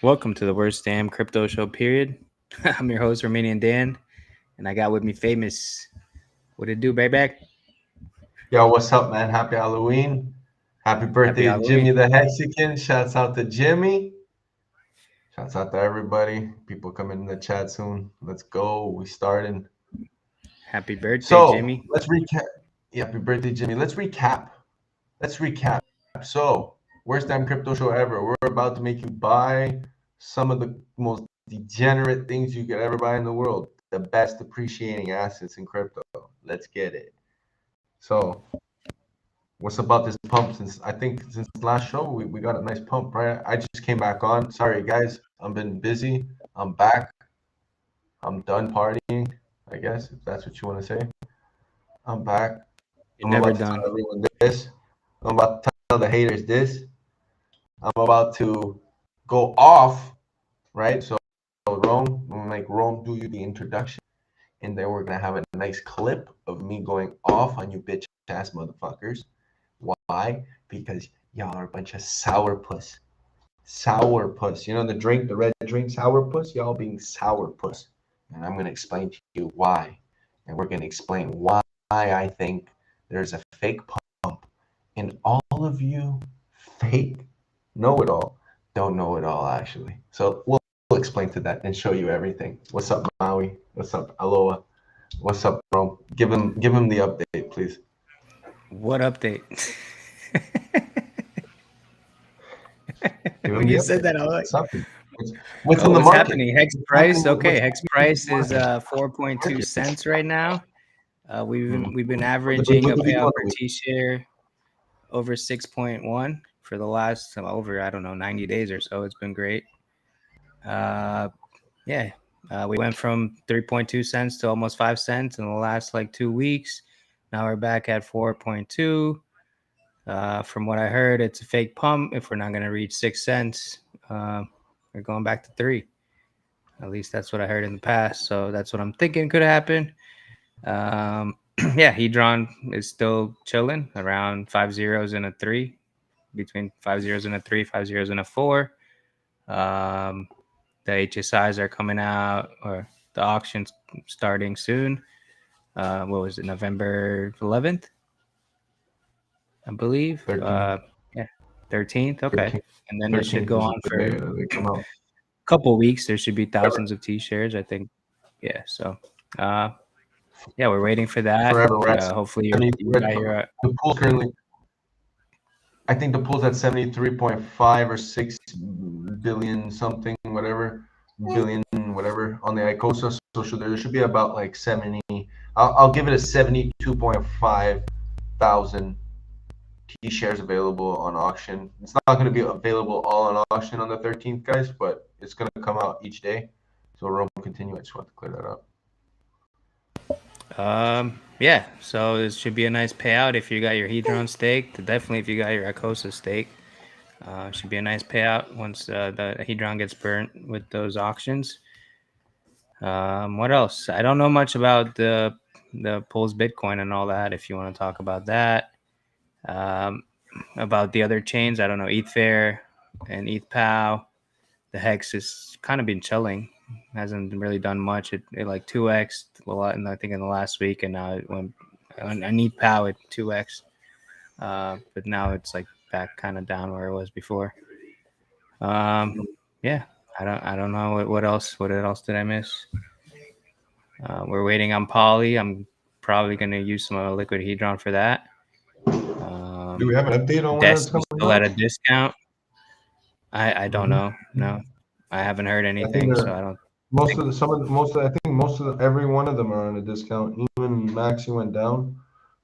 Welcome to the worst damn crypto show, period. I'm your host, Romanian Dan, and I got with me Famous. What it do, baby? Yo, what's up, man? Happy Halloween. Happy birthday to Jimmy the Mexican. Shouts out to Jimmy. Shouts out to everybody. People coming in the chat soon. Let's go. We starting. Happy birthday, Jimmy. Let's recap. Yeah, happy birthday, Jimmy. Let's recap. So, worst damn crypto show ever. We're about to make you buy some of the most degenerate things you could ever buy in the world. The best appreciating assets in crypto. Let's get it. So, what's about this pump? Since last show, we got a nice pump, right? I just came back on. Sorry, guys. I've been busy. I'm back. I'm done partying, I guess, if that's what you want to say. I'm back. You're never done. Tell everyone this. I'm about to tell the haters this. I'm about to go off, right? So, Rome, I'm going to make Rome do you the introduction. And then we're going to have a nice clip of me going off on you bitch-ass motherfuckers. Why? Because y'all are a bunch of sourpuss. Sourpuss. You know the drink, the red drink, sourpuss? Y'all being sourpuss. And I'm going to explain to you why. And we're going to explain why I think there's a fake pump. And all of you fake know-it-all don't know it all, actually. So we'll explain to that and show you everything. What's up, Maui? What's up, Aloha? What's up, bro? Give him the update, please. What update? When you said that, I was like, what's in the market? Happening? Hex price, okay. Hex price is 4.2 cents right now. We've been averaging a payout per T-share over 6.1 for the last 90 days or so. It's been great. We went from 3.2 cents to almost 5 cents in the last 2 weeks. Now we're back at 4.2. From what I heard, it's a fake pump. If we're not going to reach 6 cents, we're going back to 3. At least that's what I heard in the past. So that's what I'm thinking could happen. Hedron is still chilling around 5 zeros and a 3, between 5 zeros and a 3, 5 zeros and a 4. The HSIs are coming out, or the auction's starting soon. What was it, November 11th? I believe. 13th. 13th. Okay. 13th. And then it should go on for a couple weeks. There should be thousands of T-shares, I think. Yeah. So, we're waiting for that. Hopefully, the pool currently. I think the pool's at 73.5 or 6 billion something, whatever on the ICOSA. So there should be about 70. I'll give it a 72.5 thousand T-shares available on auction. It's not going to be available all on auction on the 13th, guys, but it's going to come out each day. So Rome, continue. I just want to clear that up. So this should be a nice payout if you got your Hedron stake. Definitely if you got your ICOSA stake. Should be a nice payout once the Hedron gets burnt with those auctions. What else? I don't know much about the PULSEBITCOIN and all that. If you want to talk about that, about the other chains, I don't know. ETHFair and ETHPOW. The Hex has kind of been chilling. Hasn't really done much. It 2x a lot, and I think in the last week, and now it went. I need POW at 2x, but now it's back kind of down where it was before. I don't know what else. What else did I miss? We're waiting on Poly. I'm probably going to use some liquid Hedron for that. Do we have an update on Destiny's still at a discount? I don't know. No, I haven't heard I think anything, so I don't most think. of the I think every one of them are on a discount. Even Maxi went down.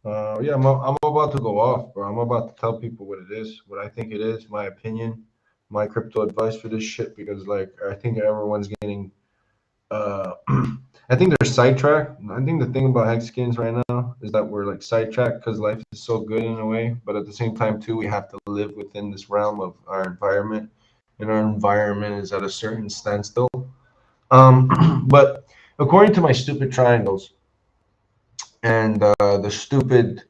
Yeah, I'm about to go off, bro. I'm about to tell people what it is, what I think it is, my opinion, my crypto advice for this shit, because like I think everyone's getting I think they're sidetracked. I think the thing about hex skins right now is that we're like sidetracked because life is so good in a way, but at the same time too, we have to live within this realm of our environment, and our environment is at a certain standstill. But according to my stupid triangles and the stupid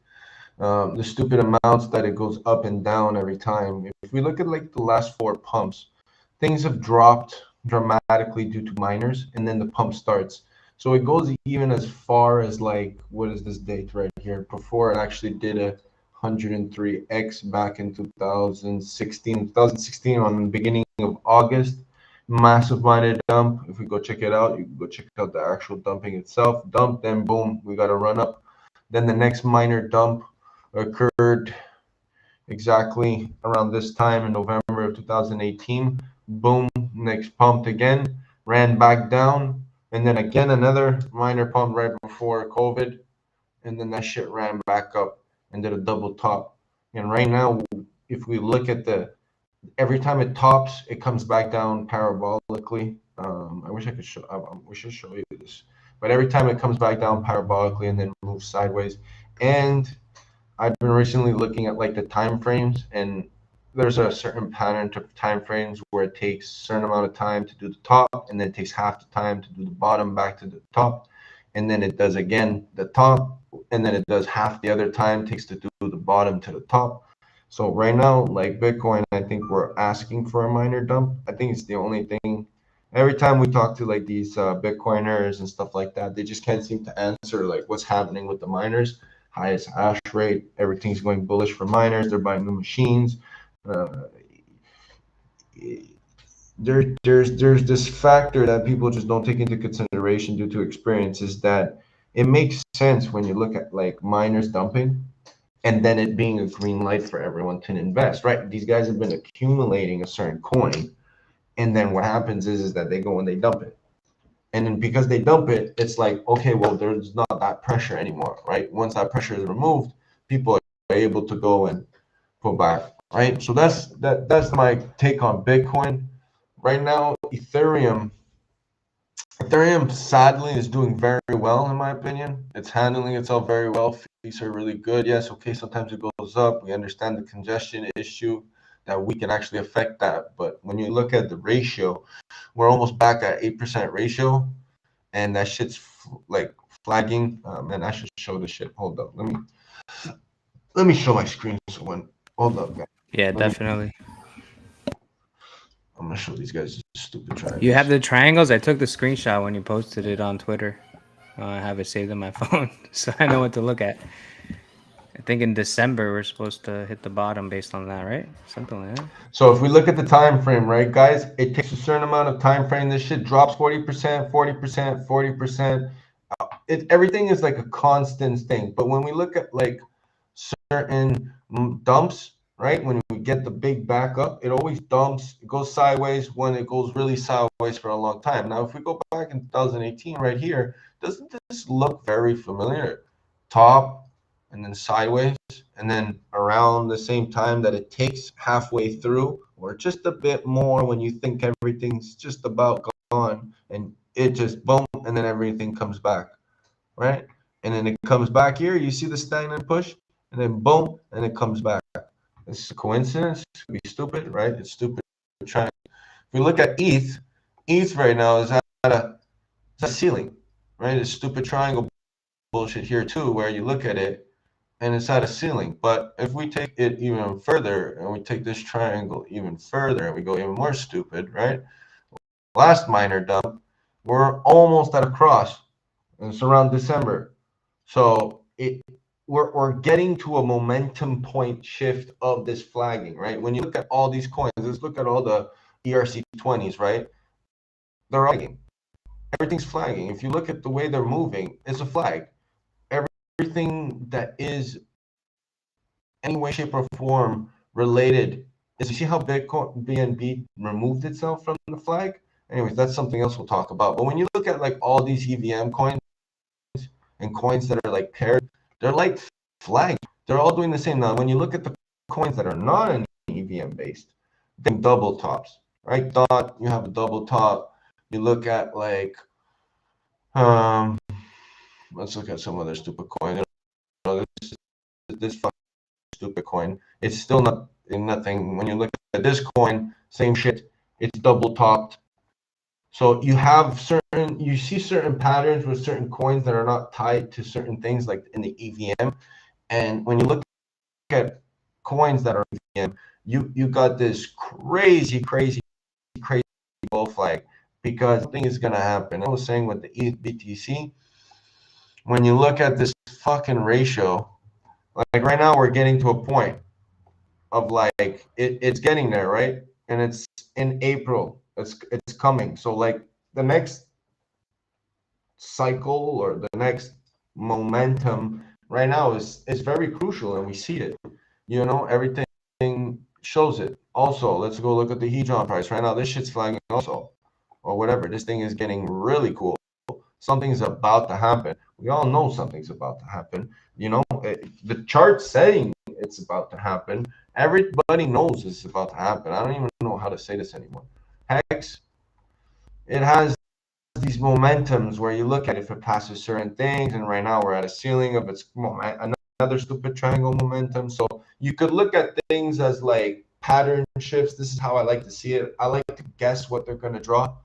amounts that it goes up and down every time, if we look at like the last four pumps, things have dropped dramatically due to miners, and then the pump starts. So it goes even as far as like, what is this date right here? Before it actually did a 103x back in 2016 on the beginning of August. Massive miner dump. If we go check it out, you can go check out the actual dumping itself. Dump, then boom, we got a run up. Then the next miner dump occurred exactly around this time in November of 2018. Boom, next pumped again, ran back down, and then again another minor pump right before COVID, and then that shit ran back up and did a double top. And right now, if we look at every time it tops, it comes back down parabolically. I wish I could show. I wish I show you this, but every time it comes back down parabolically and then moves sideways. And I've been recently looking at like the time frames, and there's a certain pattern to time frames where it takes a certain amount of time to do the top, and then it takes half the time to do the bottom back to the top, and then it does again the top, and then it does half the other time takes to do the bottom to the top. So right now, like Bitcoin, I think we're asking for a minor dump. I think it's the only thing. Every time we talk to like these Bitcoiners and stuff like that, they just can't seem to answer like what's happening with the miners. Highest hash rate, everything's going bullish for miners. They're buying new machines. Uh, there's this factor that people just don't take into consideration due to experience, is that it makes sense when you look at like miners dumping and then it being a green light for everyone to invest, right? These guys have been accumulating a certain coin, and then what happens is that they go and they dump it. And then because they dump it, it's like, okay, well, there's not that pressure anymore, right? Once that pressure is removed, people are able to go and put back, right? So that's my take on Bitcoin. Right now, Ethereum sadly is doing very well in my opinion. It's handling itself very well. Fees are really good. Yes, okay, sometimes it goes up. We understand the congestion issue, that we can actually affect that. But when you look at the ratio, we're almost back at 8% ratio, and that shit's like flagging. Man, I should show this shit. Hold up. Let me show my screen. So hold up, guys. Yeah, definitely. I'm gonna show these guys this stupid You have triangles. the triangles. I took the screenshot when you posted it on Twitter. I have it saved on my phone, so I know what to look at. I think in December we're supposed to hit the bottom based on that, right? Something like that. So if we look at the time frame, right, guys, it takes a certain amount of time frame. This shit drops 40%, 40%, 40%. Everything is like a constant thing. But when we look at like certain dumps, right, when we get the big back up, it always dumps. It goes sideways when it goes really sideways for a long time. Now, if we go back in 2018 right here, doesn't this look very familiar? Top and then sideways, and then around the same time that it takes halfway through, or just a bit more when you think everything's just about gone, and it just boom, and then everything comes back, right? And then it comes back here, you see the stagnant push, and then boom, and it comes back. This is a coincidence. It could be stupid, right? It's stupid. If we look at ETH right now is at a ceiling, right? It's stupid triangle bullshit here too, where you look at it and it's at a ceiling. But if we take it even further and we take this triangle even further and we go even more stupid, right? Last minor dump, we're almost at a cross, and it's around December. So we're getting to a momentum point shift of this flagging, right? When you look at all these coins, let's look at all the ERC20s, right? They're flagging. Everything's flagging. If you look at the way they're moving, it's a flag. Everything that is any way, shape, or form related is, you see how Bitcoin BNB removed itself from the flag? Anyways, that's something else we'll talk about. But when you look at like all these EVM coins and coins that are like paired, they're like flags. They're all doing the same. Now, when you look at the coins that are not in EVM based, they double tops, right? Dot, you have a double top. You look at like, let's look at some other stupid coin. You know, this fucking stupid coin. It's still not in nothing. When you look at this coin, same shit. It's double topped. So you have you see certain patterns with certain coins that are not tied to certain things like in the EVM. And when you look at coins that are EVM, you got this crazy bull flag because something is going to happen. I was saying with the ETH BTC, when you look at this fucking ratio, like right now we're getting to a point of like it's getting there, right? And it's in April. It's coming. So like the next cycle or the next momentum right now is very crucial, and we see it. You know, everything shows it. Also, let's go look at the HEDRON price right now. This shit's flagging also, or whatever. This thing is getting really cool. Something's about to happen. We all know something's about to happen. You know, the chart's saying it's about to happen. Everybody knows it's about to happen. I don't even know how to say this anymore. Hex, it has these momentums where you look at if it passes certain things, and right now we're at a ceiling of its another stupid triangle momentum. So you could look at things as like pattern shifts. This is how I like to see it. I like to guess what they're going to draw.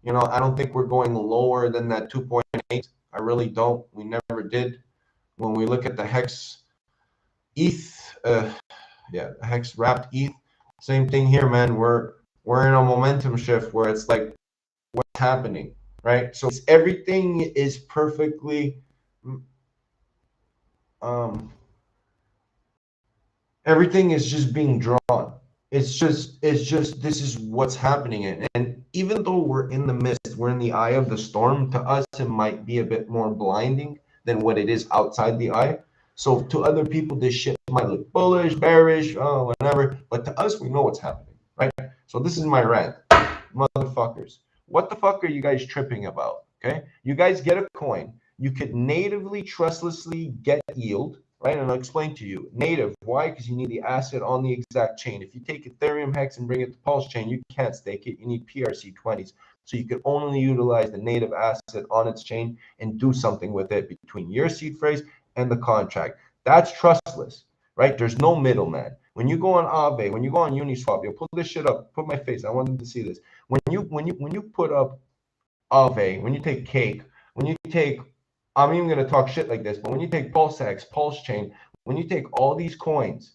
You know, I don't think we're going lower than that 2.8. I really don't. We never did. When we look at the hex ETH, hex wrapped ETH, same thing here, man. We're in a momentum shift where it's like, what's happening, right? So everything is perfectly, everything is just being drawn. It's just this is what's happening. And even though we're in the mist, we're in the eye of the storm, to us it might be a bit more blinding than what it is outside the eye. So to other people, this shit might look bullish, bearish, whatever. But to us, we know what's happening, right? So this is my rant. Motherfuckers, what the fuck are you guys tripping about? Okay, you guys get a coin. You could natively, trustlessly get yield, right? And I'll explain to you. Native, why? Because you need the asset on the exact chain. If you take Ethereum Hex and bring it to PulseChain, you can't stake it. You need PRC20s. So you can only utilize the native asset on its chain and do something with it between your seed phrase and the contract. That's trustless, right? There's no middleman. When you go on Aave, when you go on Uniswap, you'll pull this shit up. Put my face. I want them to see this. When you put up Aave, when you take Cake, when you take, I'm even gonna talk shit like this, but when you take PulseX, PulseChain, when you take all these coins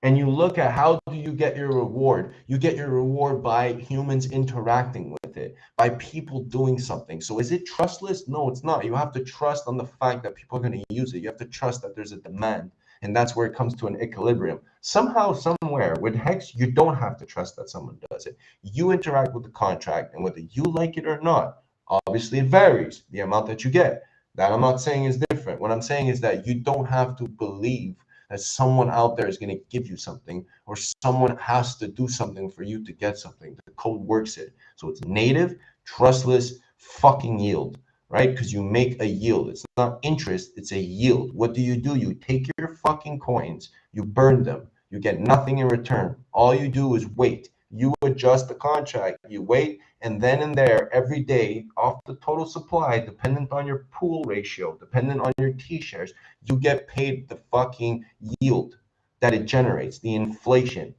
and you look at how do you get your reward, you get your reward by humans interacting with it, by people doing something. So is it trustless? No, it's not. You have to trust on the fact that people are going to use it. You have to trust that there's a demand. And that's where it comes to an equilibrium. Somehow, somewhere, with Hex, you don't have to trust that someone does it. You interact with the contract, and whether you like it or not, obviously it varies, the amount that you get. That I'm not saying is different. What I'm saying is that you don't have to believe that someone out there is going to give you something, or someone has to do something for you to get something. The code works it. So it's native, trustless, fucking yield, right? Because you make a yield. It's not interest, it's a yield. What do? You take your fucking coins, you burn them, you get nothing in return. All you do is wait. You adjust the contract, you wait, and then and there, every day, off the total supply, dependent on your pool ratio, dependent on your T-shares, you get paid the fucking yield that it generates, the inflation,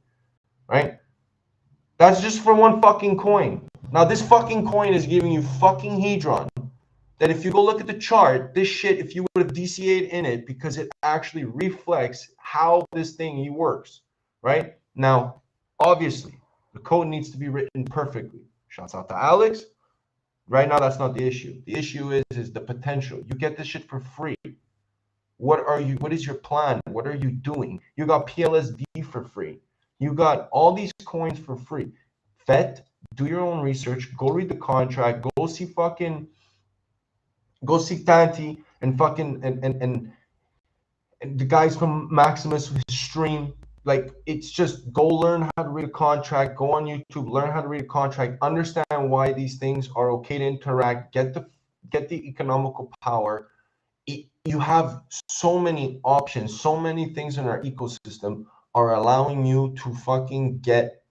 right? That's just for one fucking coin. Now, this fucking coin is giving you fucking HEDRON, that if you go look at the chart, this shit, if you would have DCA'd in it, because it actually reflects how this thing works, right? Now, obviously, the code needs to be written perfectly. Shouts out to Alex. Right now, that's not the issue. The issue is the potential. You get this shit for free. What is your plan? What are you doing? You got PLSD for free. You got all these coins for free. Vet, do your own research. Go read the contract. Go see Tanti and fucking and the guys from Maximus stream. Like, it's just go learn how to read a contract, go on YouTube, learn how to read a contract, understand why these things are okay to interact, get the economical power. You have so many options, so many things in our ecosystem are allowing you to fucking get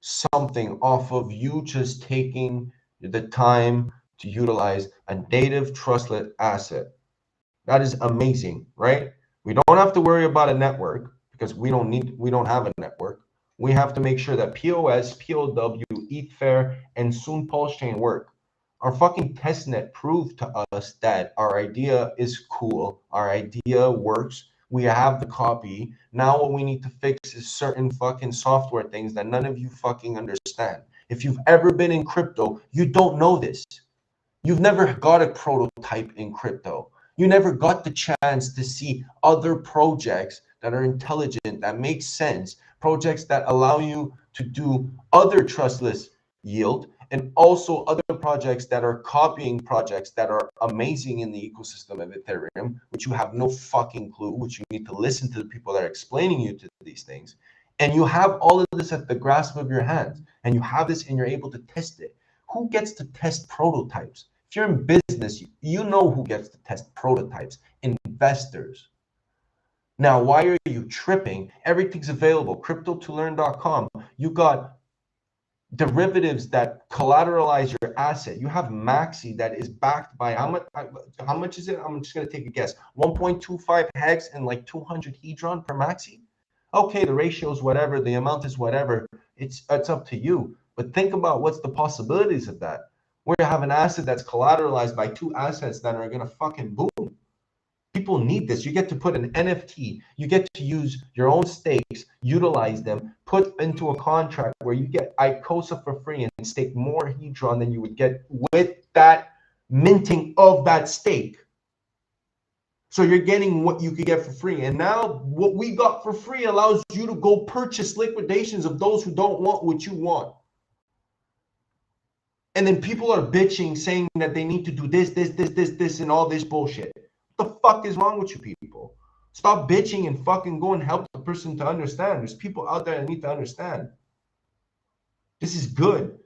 something off of you just taking the time to utilize a native trustless asset. That is amazing, right? We don't have to worry about a network because we don't have a network. We have to make sure that POS, POW, ETHFair, and soon PulseChain work. Our fucking testnet proved to us that our idea is cool, our idea works. We have the copy. Now what we need to fix is certain fucking software things that none of you fucking understand. If you've ever been in crypto, you don't know this. You've never got a prototype in crypto. You never got the chance to see other projects that are intelligent, that make sense, projects that allow you to do other trustless yield, and also other projects that are copying projects that are amazing in the ecosystem of Ethereum, which you have no fucking clue, which you need to listen to the people that are explaining you to these things. And you have all of this at the grasp of your hands, and you have this and you're able to test it. Who gets to test prototypes? If you're in business, you know who gets to test prototypes: investors. Now, why are you tripping? Everything's available. Crypto2learn.com. You got derivatives that collateralize your asset. You have MAXI that is backed by how much? How much is it? I'm just gonna take a guess. 1.25 hex and like 200 hedron per MAXI. Okay, the ratio is whatever. The amount is whatever. It's up to you. But think about what's the possibilities of that. Where you have an asset that's collateralized by two assets that are gonna fucking boom. People need this. You get to put an NFT. You get to use your own stakes, utilize them, put into a contract where you get ICOSA for free and stake more hedron than you would get with that minting of that stake. So you're getting what you could get for free. And now what we got for free allows you to go purchase liquidations of those who don't want what you want. And then people are bitching, saying that they need to do this, and all this bullshit. What the fuck is wrong with you people? Stop bitching and fucking go and help the person to understand. There's people out there that need to understand. This is good.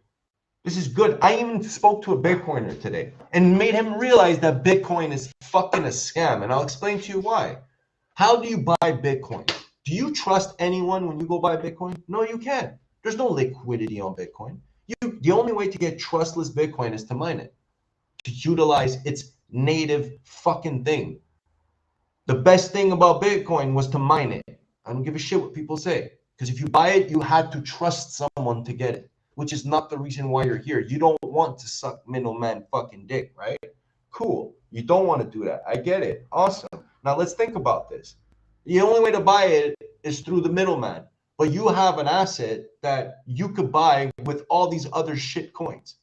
This is good. I even spoke to a Bitcoiner today and made him realize that Bitcoin is fucking a scam. And I'll explain to you why. How do you buy Bitcoin? Do you trust anyone when you go buy Bitcoin? No, you can't. There's no liquidity on Bitcoin. The only way to get trustless Bitcoin is to mine it, to utilize its native fucking thing. The best thing about Bitcoin was to mine it. I don't give a shit what people say. Because if you buy it, you had to trust someone to get it, which is not the reason why you're here. You don't want to suck middleman fucking dick, right? Cool. You don't want to do that. I get it. Awesome. Now let's think about this. The only way to buy it is through the middleman. But you have an asset that you could buy with all these other shit coins.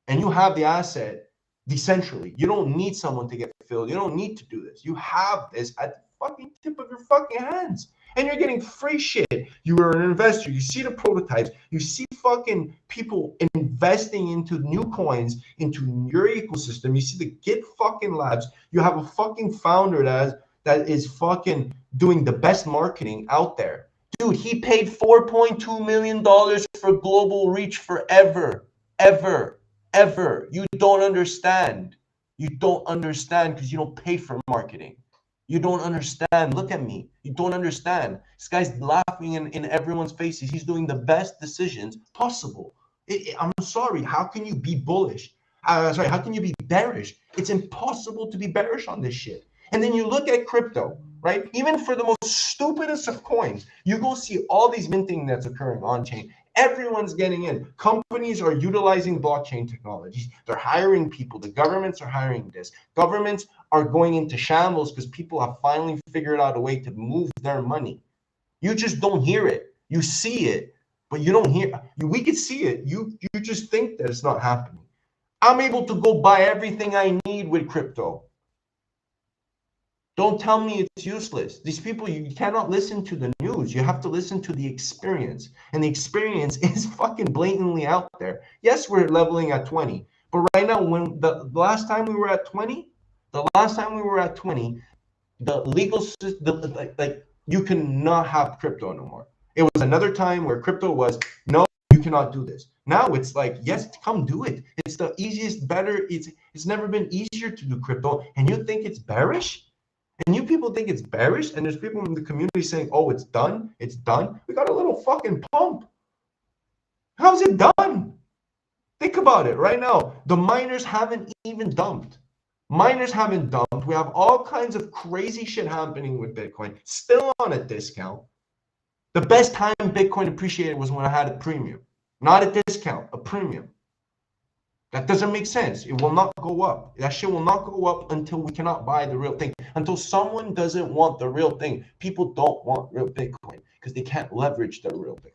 And you have the asset decentrally. You don't need someone to get filled. You don't need to do this. You have this at the fucking tip of your fucking hands. And you're getting free shit. You are an investor. You see the prototypes. You see fucking people investing into new coins, into your ecosystem. You see the Git fucking labs. You have a fucking founder that is fucking doing the best marketing out there. Dude, he paid $4.2 million for global reach forever. Ever. You don't understand. You don't understand because you don't pay for marketing. You don't understand. Look at me. You don't understand. This guy's laughing in everyone's faces. He's doing the best decisions possible. I'm sorry. How can you be bullish? How can you be bearish? It's impossible to be bearish on this shit. And then you look at crypto, right? Even for the most stupidest of coins, you go see all these minting that's occurring on chain. Everyone's getting in. Companies are utilizing blockchain technologies. They're hiring people. The governments are hiring this. Governments are going into shambles because people have finally figured out a way to move their money. You just don't hear it. You see it, but you don't hear. We could see it. You just think that it's not happening. I'm able to go buy everything I need with crypto. Don't tell me it's useless. These people, you cannot listen to the news. You have to listen to the experience. And the experience is fucking blatantly out there. Yes, we're leveling at 20. But right now, when the last time we were at 20, the legal system, You cannot have crypto no more. It was another time where crypto was, no, you cannot do this. Now it's like, yes, come do it. It's the easiest, better. It's never been easier to do crypto. And you think it's bearish? And you people think it's bearish? And there's people in the community saying, oh, it's done. It's done. We got a little fucking pump. How's it done? Think about it right now. The miners haven't even dumped. Miners haven't dumped. We have all kinds of crazy shit happening with Bitcoin. Still on a discount. The best time Bitcoin appreciated was when I had a premium. Not a discount, a premium. That doesn't make sense. It will not go up. That shit will not go up until we cannot buy the real thing. Until someone doesn't want the real thing. People don't want real Bitcoin because they can't leverage the real Bitcoin.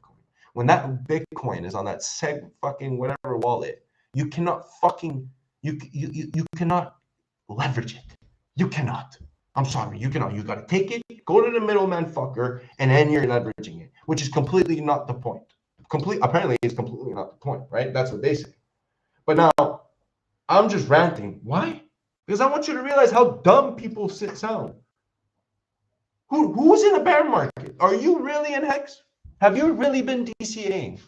When that Bitcoin is on that seg fucking whatever wallet, you cannot fucking, you cannot leverage it. You cannot. I'm sorry, you cannot. You got to take it, go to the middleman fucker, and then you're leveraging it, which is completely not the point. Apparently, it's completely not the point, right? That's what they say. But now, I'm just ranting. Why? Because I want you to realize how dumb people sound. Who's in a bear market? Are you really in Hex? Have you really been DCAing?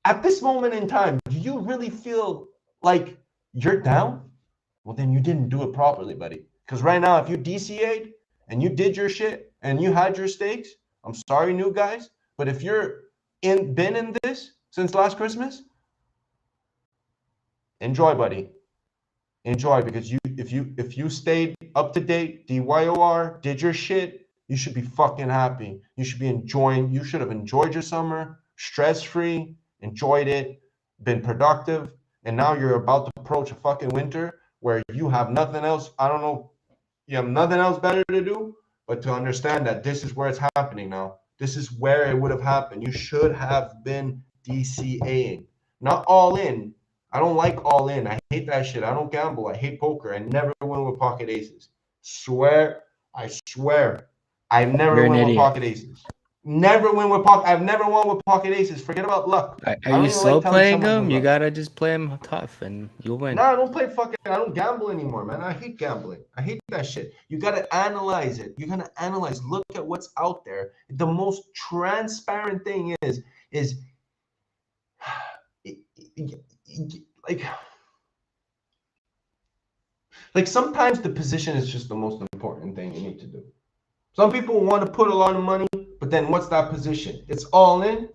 At this moment in time, do you really feel like you're down? Well, then you didn't do it properly, buddy. Because right now, if you DCA'd and you did your shit and you had your stakes, I'm sorry, new guys, but if you're been in this since last Christmas, enjoy, buddy. Enjoy, because if you stayed up to date, DYOR, did your shit, you should be fucking happy. You should be enjoying. You should have enjoyed your summer, stress-free, enjoyed it, been productive, and now you're about to approach a fucking winter where you have nothing else. I don't know. You have nothing else better to do but to understand that this is where it's happening now. This is where it would have happened. You should have been DCAing, not all in. I don't like all in. I hate that shit. I don't gamble. I hate poker. I never win with pocket aces. I swear. I never win with pocket aces. Never win with pocket. I've never won with pocket aces. Forget about luck. Are you slow playing them? You gotta just play them tough and you'll win. No, I don't play fucking. I don't gamble anymore, man. I hate gambling. I hate that shit. You gotta analyze it. You gotta analyze. Look at what's out there. The most transparent thing is like sometimes the position is just the most important thing you need to do. Some people want to put a lot of money, but then what's that position? It's all in.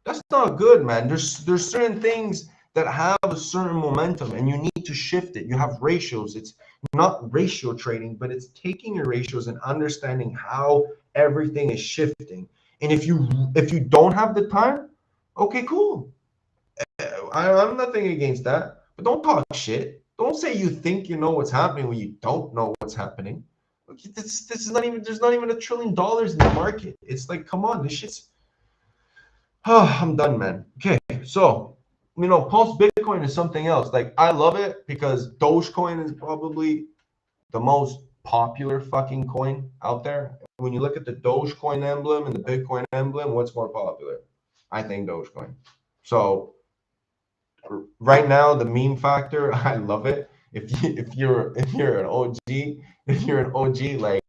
That's not good, man. There's certain things that have a certain momentum and you need to shift it. You have ratios. It's not ratio trading, but it's taking your ratios and understanding how everything is shifting. And if you don't have the time, okay, cool. I'm nothing against that, but don't talk shit. Don't say you think you know what's happening when you don't know what's happening. This is not even, there's not even $1 trillion in the market. It's like, come on, this shit's, I'm done, man. Okay, so, Pulse Bitcoin is something else. Like, I love it because Dogecoin is probably the most popular fucking coin out there. When you look at the Dogecoin emblem and the Bitcoin emblem, what's more popular? I think Dogecoin. So, right now, the meme factor, I love it. If you're an OG, like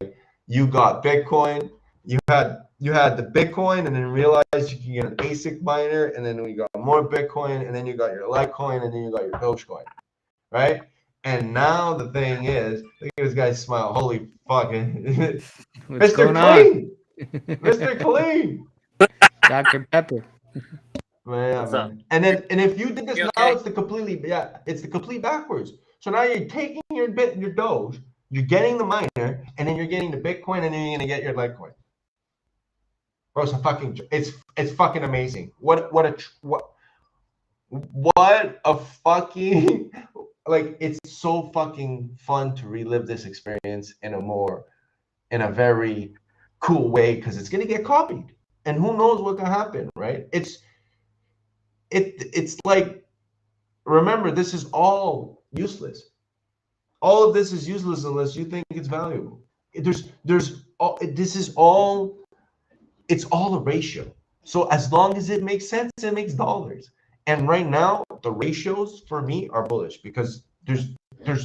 you got Bitcoin, you had the Bitcoin, and then realized you can get an ASIC miner, and then we got more Bitcoin, and then you got your Litecoin, and then you got your Dogecoin, right? And now the thing is, look at this guy's smile. Holy fucking Mr. Clean, Mr. Clean, Dr. Pepper. Man. And if you did this now, it's the complete backwards. So now you're taking your Doge, you're getting the miner, and then you're getting the Bitcoin, and then you're gonna get your Litecoin. Bro, it's fucking amazing. What a fucking like, it's so fucking fun to relive this experience in a very cool way, because it's gonna get copied, and who knows what can happen, right? It's like, remember, this is all useless. All of this is useless unless you think it's valuable. It's all a ratio. So as long as it makes sense, it makes dollars. And right now, the ratios for me are bullish, because there's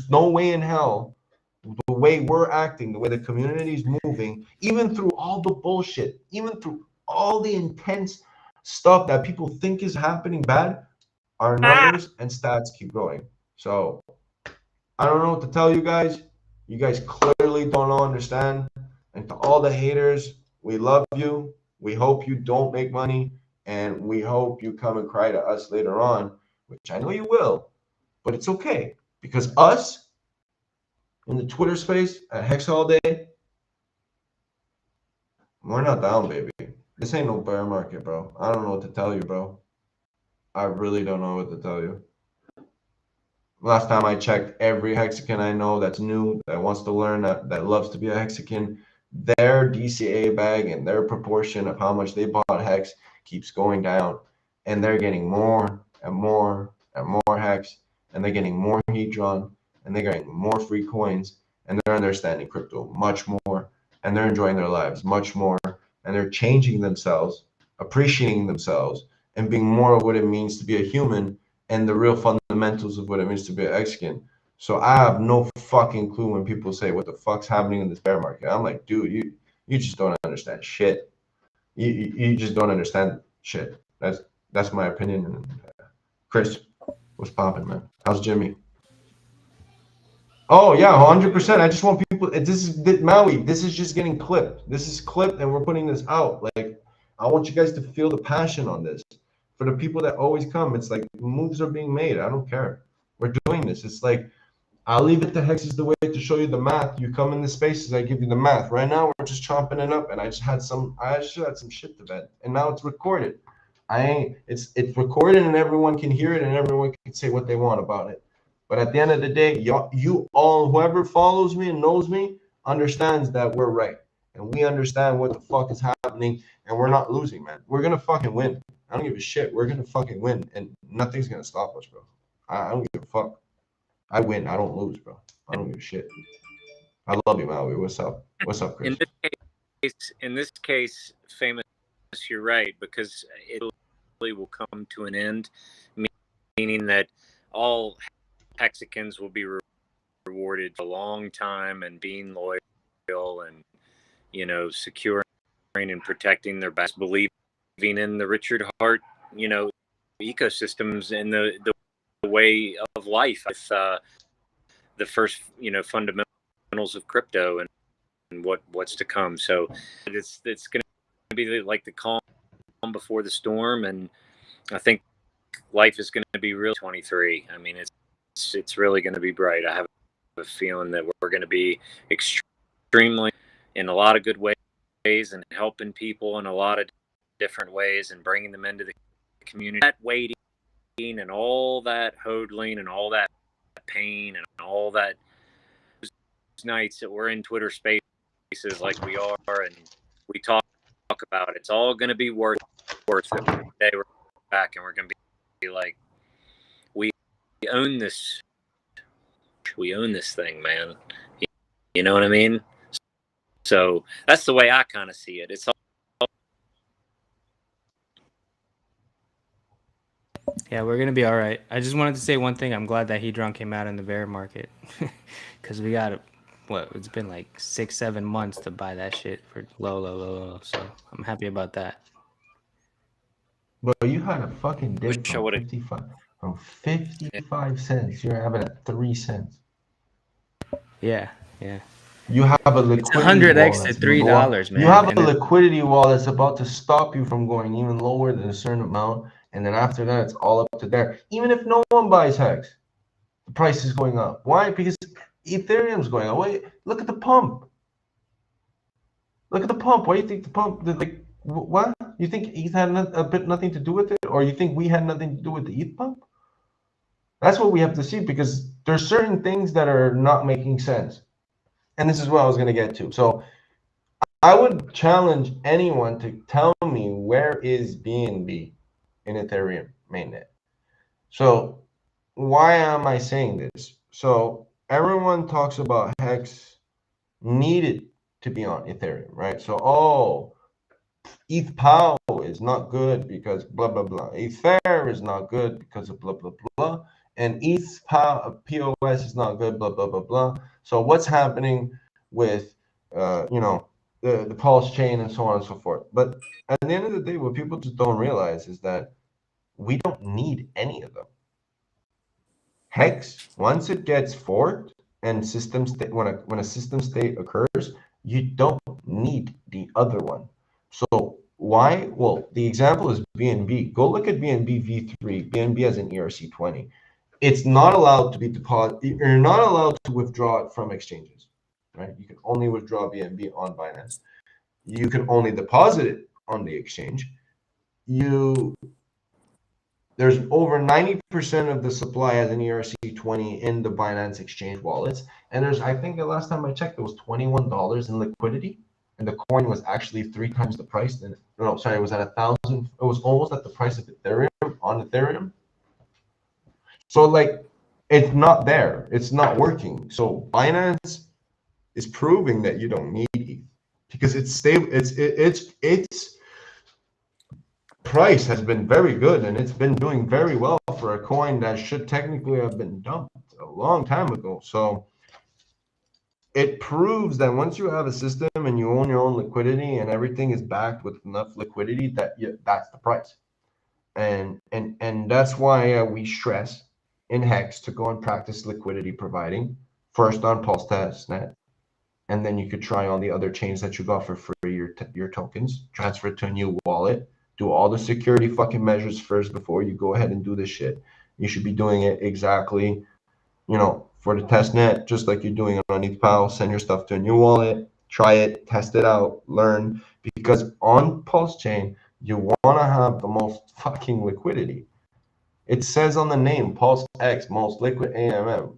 no way in hell the way we're acting, the way the community is moving, even through all the bullshit, even through all the intense stuff that people think is happening bad, our numbers and stats keep growing. So I don't know what to tell you guys. You guys clearly don't understand. And to all the haters, we love you. We hope you don't make money. And we hope you come and cry to us later on, which I know you will. But it's okay. Because us in the Twitter space at Hex All Day, we're not down, baby. This ain't no bear market, bro. I don't know what to tell you, bro. I really don't know what to tell you. Last time I checked, every Hexagon I know that's new, that wants to learn, that loves to be a Hexagon, their DCA bag and their proportion of how much they bought Hex keeps going down. And they're getting more and more and more Hex. And they're getting more HEDRON. And they're getting more free coins. And they're understanding crypto much more. And they're enjoying their lives much more. And they're changing themselves, appreciating themselves, and being more of what it means to be a human and the real fundamentals of what it means to be an Mexican. So I have no fucking clue when people say what the fuck's happening in this bear market. I'm like, dude, you just don't understand shit. You just don't understand shit. That's my opinion. Chris, what's popping, man? How's Jimmy? Oh yeah, 100%. I just want people. This is Maui. This is just getting clipped. This is clipped, and we're putting this out. Like, I want you guys to feel the passion on this. For the people that always come, it's like moves are being made. I don't care. We're doing this. It's like I'll leave it to Hex is the way to show you the math. You come in the spaces, I give you the math. Right now, we're just chomping it up, and I just had some shit to bed, and now it's recorded. It's recorded, and everyone can hear it, and everyone can say what they want about it. But at the end of the day, you all, whoever follows me and knows me, understands that we're right, and we understand what the fuck is happening, and we're not losing, man. We're gonna fucking win. I don't give a shit. We're gonna fucking win, and nothing's gonna stop us, bro. I don't give a fuck. I win. I don't lose, bro. I don't give a shit. I love you, Maui. What's up? What's up, Chris? In this case, Famous, you're right, because it will come to an end, meaning that all Hexicans will be rewarded for a long time and being loyal and, you know, securing and protecting their best, believing in the Richard Hart, you know, ecosystems and the way of life, with the first, you know, fundamentals of crypto and what's to come. So it's going to be like the calm before the storm, and I think life is going to be real 23. I mean, it's really going to be bright. I have a feeling that we're going to be extremely in a lot of good ways and helping people in a lot of different ways and bringing them into the community. That waiting and all that hodling and all that pain and all that nights that we're in Twitter spaces like we are and we talk about it, it's all going to be worth it. One day we're back and we're going to be like, we own this thing, man. You know what I mean? So that's the way I kind of see it. It's all. Yeah, we're gonna be all right. I just wanted to say one thing. I'm glad that HEDRON came out in the bear market, because we got it's been like 6-7 months to buy that shit for low. So I'm happy about that. But you had a fucking dip from 55 cents. You're having at 3 cents. Yeah. You have a liquidity 100x at $3, man. You have a liquidity wall that's about to stop you from going even lower than a certain amount, and then after that, it's all up to there. Even if no one buys Hex, the price is going up. Why? Because Ethereum's going up. Wait, look at the pump. Look at the pump. Why do you think the pump? What? You think ETH had nothing to do with it, or you think we had nothing to do with the ETH pump? That's what we have to see, because there's certain things that are not making sense. And this is what I was going to get to. So I would challenge anyone to tell me where is BNB in Ethereum mainnet. So why am I saying this? So everyone talks about Hex needed to be on Ethereum, right? So, ETH POW is not good because blah, blah, blah. Ether is not good because of blah, blah, blah. And ETH POS is not good, blah, blah, blah, blah. So what's happening with, you know, the pulse chain and so on and so forth. But at the end of the day, what people just don't realize is that we don't need any of them. Hex, once it gets forked and system state, when a system state occurs, you don't need the other one. So why? Well, the example is BNB. Go look at BNB V3. BNB has an ERC20. It's not allowed to be deposited. You're not allowed to withdraw it from exchanges, right? You can only withdraw BNB on Binance. You can only deposit it on the exchange. There's over 90% of the supply as an ERC20 in the Binance exchange wallets. And there's, I think the last time I checked, there was $21 in liquidity. And the coin was actually 3 times the price. It was at 1,000. It was almost at the price of Ethereum on Ethereum. So like, it's not there. It's not working. So Binance is proving that you don't need ETH because it's stable. It's price has been very good and it's been doing very well for a coin that should technically have been dumped a long time ago. So it proves that once you have a system and you own your own liquidity and everything is backed with enough liquidity, that's the price. And that's why we stress in Hex to go and practice liquidity providing first on Pulse Testnet, and then you could try on the other chains that you got for free, your tokens, transfer it to a new wallet. Do all the security fucking measures first before you go ahead and do this shit. You should be doing it exactly, you know, for the testnet, just like you're doing it on ETHPAL. Send your stuff to a new wallet, try it, test it out, learn. Because on Pulse Chain, you want to have the most fucking liquidity. It says on the name, PulseX, most liquid AMM.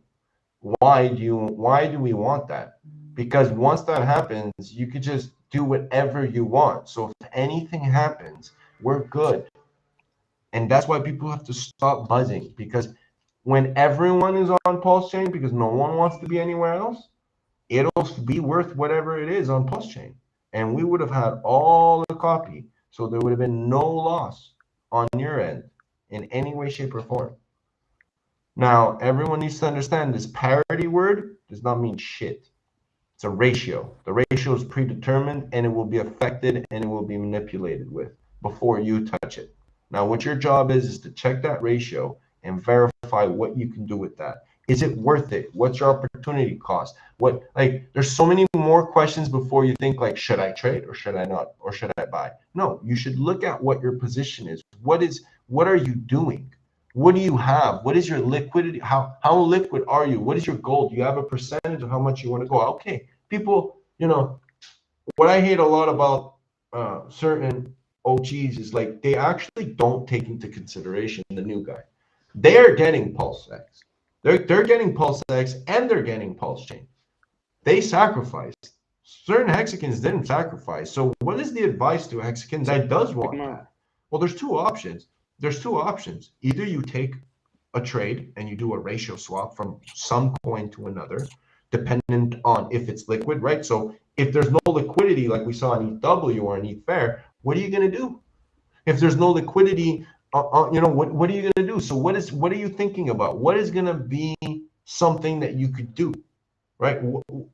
Why do we want that? Because once that happens, you could just do whatever you want. So if anything happens, we're good. And that's why people have to stop buzzing, because when everyone is on Pulse Chain, because no one wants to be anywhere else, it'll be worth whatever it is on Pulse Chain. And we would have had all the copy. So there would have been no loss on your end in any way, shape, or form. Now, everyone needs to understand this parity word does not mean shit. It's a ratio. The ratio is predetermined and it will be affected and it will be manipulated with before you touch it. Now, what your job is to check that ratio and verify what you can do with that. Is it worth it? What's your opportunity cost? There's so many more questions before you think like, should I trade or should I not? Or should I buy? No, you should look at what your position is. What are you doing? What do you have? What is your liquidity? How liquid are you? What is your goal? Do you have a percentage of how much you want to go? Okay, people, you know, what I hate a lot about certain OGs is like they actually don't take into consideration the new guy. They are getting PulseX. They're getting PulseX and they're getting Pulse Chain. They sacrificed. Certain hexagons didn't sacrifice. So what is the advice to a hexagon that does want that? Well, there's two options. Either you take a trade and you do a ratio swap from some coin to another, dependent on if it's liquid, right? So if there's no liquidity, like we saw in ETH or in ETH, what are you going to do? If there's no liquidity, you know, what are you going to do? So what are you thinking about? What is going to be something that you could do, right?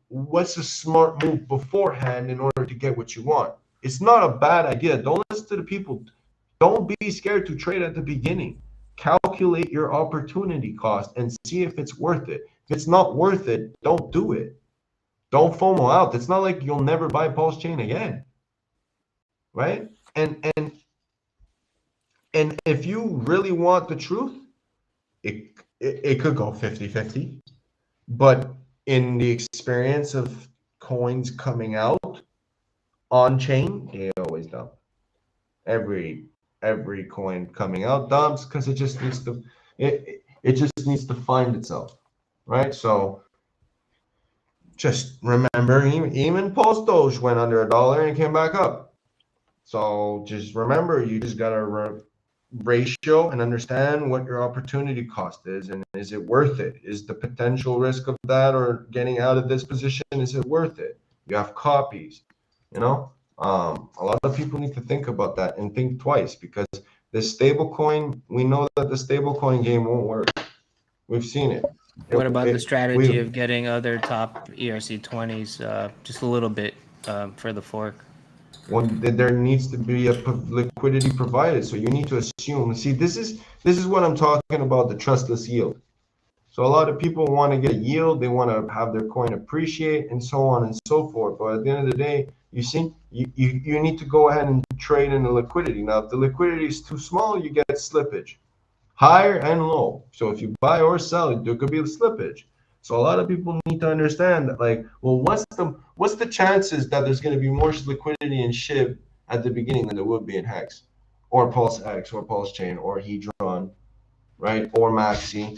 What's a smart move beforehand in order to get what you want? It's not a bad idea. Don't listen to the people. Don't be scared to trade at the beginning. Calculate your opportunity cost and see if it's worth it. If it's not worth it, don't do it. Don't FOMO out. It's not like you'll never buy Pulse Chain again, right? And if you really want the truth, it could go 50-50. But in the experience of coins coming out on chain, they always dump. Every coin coming out dumps because it just needs to find itself, right? So just remember, even Pulse Doge went under $1 and came back up. So just remember, you just gotta ratio and understand what your opportunity cost is, and is it worth it? Is the potential risk of that or getting out of this position, is it worth it? You have copies, you know. A lot of people need to think about that and think twice, because this stable coin, we know that the stable coin game won't work. We've seen it. What about the strategy we of getting other top ERC20s just a little bit for the fork? when there needs to be a liquidity provided, so you need to assume. See, this is what I'm talking about, the trustless yield. So a lot of people want to get a yield, they want to have their coin appreciate, and so on and so forth. But at the end of the day, you see, you need to go ahead and trade in the liquidity. Now, if the liquidity is too small, you get slippage, higher and low. So if you buy or sell, there could be a slippage. So a lot of people need to understand that, like, well, what's the chances that there's going to be more liquidity in SHIB at the beginning than there would be in Hex, or PulseX, or PulseChain, or HEDRON, right, or MAXI?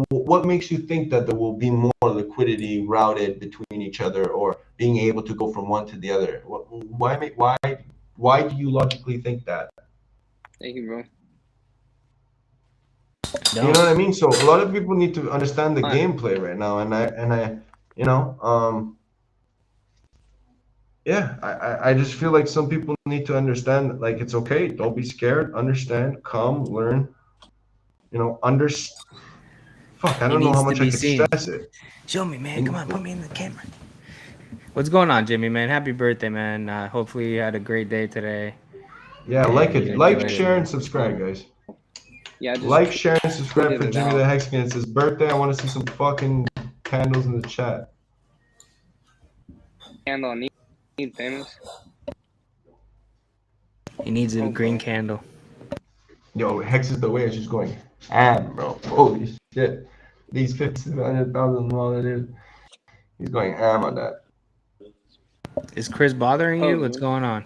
What makes you think that there will be more liquidity routed between each other, or being able to go from one to the other? Why do you logically think that? Thank you, bro. You know what I mean? So a lot of people need to understand the gameplay right now, and I, you know, yeah, I just feel like some people need to understand that, like, it's okay. Don't be scared. Understand. Come, learn. You know, Fuck, I don't know how much I can stress it. Show me, man. Come on, put me in the camera. What's going on, Jimmy, man? Happy birthday, man. Hopefully you had a great day today. Yeah, like, share, and subscribe, guys. Yeah, like, share, and subscribe for Jimmy the Hexman. It's his birthday. I want to see some fucking candles in the chat. Candle need famous. He needs a green candle. Yo, Hex is the way. She's going bro. Holy shit. These 100,000 $. He's going on that. Is Chris bothering you? What's going on?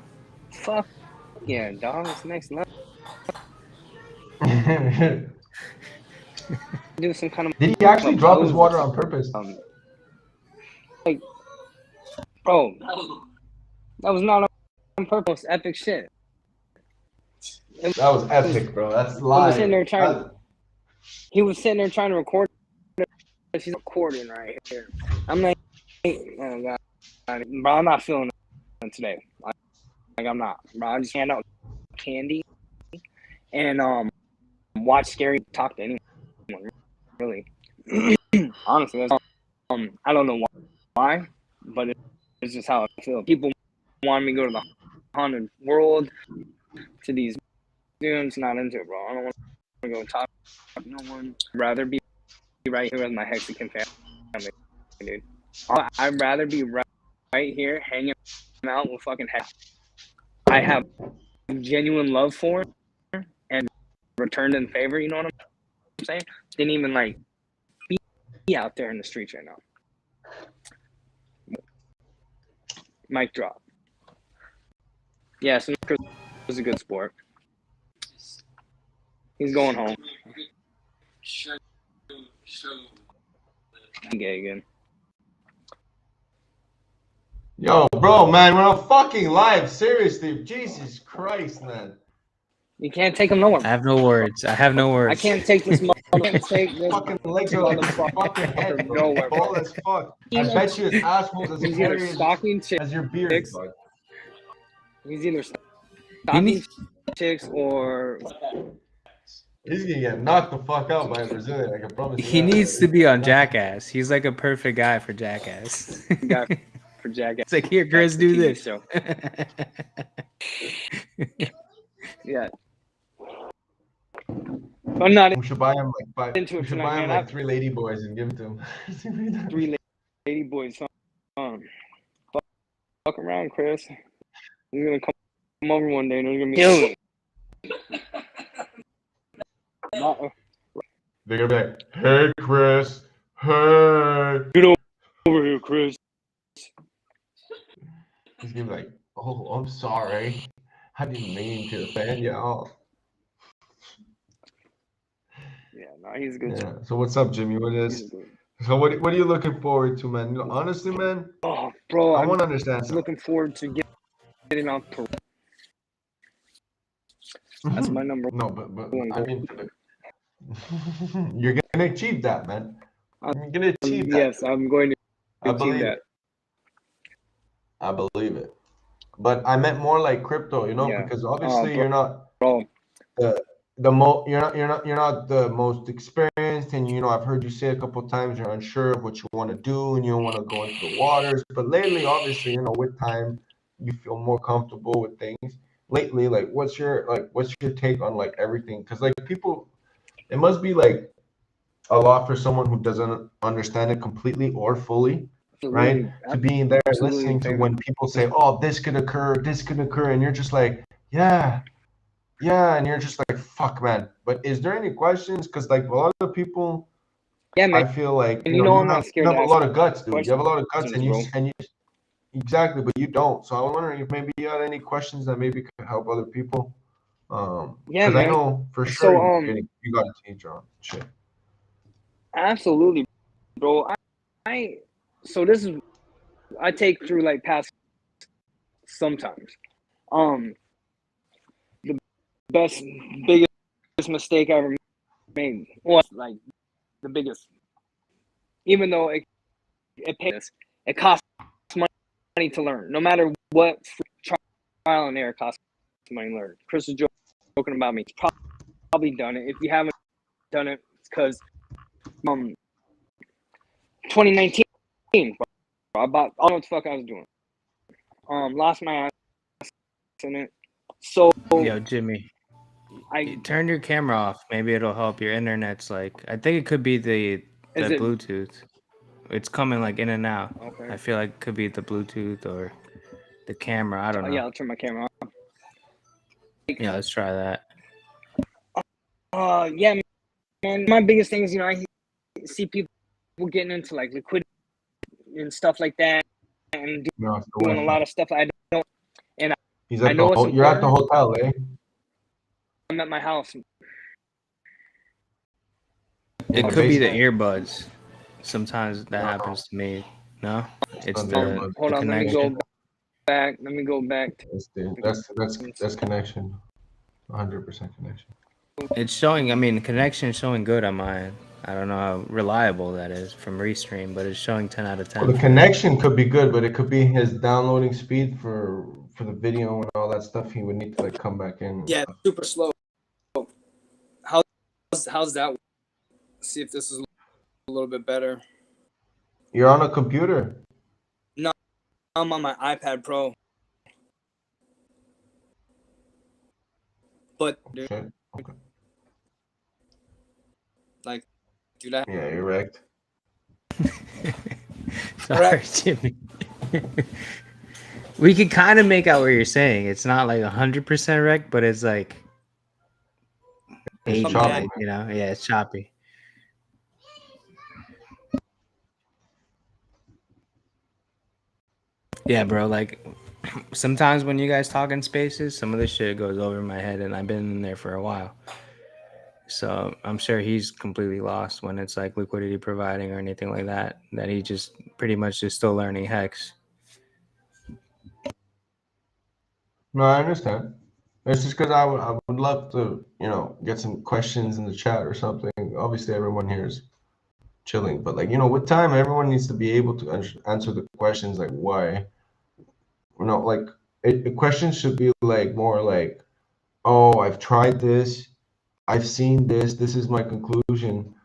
Fuck yeah, dog. It's next level. Do some kind of. Did he actually drop his water on purpose? Like, bro, that was not on purpose. Epic shit. That was epic, bro. That's live. He was sitting there trying to record. She's recording right here. I'm like, oh god, bro, I'm not feeling it today. Like I'm not, bro. I just hand out candy and watch scary talk to anyone. Really, honestly, that's, I don't know why, but it's just how I feel. People want me to go to the haunted world, to these dudes. Not into it, bro. I don't want to go talk to no one. I'd rather be right here with my Mexican family, dude. I'd rather be right here hanging out with fucking Hex. I have genuine love for her and returned in favor, you know what I'm saying? Didn't even like be out there in the streets right now. Mic drop. Yeah, so Chris was a good sport. He's going home. Gay again. Yo, bro, man, we're on fucking live. Seriously, Jesus Christ, man. You can't take him nowhere. I have no words. I can't take this. I can't take this. Fucking legs are like his fucking head, bro. Nowhere, Tall as fuck. I bet you his asshole's as He's either hairy stalking as your beard. chicks. He's either stalking chicks or he's gonna get knocked the fuck out by a Brazilian. I can promise you. He needs to be on Jackass. He's like a perfect guy for Jackass. for Jackass. It's like, here, Chris, do this. Show. Yeah. I'm not. We should buy him like into it. We should buy him like 3 lady boys and give it to him. 3 lady boys. Fuck around, Chris. He's gonna come over one day and he's gonna be killing. They're gonna be like, hey, Chris. Hey. Get over here, Chris. He's gonna be like, oh, I'm sorry. I didn't mean to offend y'all. Yeah, no, he's a good. Yeah. So what's up, Jimmy? So what are you looking forward to, man? Honestly, man. Oh, bro, I want to understand. I'm looking forward to getting off parole. That's my number. No, but I mean, you're gonna achieve that, man. You're gonna achieve that. Yes, I'm going to achieve that. I believe it. But I meant more like crypto, you know, because obviously you're not you're not the most experienced, honest, and I've heard you say a couple of times you're unsure of what you want to do and you don't want to go into the waters. But lately, obviously, with time, you feel more comfortable with things. Lately, like, what's your take on like everything? Because like people, it must be like a lot for someone who doesn't understand it completely or fully, right? To be there listening to when people say, "Oh, this could occur," and you're just like, "Yeah." Yeah, and you're just like, fuck, man. But is there any questions? Because like a lot of people, Yeah, man. I feel like And I'm not scared. You have to a lot of guts, dude. You have a lot of guts, questions, and you exactly, but you don't. So I'm wondering if maybe you had any questions that maybe could help other people. Yeah, Because I man. know for So, sure you got a teach on shit. Absolutely, bro. So this is I take through like past sometimes. The biggest mistake I ever made was like the biggest, even though it pays, it costs money to learn. No matter what, trial and error costs money to learn. Chris is joking about me. He's probably done it. If you haven't done it, it's because 2019, bro, I don't know what the fuck I was doing. Lost my ass in it. So Yo, Jimmy, turn your camera off. Maybe it'll help. Your internet's like, I think it could be the Bluetooth. It's coming like in and out. Okay. I feel like it could be the Bluetooth or the camera. I don't know. Yeah, I'll turn my camera on. Yeah, let's try that. Yeah, man. My biggest thing is, I see people getting into like liquidity and stuff like that, and doing a lot of stuff I don't. And I know it's important. You're at the hotel, eh? I'm at my house. It could be the earbuds. Sometimes that happens to me. No, it's the hold on. connection. Let me go back. That's connection. 100% connection. It's showing. I mean, connection is showing good on mine. I don't know how reliable that is from Restream, but it's showing 10 out of 10. Well, the connection could be good, but it could be his downloading speed for the video and all that stuff. He would need to like come back in. Yeah, super slow. How's that? See if this is a little bit better. You're on a computer. No, I'm on my iPad Pro. But dude, Okay. Like, dude, yeah, you're wrecked. Sorry, Jimmy. We can kind of make out what you're saying. It's not like 100% wrecked, but it's like 80, choppy. Yeah, it's choppy. Yeah, bro, like sometimes when you guys talk in spaces, some of this shit goes over my head, and I've been in there for a while. So I'm sure he's completely lost when it's like liquidity providing or anything like that, that he just pretty much is still learning hex. No, I understand. It's just because I would love to, get some questions in the chat or something. Obviously, everyone here is chilling, but like, with time, everyone needs to be able to answer the questions like why. Like the questions should be like more like, oh, I've tried this, I've seen this, this is my conclusion.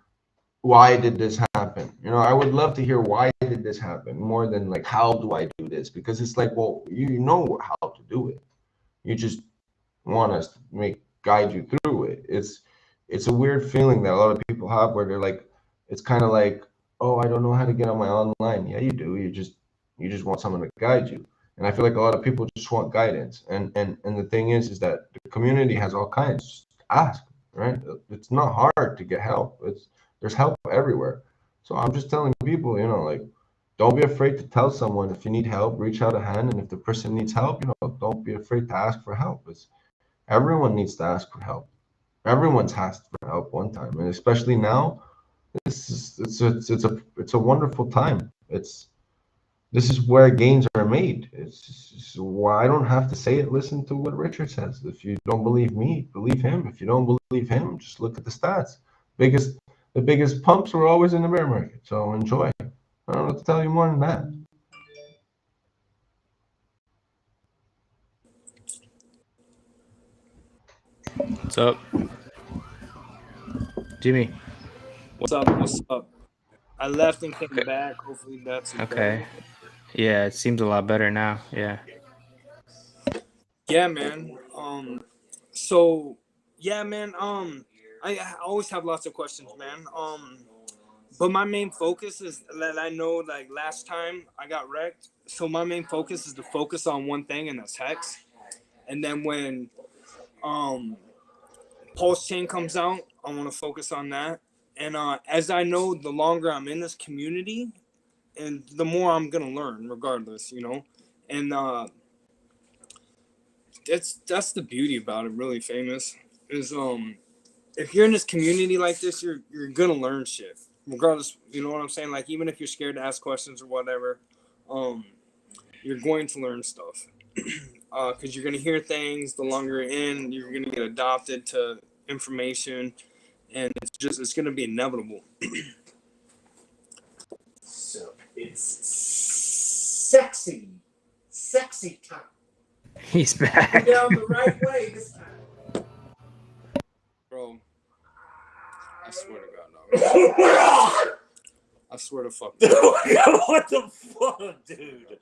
Why did this happen? I would love to hear why did this happen more than like how do I do this? Because it's like, well, you know how to do it. You just want us to guide you through it. It's a weird feeling that a lot of people have where they're like, it's kind of like, oh, I don't know how to get on my online. Yeah, you do. You just want someone to guide you. And I feel like a lot of people just want guidance. And the thing is that the community has all kinds. Just ask, right? It's not hard to get help. There's help everywhere. So I'm just telling people, like, don't be afraid to tell someone if you need help, reach out a hand. And if the person needs help, don't be afraid to ask for help. Everyone needs to ask for help. Everyone's asked for help one time. And especially now, it's a wonderful time. This is where gains are made. It's why I don't have to say it. Listen to what Richard says. If you don't believe me, believe him. If you don't believe him, just look at the stats. The biggest pumps were always in the bear market. So enjoy. I don't know what to tell you more than that. What's up, Jimmy? What's up? What's up? I left and came back. Hopefully that's okay. Okay. Yeah, it seems a lot better now. Yeah. Yeah, man. So yeah, man. I always have lots of questions, man. But my main focus is that I know, like last time I got wrecked. So my main focus is to focus on one thing, and that's hex. And then when Pulse Chain comes out, I want to focus on that. And as I know, the longer I'm in this community, and the more I'm gonna learn, regardless, you know. And that's the beauty about it. Really famous is if you're in this community like this, you're gonna learn shit, regardless. You know what I'm saying? Like even if you're scared to ask questions or whatever, you're going to learn stuff. Because you're gonna hear things. The longer you're in, you're gonna get adopted to information, and it's gonna be inevitable. So it's sexy time. He's back. We're down the right way this time. Bro, I swear to God, no. I swear to fuck. What the fuck, dude?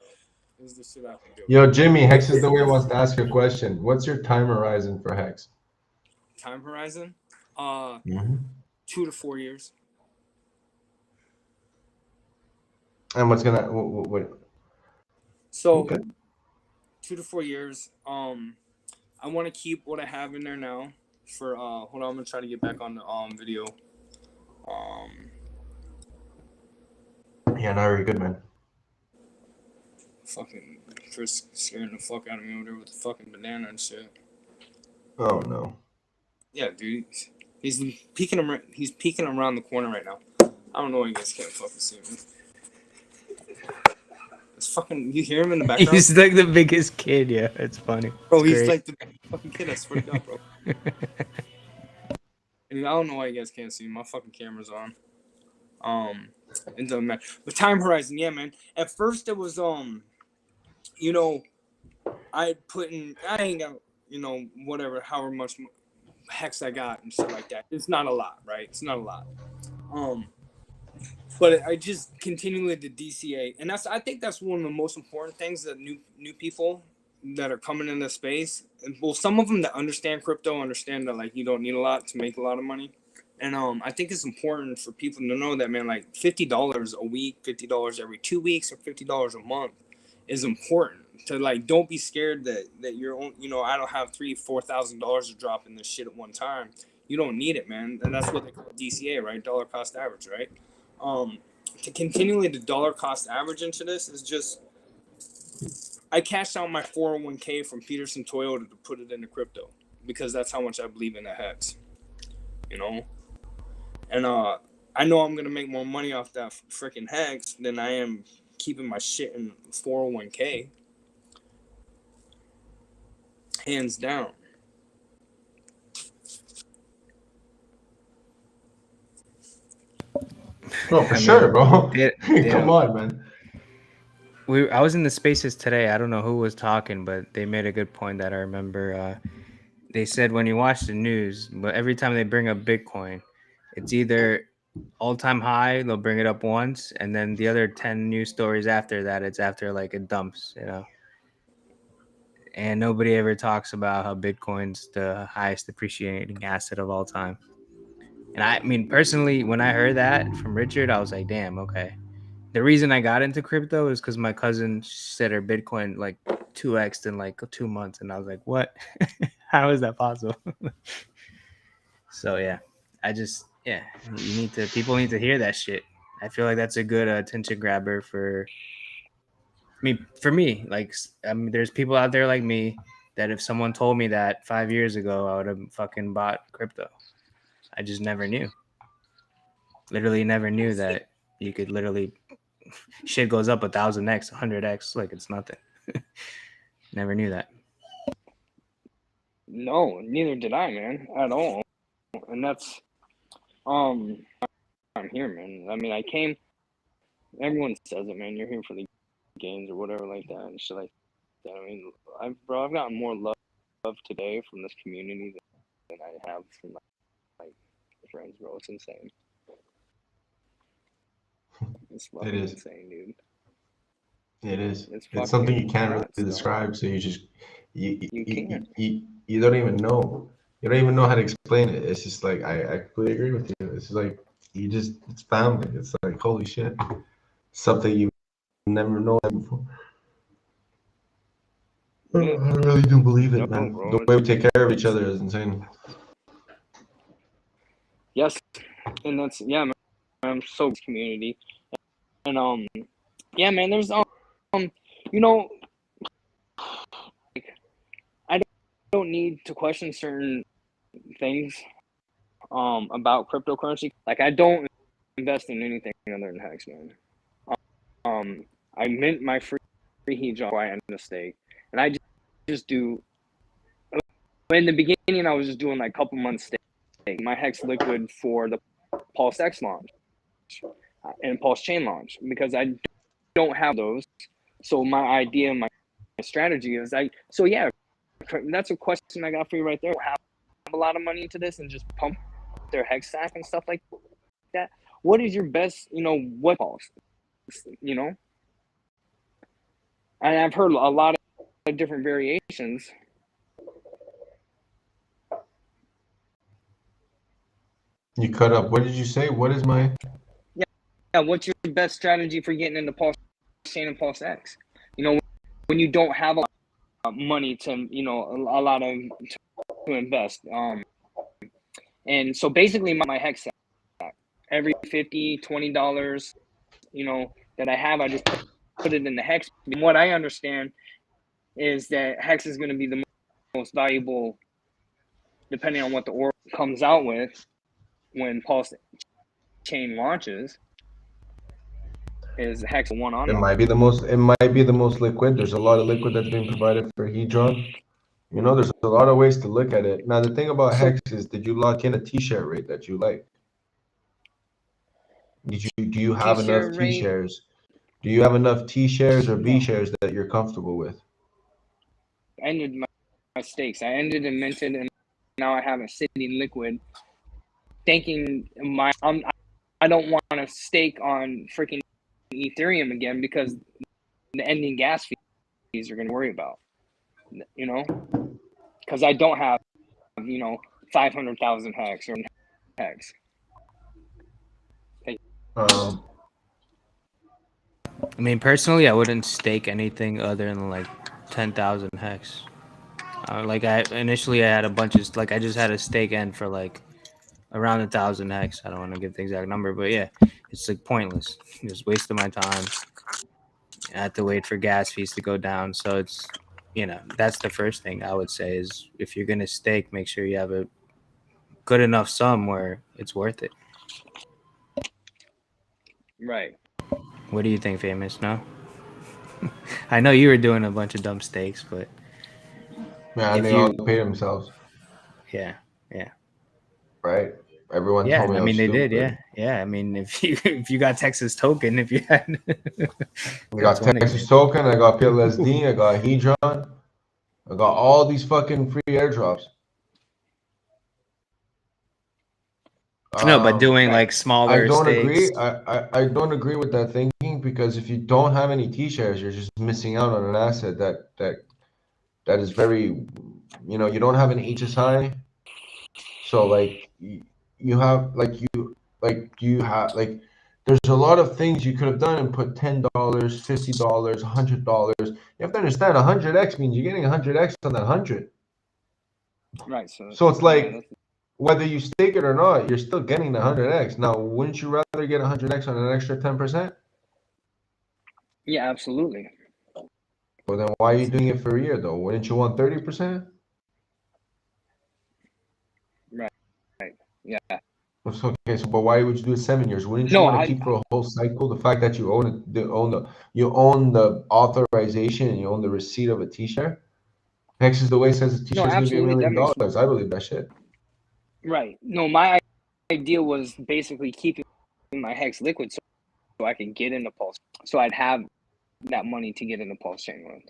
This is the shit I have to do. Yo, Jimmy, Hex is the way wants to ask you a question. What's your time horizon for Hex? Time horizon? 2 to 4 years. And what's gonna what? So Okay. 2 to 4 years. I want to keep what I have in there now. For hold on, I'm gonna try to get back on the video. Yeah, no, you're good, man. Fucking Chris scaring the fuck out of me over there with the fucking banana and shit. Oh no. Yeah, dude. He's peeking around the corner right now. I don't know why you guys can't fucking see me. It's fucking. You hear him in the background? He's like the biggest kid. Yeah, it's funny. Bro, It's he's great. like the fucking kid. I swear to God, bro. And I don't know why you guys can't see me. My fucking camera's on. It doesn't matter. But time horizon, yeah, man. At first it was you know, I ain't got, you know, whatever, however much hex I got and shit like that. It's not a lot, right? It's not a lot. But I just continually did DCA, and I think that's one of the most important things that new people that are coming in this space. Well, some of them that understand crypto understand that like you don't need a lot to make a lot of money, and I think it's important for people to know that, man, like $50 a week, $50 every 2 weeks, or $50 a month is important. To like, don't be scared that you're, you know, I don't have $3,000-$4,000 to drop in this shit at one time. You don't need it, man, and that's what they call DCA, right? Dollar cost average, right? To continually the dollar cost average into this is just, I cashed out my 401k from Peterson Toyota to put it into crypto because that's how much I believe in the hex, you know. And I know I'm gonna make more money off that freaking hex than I am keeping my shit in 401k. Hands down. No, for sure, bro. they Come on, man. I was in the spaces today. I don't know who was talking, but they made a good point that I remember. They said when you watch the news, but every time they bring up Bitcoin, it's either all-time high, they'll bring it up once, and then the other 10 news stories after that, it's after like it dumps, you know. And nobody ever talks about how Bitcoin's the highest appreciating asset of all time. And I mean, personally, when I heard that from Richard, I was like, damn, okay. The reason I got into crypto is because my cousin said her Bitcoin like 2x in like 2 months, and I was like, "What? How is that possible?" So yeah, people need to hear that shit. I feel like that's a good attention grabber for me. Like, I mean, there's people out there like me that if someone told me that 5 years ago, I would have fucking bought crypto. I just never knew. Literally, never knew that you could literally. Shit goes up 1,000x, 100x, like it's nothing. Never knew that. No, neither did I, man, at all. And that's I'm here, man. I mean, I came. Everyone says it, man. You're here for the games or whatever like that and shit like that. I mean, I've gotten more love today from this community than I have from my friends, bro. It's insane. is fucking is. insane, dude. It is. It's It's something you fucking can't nuts, really dog. describe. So you You can't. you don't even know. You don't even know how to explain it. It's just like I completely agree with you. It's like it's family. It's like holy shit. Something you never known before. Yeah. I really do believe No, it, man. bro. The way we take care of each other is insane. Yes, and that's man, I'm so community, and yeah, man. There's you know, like, I don't need to question certain things about cryptocurrency. Like I don't invest in anything other than Hex, man. I mint my free HEDRON I end the stake, and I just do. In the beginning, I was just doing like a couple months stake. My Hex liquid for the PulseX launch and PulseChain launch because I don't have those. So my idea, my strategy is that's a question I got for you right there. Have a lot of money into this and just pump their Hex stack and stuff like that. What is your best, what pulse? And I've heard a lot of different variations. You cut up. What did you say? What is my? Yeah, what's your best strategy for getting into PulseChain and PulseX? When you don't have a lot of money to, a lot of to invest. And so basically my Hex stack, every $50, $20, that I have, I just put it in the Hex. And what I understand is that Hex is going to be the most valuable, depending on what the org comes out with when PulseChain launches. Is Hex one on It might be the most. It might be the most liquid. There's a lot of liquid that's being provided for HEDRON. There's a lot of ways to look at it. Now, the thing about Hex is, did you lock in a T-share rate that you like? Do you have enough T-shares? Do you have enough T-shares or B-shares that you're comfortable with? I ended my stakes. I ended and minted, and now I have it sitting liquid. Thinking I don't want to stake on freaking Ethereum again because the ending gas fees are going to worry about, because I don't have, 500,000 Hex or Hex. I mean, personally, I wouldn't stake anything other than like 10,000 Hex. Initially I had a bunch of I just had a stake end for like around 1,000 Hex. I don't want to give the exact number, but yeah, it's like pointless. Just wasting my time. I have to wait for gas fees to go down. So it's, that's the first thing I would say is if you're gonna stake, make sure you have a good enough sum where it's worth it. Right. What do you think, Famous? No? I know you were doing a bunch of dumb stakes, but yeah, they all pay themselves. Yeah. Right. Everyone Yeah, told me I mean they stupid. did. Yeah. I mean, if you got Texas token, if you had, I got Texas token. I got PLSD. I got HEDRON. I got all these fucking free airdrops. No, but doing like smaller I don't stakes. agree. I don't agree with that thinking because if you don't have any T-shares, you're just missing out on an asset that is very, you don't have an HSI. So you have there's a lot of things you could have done and put $10, $50, $100. You have to understand 100x means you're getting 100x on that 100. Right. So it's like whether you stake it or not, you're still getting the 100x. Now, wouldn't you rather get 100x on an extra 10%? Yeah, absolutely. Well, then why are you doing it for a year though? Wouldn't you want 30%? Right. Yeah. Okay, so but why would you do it 7 years? Wouldn't you want to keep for a whole cycle? The fact that you own the authorization and you own the receipt of a T-share. Hex is the way it says the T-share is going to be $1 million. I believe that shit. Right. No, my idea was basically keeping my Hex liquid so I could get into Pulse. So I'd have that money to get into PulseChain with.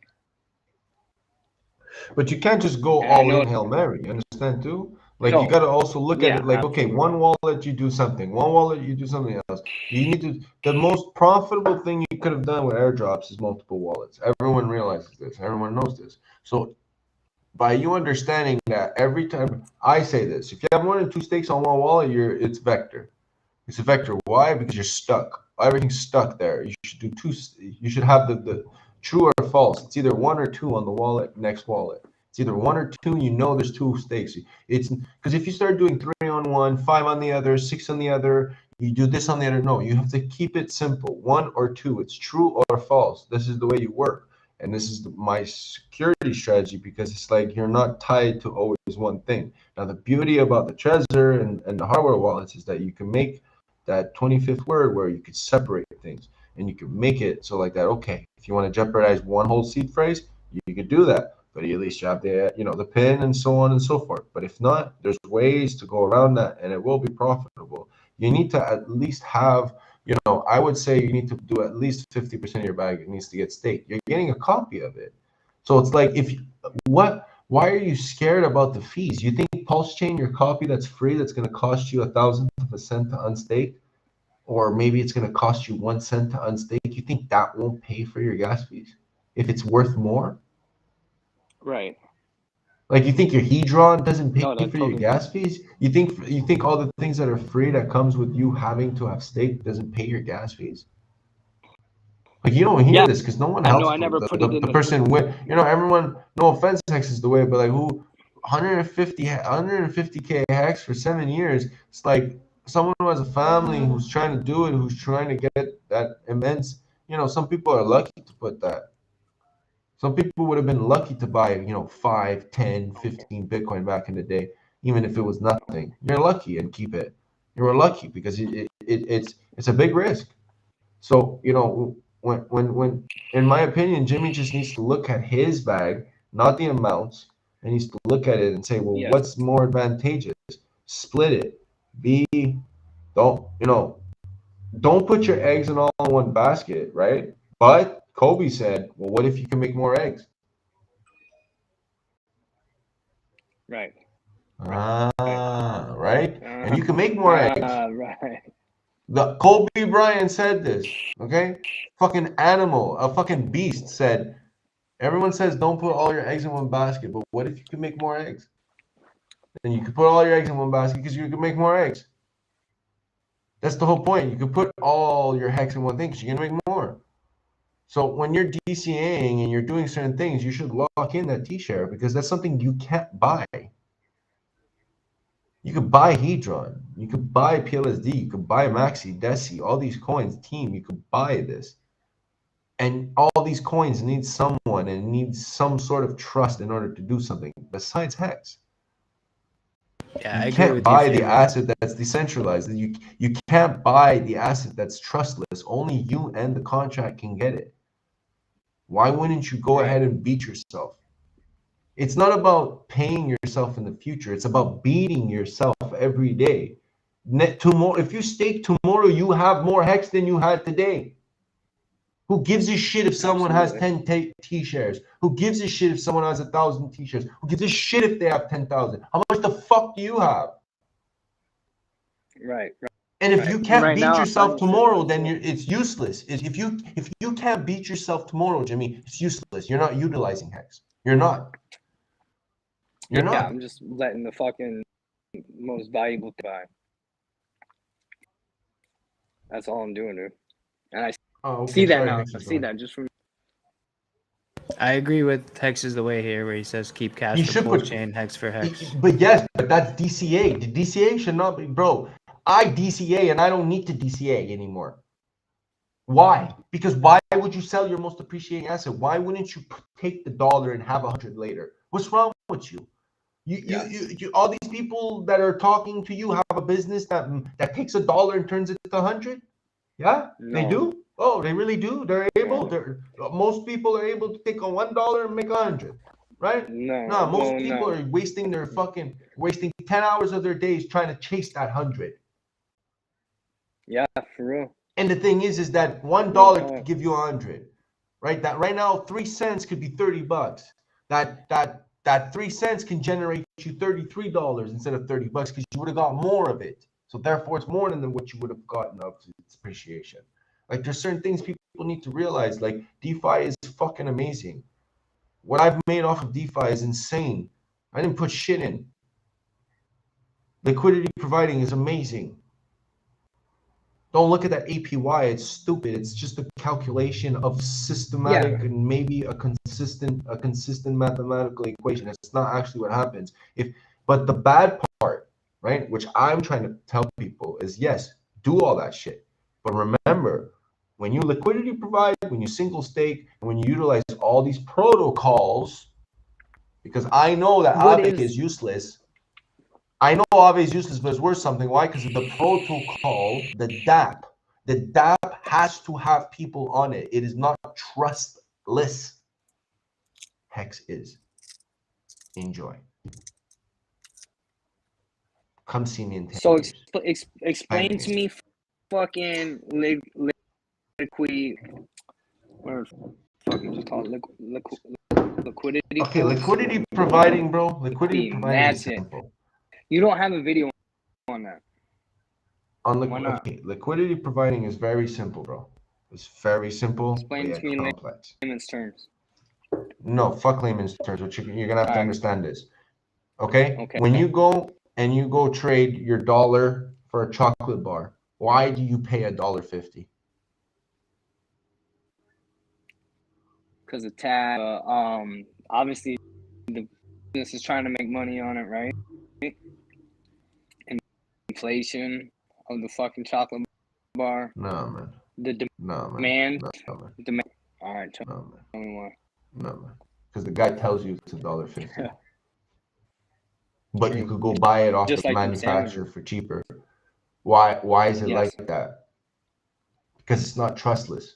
But you can't just go all in Hail Mary. You understand too? Like you No. got to also look at Yeah, it like, okay, absolutely. one wallet you do something, one wallet you do something else. You need to, the most profitable thing you could have done with airdrops is multiple wallets. Everyone realizes this. Everyone knows this. So by you understanding that every time I say this, if you have more than 2 stakes on one wallet, it's vector. It's a vector. Why? Because you're stuck. Everything's stuck there. You should do two. You should have the true or false. It's either 1 or 2 on the wallet, next wallet. It's either 1 or 2. You know there's 2 stakes. It's because if you start doing 3 on one, 5 on the other, 6 on the other, you do this on the other. No, you have to keep it simple. 1 or 2. It's true or false. This is the way you work. And this is my security strategy because it's like you're not tied to always one thing. Now, the beauty about the Trezor and the hardware wallets is that you can make that 25th word where you could separate things and you can make it so like that. Okay, if you want to jeopardize one whole seed phrase, you could do that. But at least you have the the pin and so on and so forth. But if not, there's ways to go around that and it will be profitable. You need to at least have, I would say you need to do at least 50% of your bag. It needs to get staked. You're getting a copy of it. So it's like, why are you scared about the fees? You think PulseChain, your copy that's free, that's going to cost you 1,000th of a cent to unstake? Or maybe it's going to cost you 1 cent to unstake. You think that won't pay for your gas fees if it's worth more? Right. Like you think your HEDRON doesn't pay No, for that your totally. gas fees? You think all the things that are free that comes with you having to have stake doesn't pay your gas fees? Like you don't hear Yeah. this because no one I helps know. I never put it in the person with, everyone. No offense, Hex is the way, but like who 150k hex for 7 years. It's like someone who has a family who's trying to do it, who's trying to get that immense. Some people are lucky to put that. Some people would have been lucky to buy, 5, 10, 15 Bitcoin back in the day, even if it was nothing. You're lucky and keep it. You're lucky because it's a big risk. So, when in my opinion, Jimmy just needs to look at his bag, not the amounts, and needs to look at it and say, well, Yeah. what's more advantageous? Split it. Don't put your eggs in all in one basket, right? But Kobe said, well, what if you can make more eggs? Right. Right? And you can make more eggs. Right. The Kobe Bryant said this, okay? Fucking animal, a fucking beast said, everyone says don't put all your eggs in one basket, but what if you can make more eggs? Then you could put all your eggs in one basket because you can make more eggs. That's the whole point. You could put all your hex in one thing because you're going to make more. So when you're DCAing and you're doing certain things, you should lock in that T-share because that's something you can't buy. You could buy HEDRON, you could buy PLSD, you could buy MAXI, DESI, all these coins, team, you could buy this. And all these coins need someone and needs some sort of trust in order to do something besides hex. Yeah, I You agree can't with buy you, the Famous. asset that's decentralized. You can't buy the asset that's trustless. Only you and the contract can get it. Why wouldn't you go ahead and beat yourself? It's not about paying yourself in the future. It's about beating yourself every day. Tomorrow, if you stake tomorrow, you have more hex than you had today. Who gives a shit if someone has 10 T-shares? Who gives a shit if someone has 1,000 T-shares? Who gives a shit if they have 10,000? How much the fuck do you have? Right. And if you can't Right beat now, yourself I'm tomorrow, then it's useless. If you can't beat yourself tomorrow, Jimmy, it's useless. You're not utilizing hex. You're not. You're Yeah, not. I'm just letting the fucking most valuable buy. That's all I'm doing, dude. And I see that now. I see that just from. I agree with Hex is the way here, where he says keep cash He for should put PulseChain, Hex for Hex. But yes, but that's DCA. The DCA should not be, bro. I DCA and I don't need to DCA anymore. Why? Because why would you sell your most appreciating asset? Why wouldn't you take the dollar and have 100 later? What's wrong with you? You all these people that are talking to you have a business that takes $1 and turns it to 100. Yeah, they do. Oh, they really do. They're able. Most people are able to take a $1 and make 100, right? No, most people are wasting 10 hours of their days trying to chase that 100. Yeah, for real. And the thing is that $1 could give you 100, right? That right now 3 cents could be $30. That that 3 cents can generate you $33 instead of $30 because you would have got more of it. So therefore, it's more than what you would have gotten of its appreciation. Like, there's certain things people need to realize. Like, DeFi is fucking amazing. What I've made off of DeFi is insane. I didn't put shit in. Liquidity providing is amazing. Don't look at that APY. It's stupid. It's just a calculation of systematic and maybe a consistent mathematical equation. It's not actually what happens. But the bad part, right, which I'm trying to tell people is, yes, do all that shit. But remember, when you liquidity provide, when you single stake, and when you utilize all these protocols, because I know that Aave is useless. I know Aave is useless, but it's worth something. Why? Because of the protocol, the DApp. The DApp has to have people on it. It is not trustless. Hex is. Enjoy. Come see me in 10 So years. explain to me fucking liquidity. What the fuck is it called? Liquidity. Okay, liquidity providing, bro. Liquidity providing is simple. You don't have a video on that. Okay, liquidity providing is very simple, bro. It's very simple. Explain to me complex. in layman's terms. No, fuck layman's terms. What you're gonna have to understand is, okay, when you go trade your dollar for a chocolate bar, why do you pay $1.50? Because the tab, obviously, the business is trying to make money on it, right? Inflation of the fucking chocolate bar. No, man. The demand. No, man. Demand. All right, tell me why. No, man. Because the guy tells you it's $1.50. But you could go buy it off Just the like manufacturer for cheaper. Why is it like that? Because it's not trustless.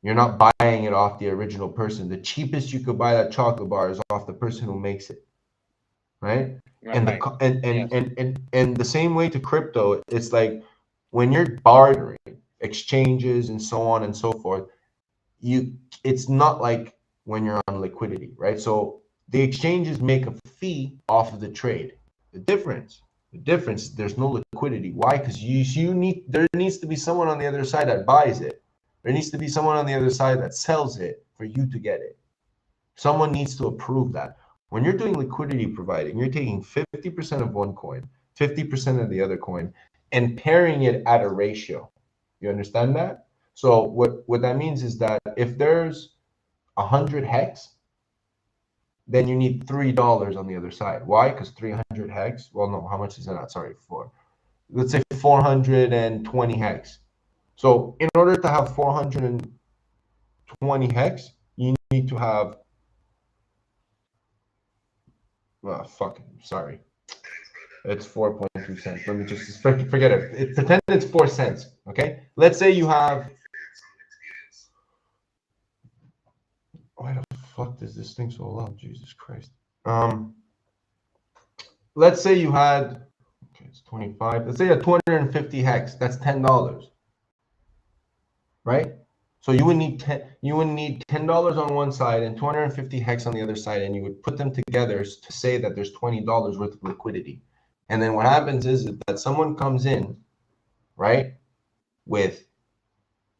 You're not buying it off the original person. The cheapest you could buy that chocolate bar is off the person who makes it. Right? And the same way to crypto, it's like when you're bartering, exchanges and so on and so forth, it's not like when you're on liquidity, right? So the exchanges make a fee off of the trade. The difference, there's no liquidity. Why? Because there needs to be someone on the other side that buys it. There needs to be someone on the other side that sells it for you to get it. Someone needs to approve that. When you're doing liquidity providing, you're taking 50% of one coin, 50% of the other coin, and pairing it at a ratio. You understand that? So what that means is that if there's 100 hex, then you need $3 on the other side. Why? Because 300 hex. Well, no, how much is that? Sorry, let's say 420 hex. So in order to have 420 hex, you need to have, sorry. It's 4.2 cents. Let me just forget it. Pretend it's 4 cents. Okay. Let's say you have. Why the fuck does this thing so loud? Jesus Christ. Let's say you had. Okay, it's 25. Let's say you had 250 hex. That's $10. Right. So you would need $10 on one side and 250 hex on the other side, and you would put them together to say that there's $20 worth of liquidity. And then what happens is that someone comes in, right, with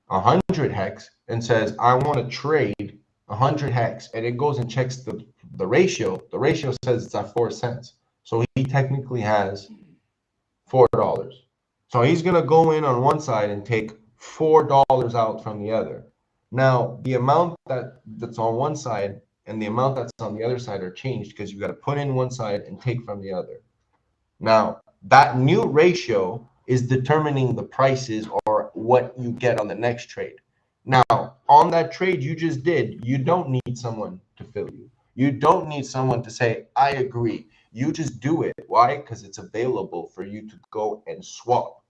100 hex and says, I want to trade 100 hex, and it goes and checks the ratio. The ratio says it's at 4 cents. So he technically has $4. So he's going to go in on one side and take $4 out from the other. Now, the amount that's on one side and the amount that's on the other side are changed because you got to put in one side and take from the other. Now, that new ratio is determining the prices or what you get on the next trade. Now, on that trade you just did, you don't need someone to fill you. You don't need someone to say, I agree. You just do it. Why? Because it's available for you to go and swap.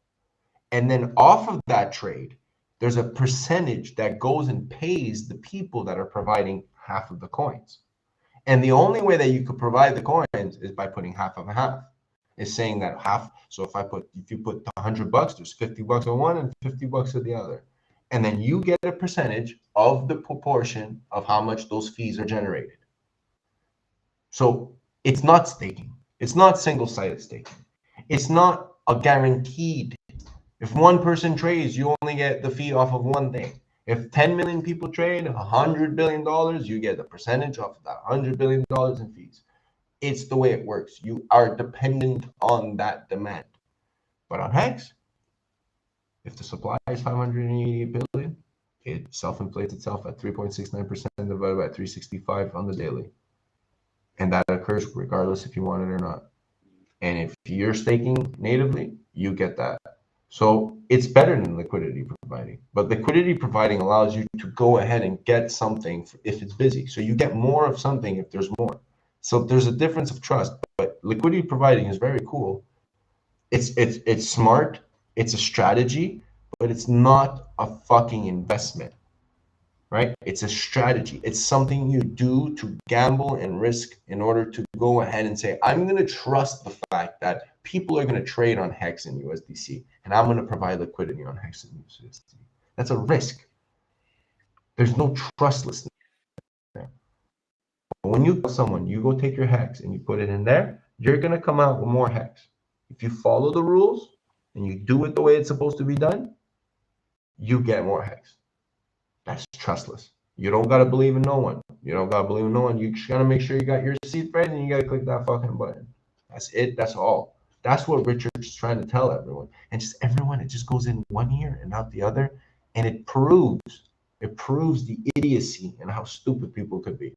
And then off of that trade, there's a percentage that goes and pays the people that are providing half of the coins. And the only way that you could provide the coins is by putting half of a half. Is saying that half. So if you put $100, there's $50 on one and $50 on the other. And then you get a percentage of the proportion of how much those fees are generated. So it's not staking. It's not single-sided staking. It's not a guaranteed. If one person trades, you only get the fee off of one thing. If 10 million people trade $100 billion, you get a percentage of that $100 billion in fees. It's the way it works. You are dependent on that demand. But on Hex, if the supply is 588 billion, it self-inflates itself at 3.69% divided by 365 on the daily. And that occurs regardless if you want it or not. And if you're staking natively, you get that. So it's better than liquidity providing. But liquidity providing allows you to go ahead and get something if it's busy. So you get more of something if there's more. So there's a difference of trust. But liquidity providing is very cool. It's smart. It's a strategy, but it's not a fucking investment. Right? It's a strategy. It's something you do to gamble and risk in order to go ahead and say, I'm going to trust the fact that people are going to trade on Hex and USDC, and I'm going to provide liquidity on Hex and USDC. That's a risk. There's no trustlessness there. But when you tell someone, you go take your Hex and you put it in there, you're going to come out with more Hex. If you follow the rules and you do it the way it's supposed to be done, you get more Hex. That's trustless. You don't got to believe in no one. You don't got to believe in no one. You just got to make sure you got your receipt right, and you got to click that fucking button. That's it. That's all. That's what Richard's trying to tell everyone. And just everyone, it just goes in one ear and out the other. And it proves the idiocy and how stupid people could be.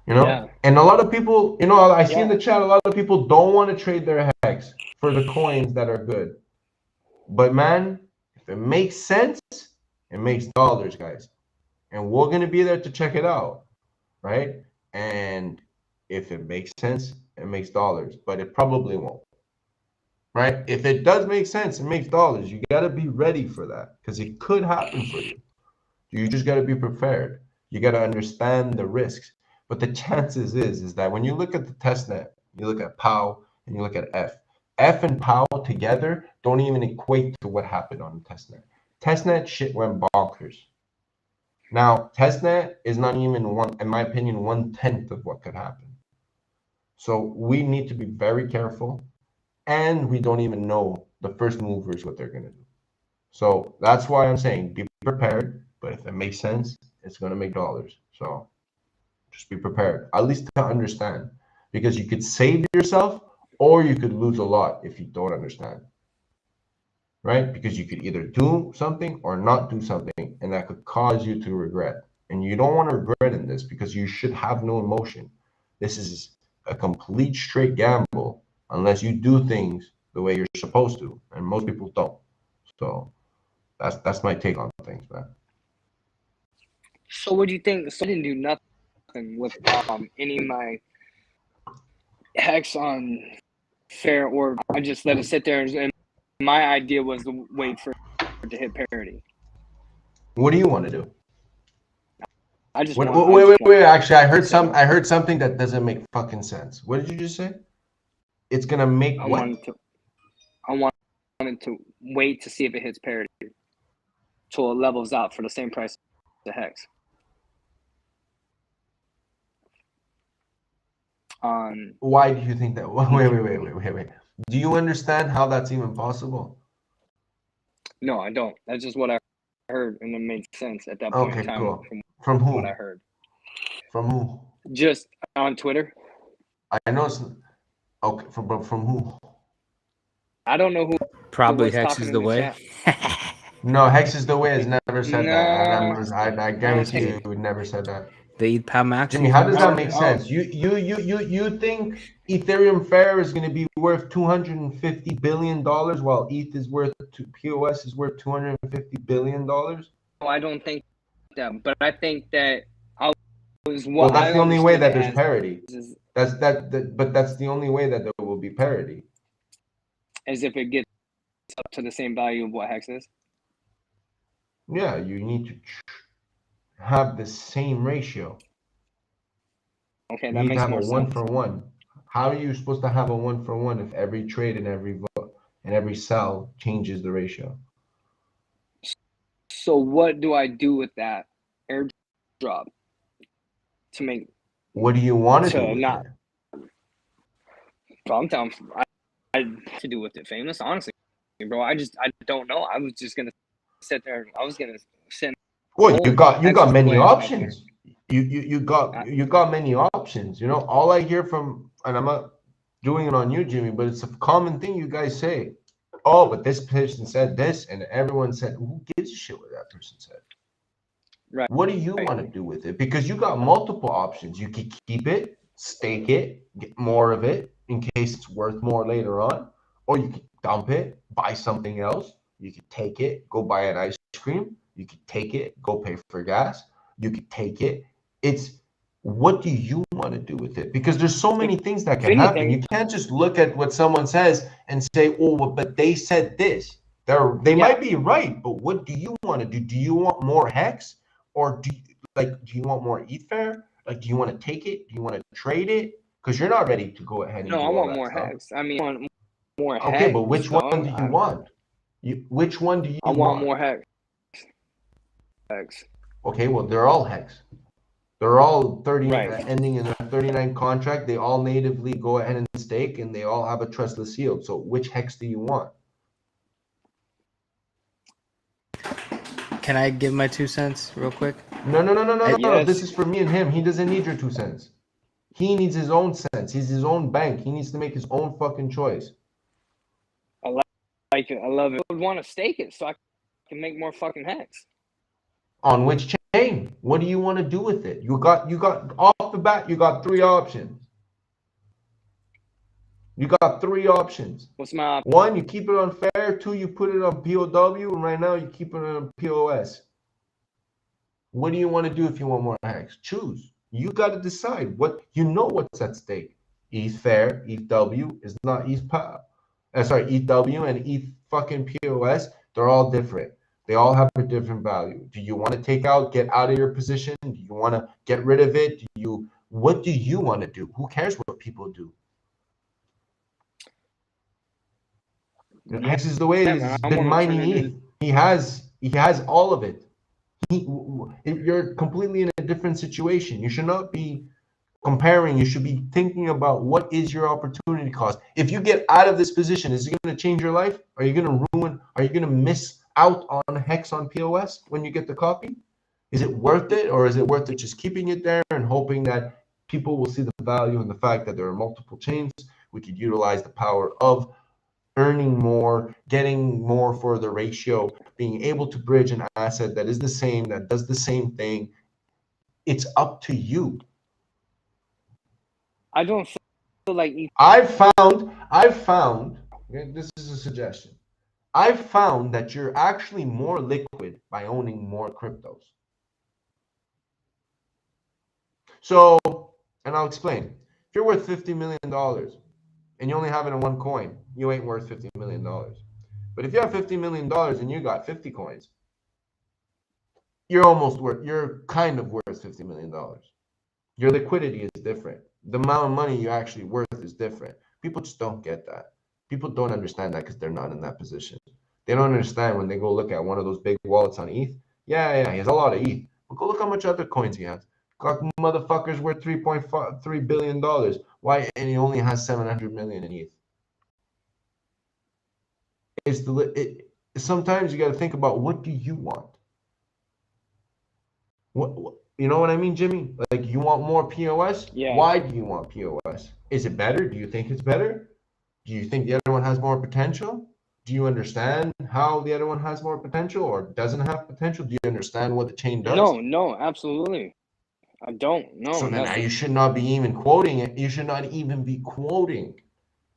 You know? Yeah. And a lot of people, you know, I see in the chat, a lot of people don't want to trade their Hex for the coins that are good. But man, if it makes sense, it makes dollars, guys. And we're going to be there to check it out, right? And if it makes sense, it makes dollars, but it probably won't, right? If it does make sense, it makes dollars. You got to be ready for that because it could happen for you. You just got to be prepared. You got to understand the risks. But the chances is that when you look at the testnet, you look at POW and you look at F and POW together don't even equate to what happened on the testnet. Testnet shit went bonkers. Now, testnet is not even in my opinion, 1/10 of what could happen. So we need to be very careful, and we don't even know the first movers what they're going to do. So that's why I'm saying be prepared, but if it makes sense, it's going to make dollars. So just be prepared, at least to understand, because you could save yourself or you could lose a lot if you don't understand, right? Because you could either do something or not do something, and that could cause you to regret. And you don't want to regret in this because you should have no emotion. This is a complete straight gamble unless you do things the way you're supposed to, and most people don't. So that's my take on things, man. So what do you think? So I didn't do nothing with any of my Hex on fair order. I just let it sit there, and my idea was to wait for it to hit parity. What do you want to do? I just Wait. Actually, I heard something that doesn't make fucking sense. What did you just say? It's gonna make I what? wanted to wait to see if it hits parity, till it levels out for the same price as Hex. Why do you think that? Wait. Do you understand how that's even possible? No, I don't. That's just what I heard, and it made sense at that point in time. Cool. From who? What I heard. From who? Just on Twitter. I know it's okay. From who? I don't know who. Probably Hex is the way. No, Hex is the way has never said that. I guarantee you would never said that. They eat MAXI. Jimmy, how does that make sense? You think Ethereum Fair is going to be worth $250 billion while ETH is worth POS is worth $250 billion? No, I don't think that, but I think that well, that's the only way that there's parity. But that's the only way that there will be parity. As if it gets up to the same value of what Hex is. Yeah, you need to have the same ratio. Okay, you that need makes to have more a sense. 1-for-1. How are you supposed to have a 1-for-1 if every trade and every vote and every sell changes the ratio? So what do I do with that airdrop to make What do you want to do to with not? it? So I'm telling I to do with it, Famous. Honestly, bro, I don't know. I was just gonna sit there. I was gonna sit. Well, you got Texas many away out there. options. You got many options. You know, all I hear from, and I'm not doing it on you, Jimmy, but it's a common thing you guys say. Oh, but this person said this, and everyone said, who gives a shit what that person said? Right. What do you want to do with it? Because you got multiple options. You could keep it, stake it, get more of it in case it's worth more later on, or you could dump it, buy something else. You could take it, go buy an ice cream. You could take it, go pay for gas. You could take it. It's what do you want to do with it? Because there's so many things that can happen. You can't just look at what someone says and say, oh, well, but they said this. They might be right, but what do you want to do? Do you want more hex? Or do you want more ether? Like, do you want to take it? Do you want to trade it? Because you're not ready to go ahead and do I all want that more stuff. hex. I mean, I want more hex. Okay, but which one do you want? Which one do you want? I want more hex. Hex. Okay, well, they're all hex. They're all 30 ending in a 39 contract. They all natively go ahead and stake, and they all have a trustless yield. So which hex do you want? Can I give my 2 cents real quick? No. This is for me and him. He doesn't need your 2 cents. He needs his own cents. He's his own bank. He needs to make his own fucking choice. I like it. I love it. I would want to stake it so I can make more fucking hex. On which chain? What do you want to do with it? You got off the bat, you got 3 options. You got 3 options. What's my option? 1, you keep it on fair. 2, you put it on POW, and right now you keep it on POS. What do you want to do if you want more hex? Choose. You got to decide what you know what's at stake. ETH fair, ETH W is not ETH ETH W and ETH fucking POS. They're all different. They all have a different value. Do you want to get out of your position? Do you want to get rid of it? What do you want to do? Who cares what people do? Hex is the way he's been mining ETH. He has all of it. You're completely in a different situation. You should not be comparing. You should be thinking about what is your opportunity cost. If you get out of this position, is it going to change your life? Are you going to ruin? Are you going to miss out on hex on POS when you get the copy? Is it worth it, or is it worth it just keeping it there and hoping that people will see the value in the fact that there are multiple chains? We could utilize the power of earning more, getting more for the ratio, being able to bridge an asset that is the same, that does the same thing. It's up to you. I don't feel like I've found, this is a suggestion. I've found that you're actually more liquid by owning more cryptos. So, and I'll explain. If you're worth $50 million and you only have it in 1 coin, you ain't worth $50 million. But if you have $50 million and you got 50 coins, you're kind of worth $50 million. Your liquidity is different. The amount of money you're actually worth is different. People just don't get that. People don't understand that because they're not in that position. They don't understand when they go look at one of those big wallets on ETH. Yeah, he has a lot of ETH. But go look how much other coins he has. Got motherfuckers worth $3.3 billion. Why? And he only has 700 million in ETH. Sometimes you got to think about, what do you want? What you know what I mean, Jimmy? Like, you want more POS? Yeah. Why do you want POS? Is it better? Do you think it's better? Do you think the other one has more potential? Do you understand how the other one has more potential or doesn't have potential? Do you understand what the chain does? No, absolutely. I don't. No. So then you should not be even quoting it. You should not even be quoting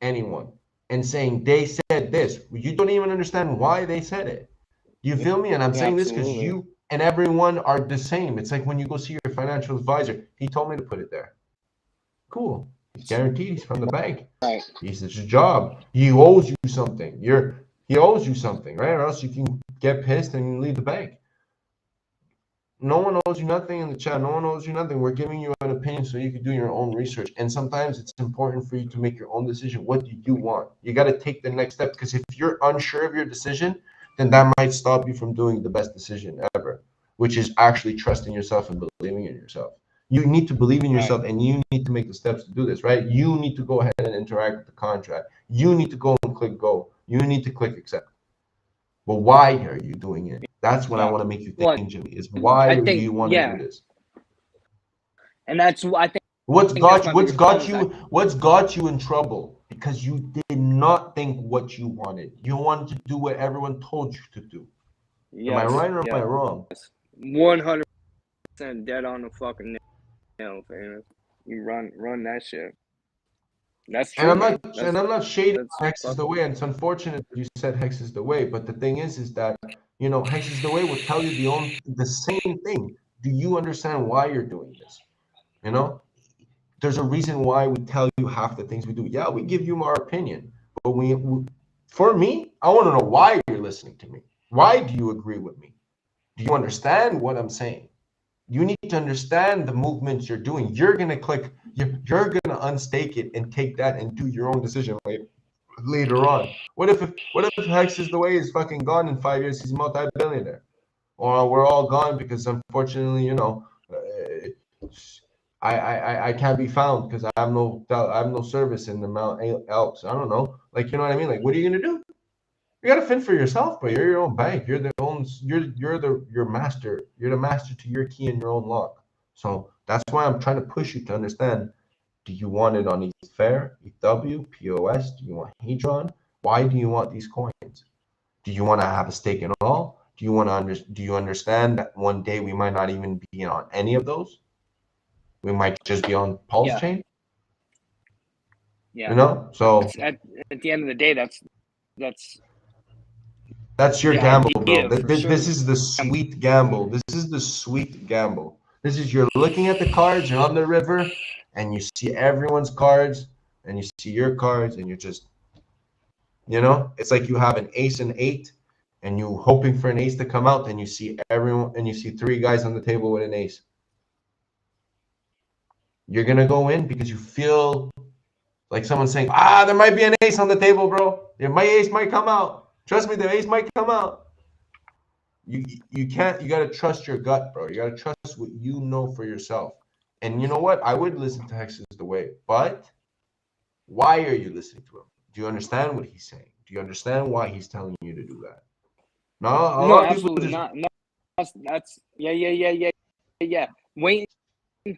anyone and saying they said this. You don't even understand why they said it. You feel me? And I'm saying this because you and everyone are the same. It's like when you go see your financial advisor. He told me to put it there. Cool. He's guaranteed. He's from the bank. Right. It's his job. He owes you something. He owes you something, right? Or else you can get pissed and leave the bank. No one owes you nothing in the chat. No one owes you nothing. We're giving you an opinion so you can do your own research. And sometimes it's important for you to make your own decision. What do you want? You got to take the next step, because if you're unsure of your decision, then that might stop you from doing the best decision ever, which is actually trusting yourself and believing in yourself. You need to believe in yourself, and you need to make the steps to do this, right? You need to go ahead and interact with the contract. You need to go and click go. You need to click accept. But why are you doing it? That's what I want to make you think, Jimmy, is why do you want to do this? And that's what I think. What's got you in trouble? Because you did not think what you wanted. You wanted to do what everyone told you to do. Yes, am I right or am I wrong? 100% dead on the fucking nail, Famous. You run that shit. That's true. And I'm not shading Hex is the way. And it's unfortunate that you said Hex is the way. But the thing is that, you know, Hex is the way will tell you the same thing. Do you understand why you're doing this? You know, there's a reason why we tell you half the things we do. Yeah, we give you our opinion. But for me, I want to know why you're listening to me. Why do you agree with me? Do you understand what I'm saying? You need to understand the movements you're doing. You're going to click, you're going to unstake it and take that and do your own decision later on. What if Hex is the way is fucking gone in 5 years? He's multi-billionaire. Or we're all gone because unfortunately, you know, I can't be found because I have no service in the Mount Alps. I don't know. Like, you know what I mean? Like, what are you going to do? You gotta fend for yourself, bro. You're your own bank. You're your master. You're the master to your key and your own lock. So that's why I'm trying to push you to understand. Do you want it on Ether, ETH, POS? Do you want HEDRON? Why do you want these coins? Do you want to have a stake in all? Do you understand that one day we might not even be on any of those? We might just be on PulseChain. Yeah. You know. So at the end of the day, that's your gamble, bro. Sure. This is the sweet gamble. This is the sweet gamble. This is you're looking at the cards, you're on the river, and you see everyone's cards, and you see your cards, and you're just, you know, it's like you have an ace and 8, and you hoping for an ace to come out, and you see everyone, and you see 3 guys on the table with an ace. You're gonna go in because you feel like someone's saying, there might be an ace on the table, bro. My ace might come out. Trust me, the ace might come out. You got to trust your gut, bro. You got to trust what you know for yourself. And you know what? I would listen to Hex is the way. But why are you listening to him? Do you understand what he's saying? Do you understand why he's telling you to do that? No, absolutely not. No, that's yeah. Wait.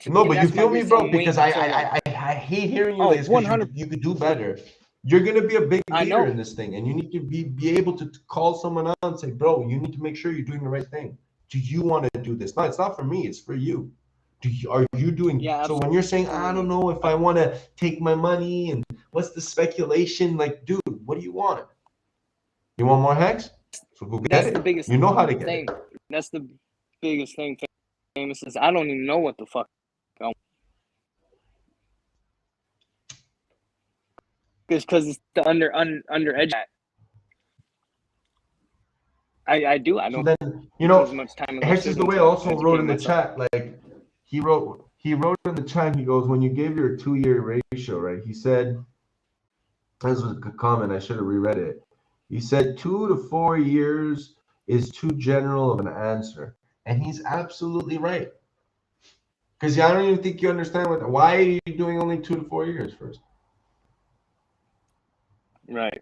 No, but you feel me, bro? Because I hate hearing you like this because you could do better. You're going to be a big leader in this thing, and you need to be able to call someone out and say, bro, you need to make sure you're doing the right thing. Do you want to do this? No, it's not for me. It's for you. Are you doing? Yeah, so when you're saying, I don't know if I want to take my money and what's the speculation? Like, dude, what do you want? You want more Hex? So go get it. The biggest you know how to get it. That's the biggest thing, Famous, is I don't even know what the fuck I want. Because it's the under edge. I do. I don't. So then, you know, Hex is the way also wrote in the chat. Like he wrote in the chat. He goes, when you gave your 2-year ratio, right? He said, this was a good comment. I should have reread it. He said 2 to 4 years is too general of an answer, and he's absolutely right. Because I don't even think you understand why are you doing only 2 to 4 years first. Right.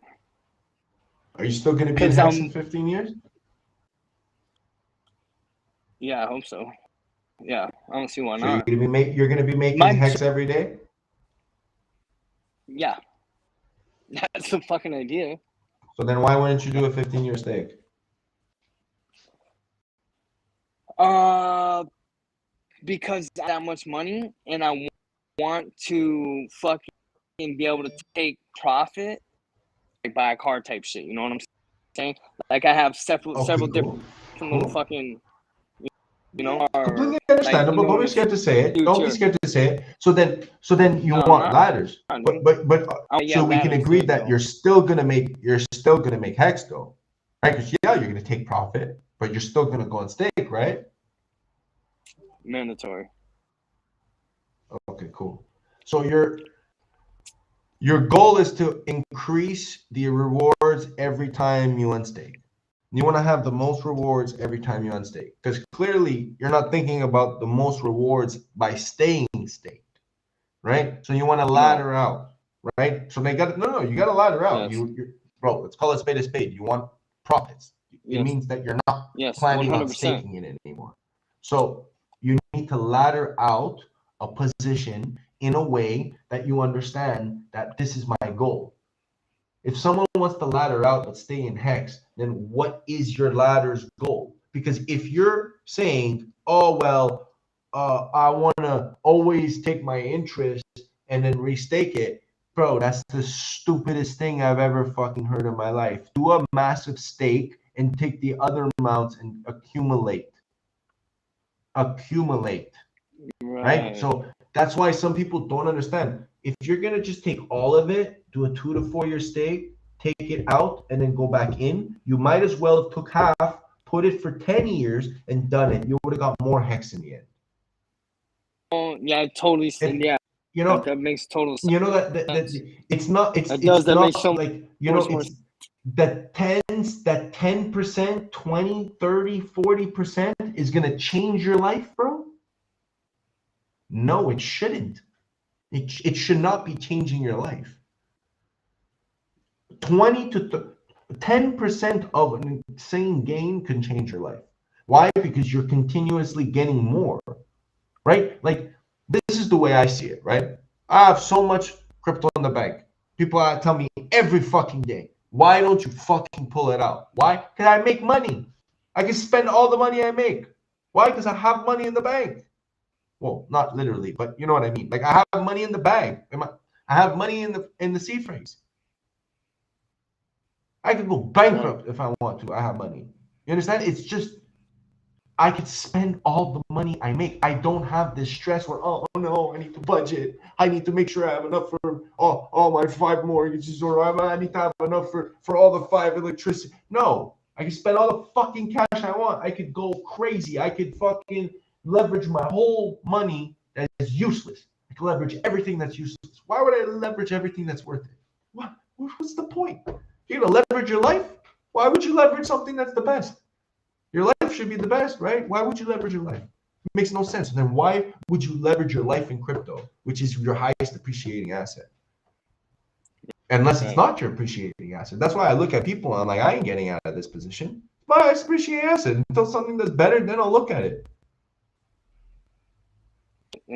Are you still going to be in Hex in 15 years? Yeah, I hope so. Yeah, I don't see why not. You're going to be making Hex every day? Yeah. That's the fucking idea. So then why wouldn't you do a 15-year stake? Because I have that much money and I want to fucking be able to take profit. Buy a car type shit, you know what I'm saying? Like I have several different little fucking, you know. Completely understandable. Don't be scared to say it. Don't be scared to say it. So then you want ladders, but so we can agree that you're still gonna make Hex though, right? Because you're gonna take profit, but you're still gonna go on stake, right? Mandatory. Okay, cool. So your goal is to increase the rewards every time you unstake. You want to have the most rewards every time you unstake, because clearly you're not thinking about the most rewards by staying staked, right? So you want to ladder out, right? So they got no, you got to ladder out. Yes. Bro, let's call it spade a spade. You want profits. It Yes. means that you're not Yes, planning on 100%. staking it anymore. So you need to ladder out a position in a way that you understand that this is my goal. If someone wants to ladder out but stay in hex, then what is your ladder's goal? Because if you're saying, oh, well, I want to always take my interest and then restake it, bro, that's the stupidest thing I've ever fucking heard in my life. Do a massive stake and take the other amounts and accumulate. Right? So that's why some people don't understand. If you're going to just take all of it, do a 2 to 4 year stake, take it out, and then go back in, you might as well have took half, put it for 10 years, and done it. You would have got more hex in the end. Oh, yeah, I totally. Yeah, you know, that makes total sense. You know that it's not. It's it does. It's that not makes so like you know. more It's that 10%, 20, 30, 40% is gonna change your life, bro. No, it shouldn't. It should not be changing your life. 20 to 10% of an insane gain can change your life. Why? Because you're continuously getting more, right? Like, this is the way I see it, right? I have so much crypto in the bank. People tell me every fucking day, why don't you fucking pull it out? Why? Because I make money. I can spend all the money I make. Why? Because I have money in the bank. Well, not literally, but you know what I mean. Like, I have money in the bag. I have money in the C phrase. I could go bankrupt if I want to. I have money. You understand? It's just I could spend all the money I make. I don't have this stress where, oh no, I need to budget. I need to make sure I have enough for all my 5 mortgages, or I need to have enough for all the 5 electricity. No, I can spend all the fucking cash I want. I could go crazy. I could fucking leverage my whole money that is useless. I can leverage everything that's useless. Why would I leverage everything that's worth it? What's the point? You're gonna leverage your life? Why would you leverage something that's the best? Your life should be the best, right? Why would you leverage your life? It makes no sense. Then why would you leverage your life in crypto, which is your highest appreciating asset? Unless it's not your appreciating asset. That's why I look at people and I'm like, I ain't getting out of this position. It's my highest appreciating asset. Until something that's better, then I'll look at it.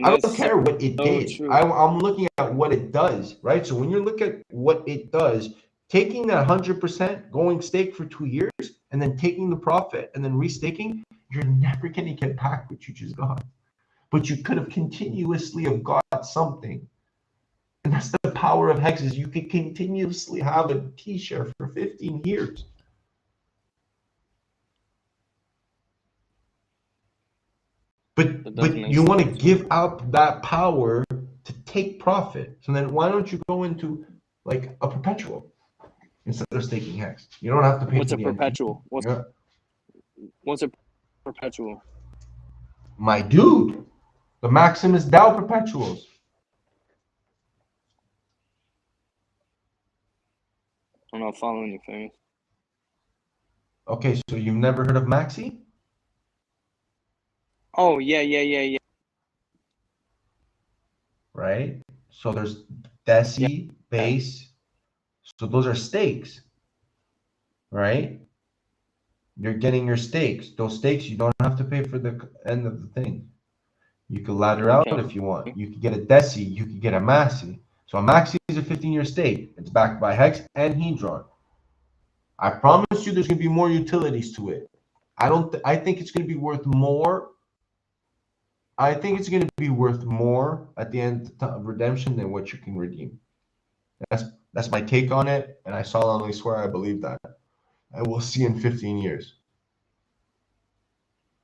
I don't care what it did. I'm looking at what it does, right? So when you look at what it does, taking that 100%, going stake for 2 years, and then taking the profit and then restaking, you're never going to get back what you just got. But you could have continuously have got something. And that's the power of hexes. You could continuously have a T-share for 15 years. But you want to give up that power to take profit. So then why don't you go into like a perpetual instead of staking hex? You don't have to pay. What's a perpetual? What's a perpetual? My dude, the Maximus DAO perpetuals. I'm not following you, Famous. Okay, so you've never heard of MAXI? Oh, yeah. Right? So there's DESI, base. So those are stakes, right? You're getting your stakes. Those stakes, you don't have to pay for the end of the thing. You can ladder out if you want. You can get a DESI. You can get a MAXI. So a MAXI is a 15-year stake. It's backed by Hex and HEDRON. I promise you there's going to be more utilities to it. I think it's going to be worth more. I think it's going to be worth more at the end of redemption than what you can redeem. That's my take on it, and I solemnly swear I believe that. And we'll see in 15 years.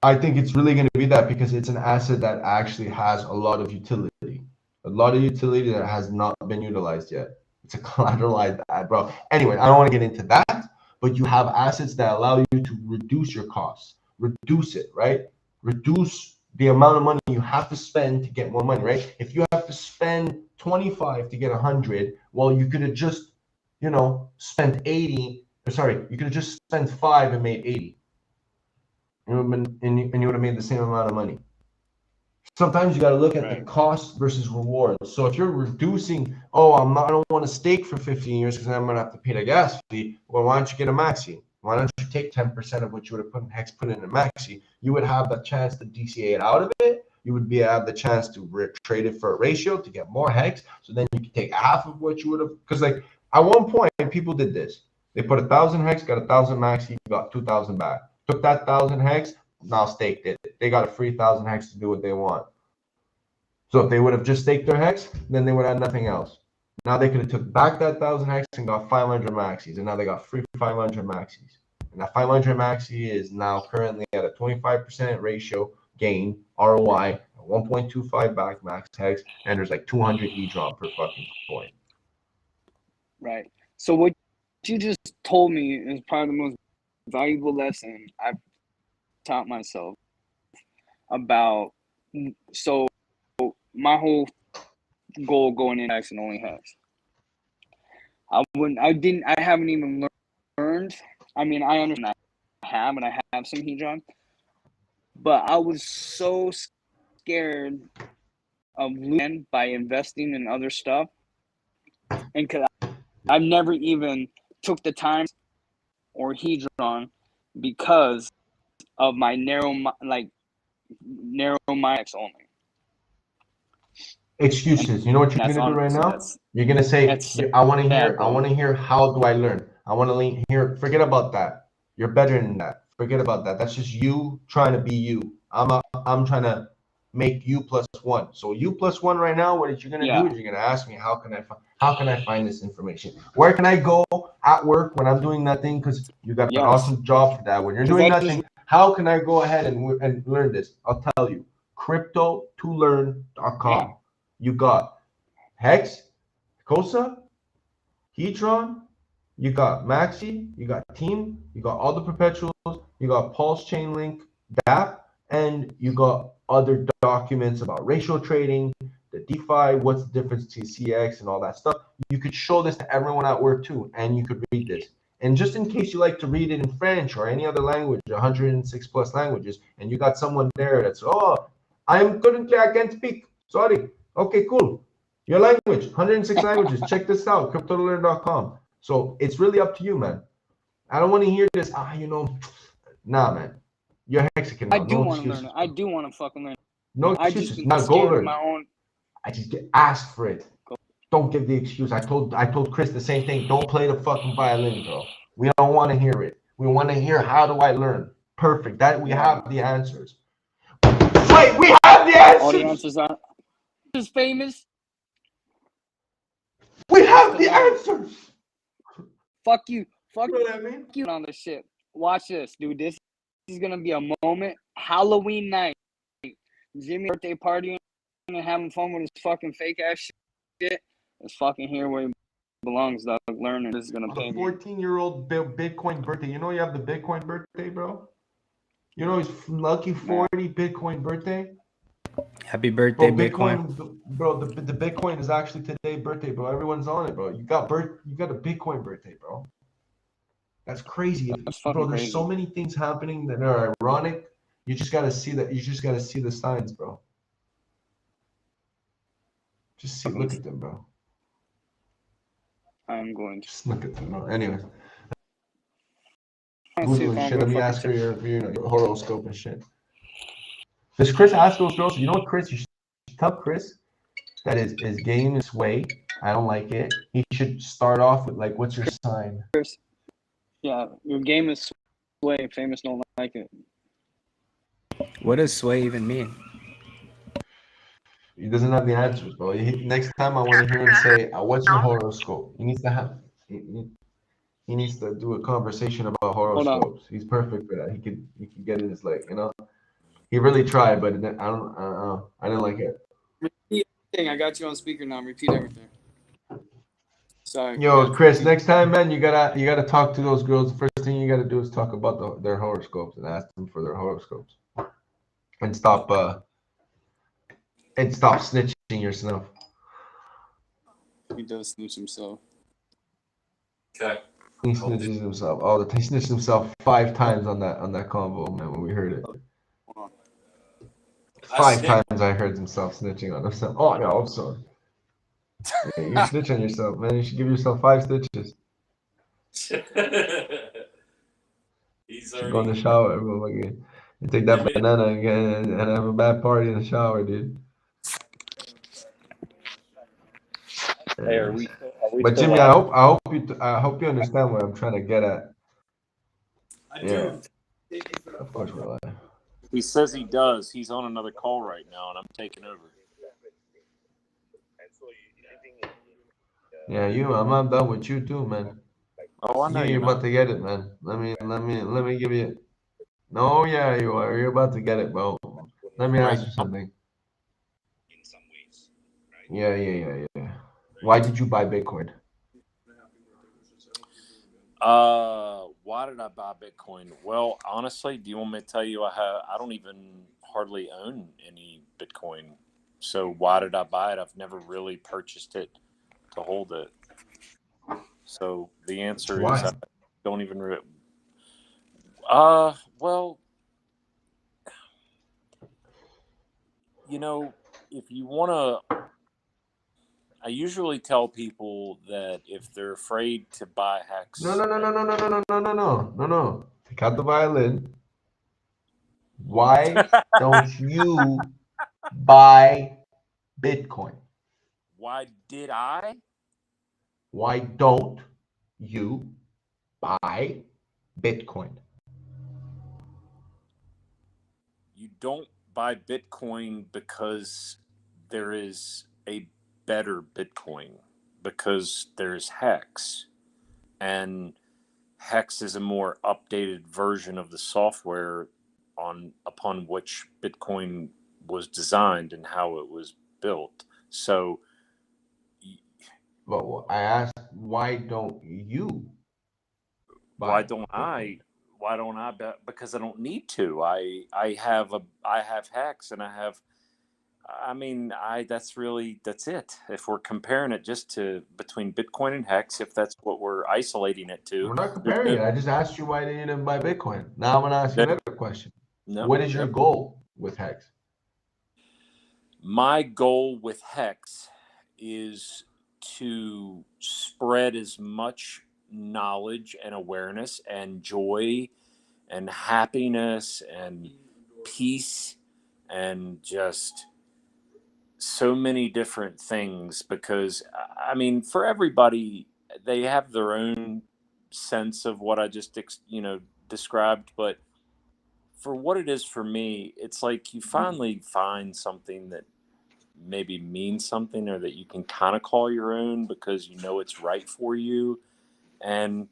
I think it's really going to be that because it's an asset that actually has a lot of utility. A lot of utility that has not been utilized yet. It's a collateralized ad, bro. Anyway, I don't want to get into that, but you have assets that allow you to reduce your costs. Reduce it, right? Reduce the amount of money you have to spend to get more money, right? If you have to spend 25 to get 100, well, you could have just, spent 80 sorry, you could have just spent 5 and made 80. You would have been, and you would have made the same amount of money. Sometimes you got to look at the cost versus reward. So if you're reducing, I don't want to stake for 15 years because I'm going to have to pay the gas fee. Well, why don't you get a MAXI? Why don't you take 10% of what you would have put in Hex, put in a MAXI? You would have the chance to DCA it out of it. You would have the chance to trade it for a ratio to get more Hex. So then you could take half of what you would have. Because like at one point, people did this. They put 1,000 Hex, got 1,000 MAXI, got 2,000 back. Took that 1,000 Hex, now staked it. They got a free 1,000 Hex to do what they want. So if they would have just staked their Hex, then they would have nothing else. Now they could have took back that 1,000 Hex and got 500 MAXIs, and now they got free 500 MAXIs. And that 500 MAXI is now currently at a 25% ratio gain ROI, 1.25 back max Hex, and there's like 200 HEDRON per fucking coin. Right. So what you just told me is probably the most valuable lesson I've taught myself about. So my whole goal going in X and only Hex. I haven't even learned. I mean, I understand I have some HEDRON, but I was so scared of losing by investing in other stuff, and because I've never even took the time or HEDRON because of my narrow mind only. Excuses. You know what you're gonna do right now? You're gonna say, "I want to hear. How do I learn? I want to hear. Forget about that. You're better than that. Forget about that. That's just you trying to be you. I'm trying to make you +1. So you +1 right now. What you're gonna do is you're gonna ask me, how can I find this information? Where can I go at work when I'm doing nothing? Because you got an awesome job for that. When you're doing nothing, how can I go ahead and learn this? I'll tell you. Crypto2learn.com. You got Hex, ICOSA, HEDRON, you got MAXI, you got Team, you got all the perpetuals, you got PulseChain link, DApp, and you got other documents about ratio trading, the DeFi, what's the difference between CX and all that stuff. You could show this to everyone at work too, and you could read this. And just in case you like to read it in French or any other language, 106 plus languages, and you got someone there that's, I can't speak, sorry. Okay, cool. Your language, 106 languages. Check this out, crypto2learn.com. So it's really up to you, man. I don't want to hear this. Nah, man. You're Mexican. I do want to learn it. I do want to fucking learn it. No excuses. Now go learn. I just get asked for it. Don't give the excuse. I told Chris the same thing. Don't play the fucking violin, bro. We don't want to hear it. We want to hear, how do I learn? Perfect. That we have the answers. Wait, we have the answers. All the answers are. Is famous. We have the answers. Fuck you. Fuck you know what I mean? You on this shit. Watch this, dude. This is gonna be a moment. Halloween night. Jimmy birthday partying and having fun with his fucking fake ass shit. It's fucking here where he belongs, dog. Learning. This is gonna pay me. 14-year-old Bitcoin birthday. You know you have the Bitcoin birthday, bro? You know his lucky 40 Bitcoin birthday? Happy birthday, bro, Bitcoin. Bro, the Bitcoin is actually today's birthday, bro. Everyone's on it, bro. You got a Bitcoin birthday, bro. That's crazy. Bro, there's so many things happening that are ironic. You just gotta see that. You just gotta see the signs, bro. Just see, look at them, bro. I'm going to just look at them, bro. Anyways. Shit, let me ask for your horoscope and shit. Does Chris ask those girls? You know what, Chris? You should tell Chris that his game is sway. I don't like it. He should start off with, like, what's your sign? Yeah, your game is sway. Famous don't like it. What does sway even mean? He doesn't have the answers, bro. Next time I want to hear him say, what's your horoscope? He needs to have... He needs to do a conversation about horoscopes. He's perfect for that. He could get in his leg, you know. He really tried, but I didn't like it. Repeat everything. I got you on speaker now. Repeat everything. Sorry. Yo, Chris. Next time, man, you gotta talk to those girls. The first thing you gotta do is talk about their horoscopes and ask them for their horoscopes, and stop snitching yourself. He does snitch himself. Okay. He snitches himself all the time. He snitched himself 5 times on that convo, man, when we heard it. Hold on. 5 times I heard himself snitching on himself. Oh, no, I'm sorry. Yeah, you snitch on yourself, man. You should give yourself 5 stitches. He's You should go in the already. shower and take that banana and have a bad party in the shower, dude. Hey, are we But still Jimmy, live? I hope you understand what I'm trying to get at. I Yeah, do. of course we're live. He says he does. He's on another call right now, and I'm taking over. Yeah, I'm not done with you too, man. Oh, I know You're you're about not. to get it, man. Let me give you. No, yeah, you are. You're about to get it, bro. Let me Right ask you something. Yeah. Why did you buy Bitcoin? Why did I buy Bitcoin? Well, honestly, do you want me to tell you I don't even hardly own any Bitcoin. So why did I buy it? I've never really purchased it to hold it. So the answer is Why? I don't even well, if you want to, I usually tell people that if they're afraid to buy hex. No. Take out the violin. Why don't you buy Bitcoin? Why did I? Why don't you buy Bitcoin? You don't buy Bitcoin because there is a better Bitcoin, because there's Hex. And Hex is a more updated version of the software upon which Bitcoin was designed and how it was built. So Well, I asked, why don't you buy Bitcoin? why don't I bet? Because I don't need to. I have Hex, and that's it. If we're comparing it just to between Bitcoin and Hex, if that's what we're isolating it to, We're not there's comparing it. I just asked you why you didn't buy Bitcoin. Now I'm gonna ask you no, another question. no, What is your goal with Hex? my goal with Hex is to spread as much knowledge and awareness and joy and happiness and peace and just so many different things, because for everybody, they have their own sense of what I just described, but for what it is for me, it's like you finally find something that maybe means something, or that you can kind of call your own because you know it's right for you. And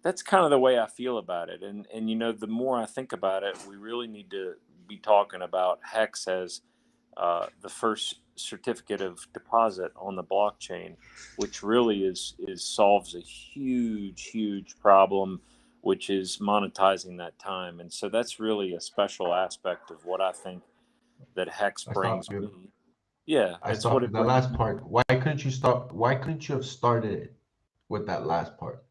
that's kind of the way I feel about it. And the more I think about it, we really need to be talking about Hex as the first certificate of deposit on the blockchain, which really solves a huge problem, which is monetizing that time. And so that's really a special aspect of what I think that Hex I brings stopped you. me. Yeah, I it's what stopped it the brings. last part. Why couldn't you stop? Why couldn't you have started it with that last part?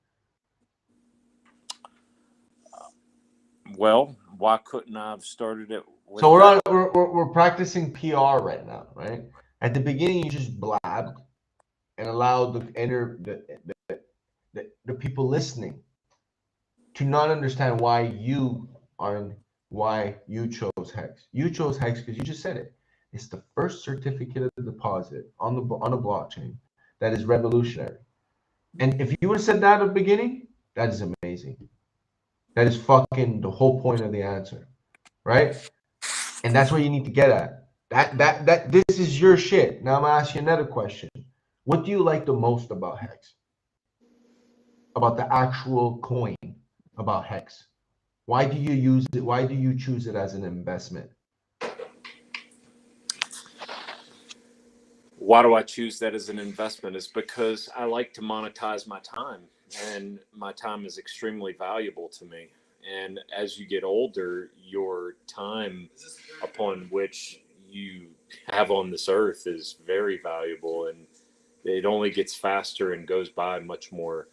Well, why couldn't I have started it with So that? we're practicing PR right now, right? At the beginning, you just blabbed and allowed the people listening to not understand why you chose Hex. You chose Hex because you just said it. It's the first certificate of deposit on a blockchain that is revolutionary. And if you would have said that at the beginning, that is amazing. That is fucking the whole point of the answer, right? And that's what you need to get at. This is your shit. Now I'm gonna ask you another question. What do you like the most about Hex? About the actual coin, about Hex? Why do you use it? Why do you choose it as an investment? Why do I choose that as an investment? Is because I like to monetize my time, and my time is extremely valuable to me. And as you get older, your time upon which you have on this earth is very valuable, and it only gets faster and goes by much more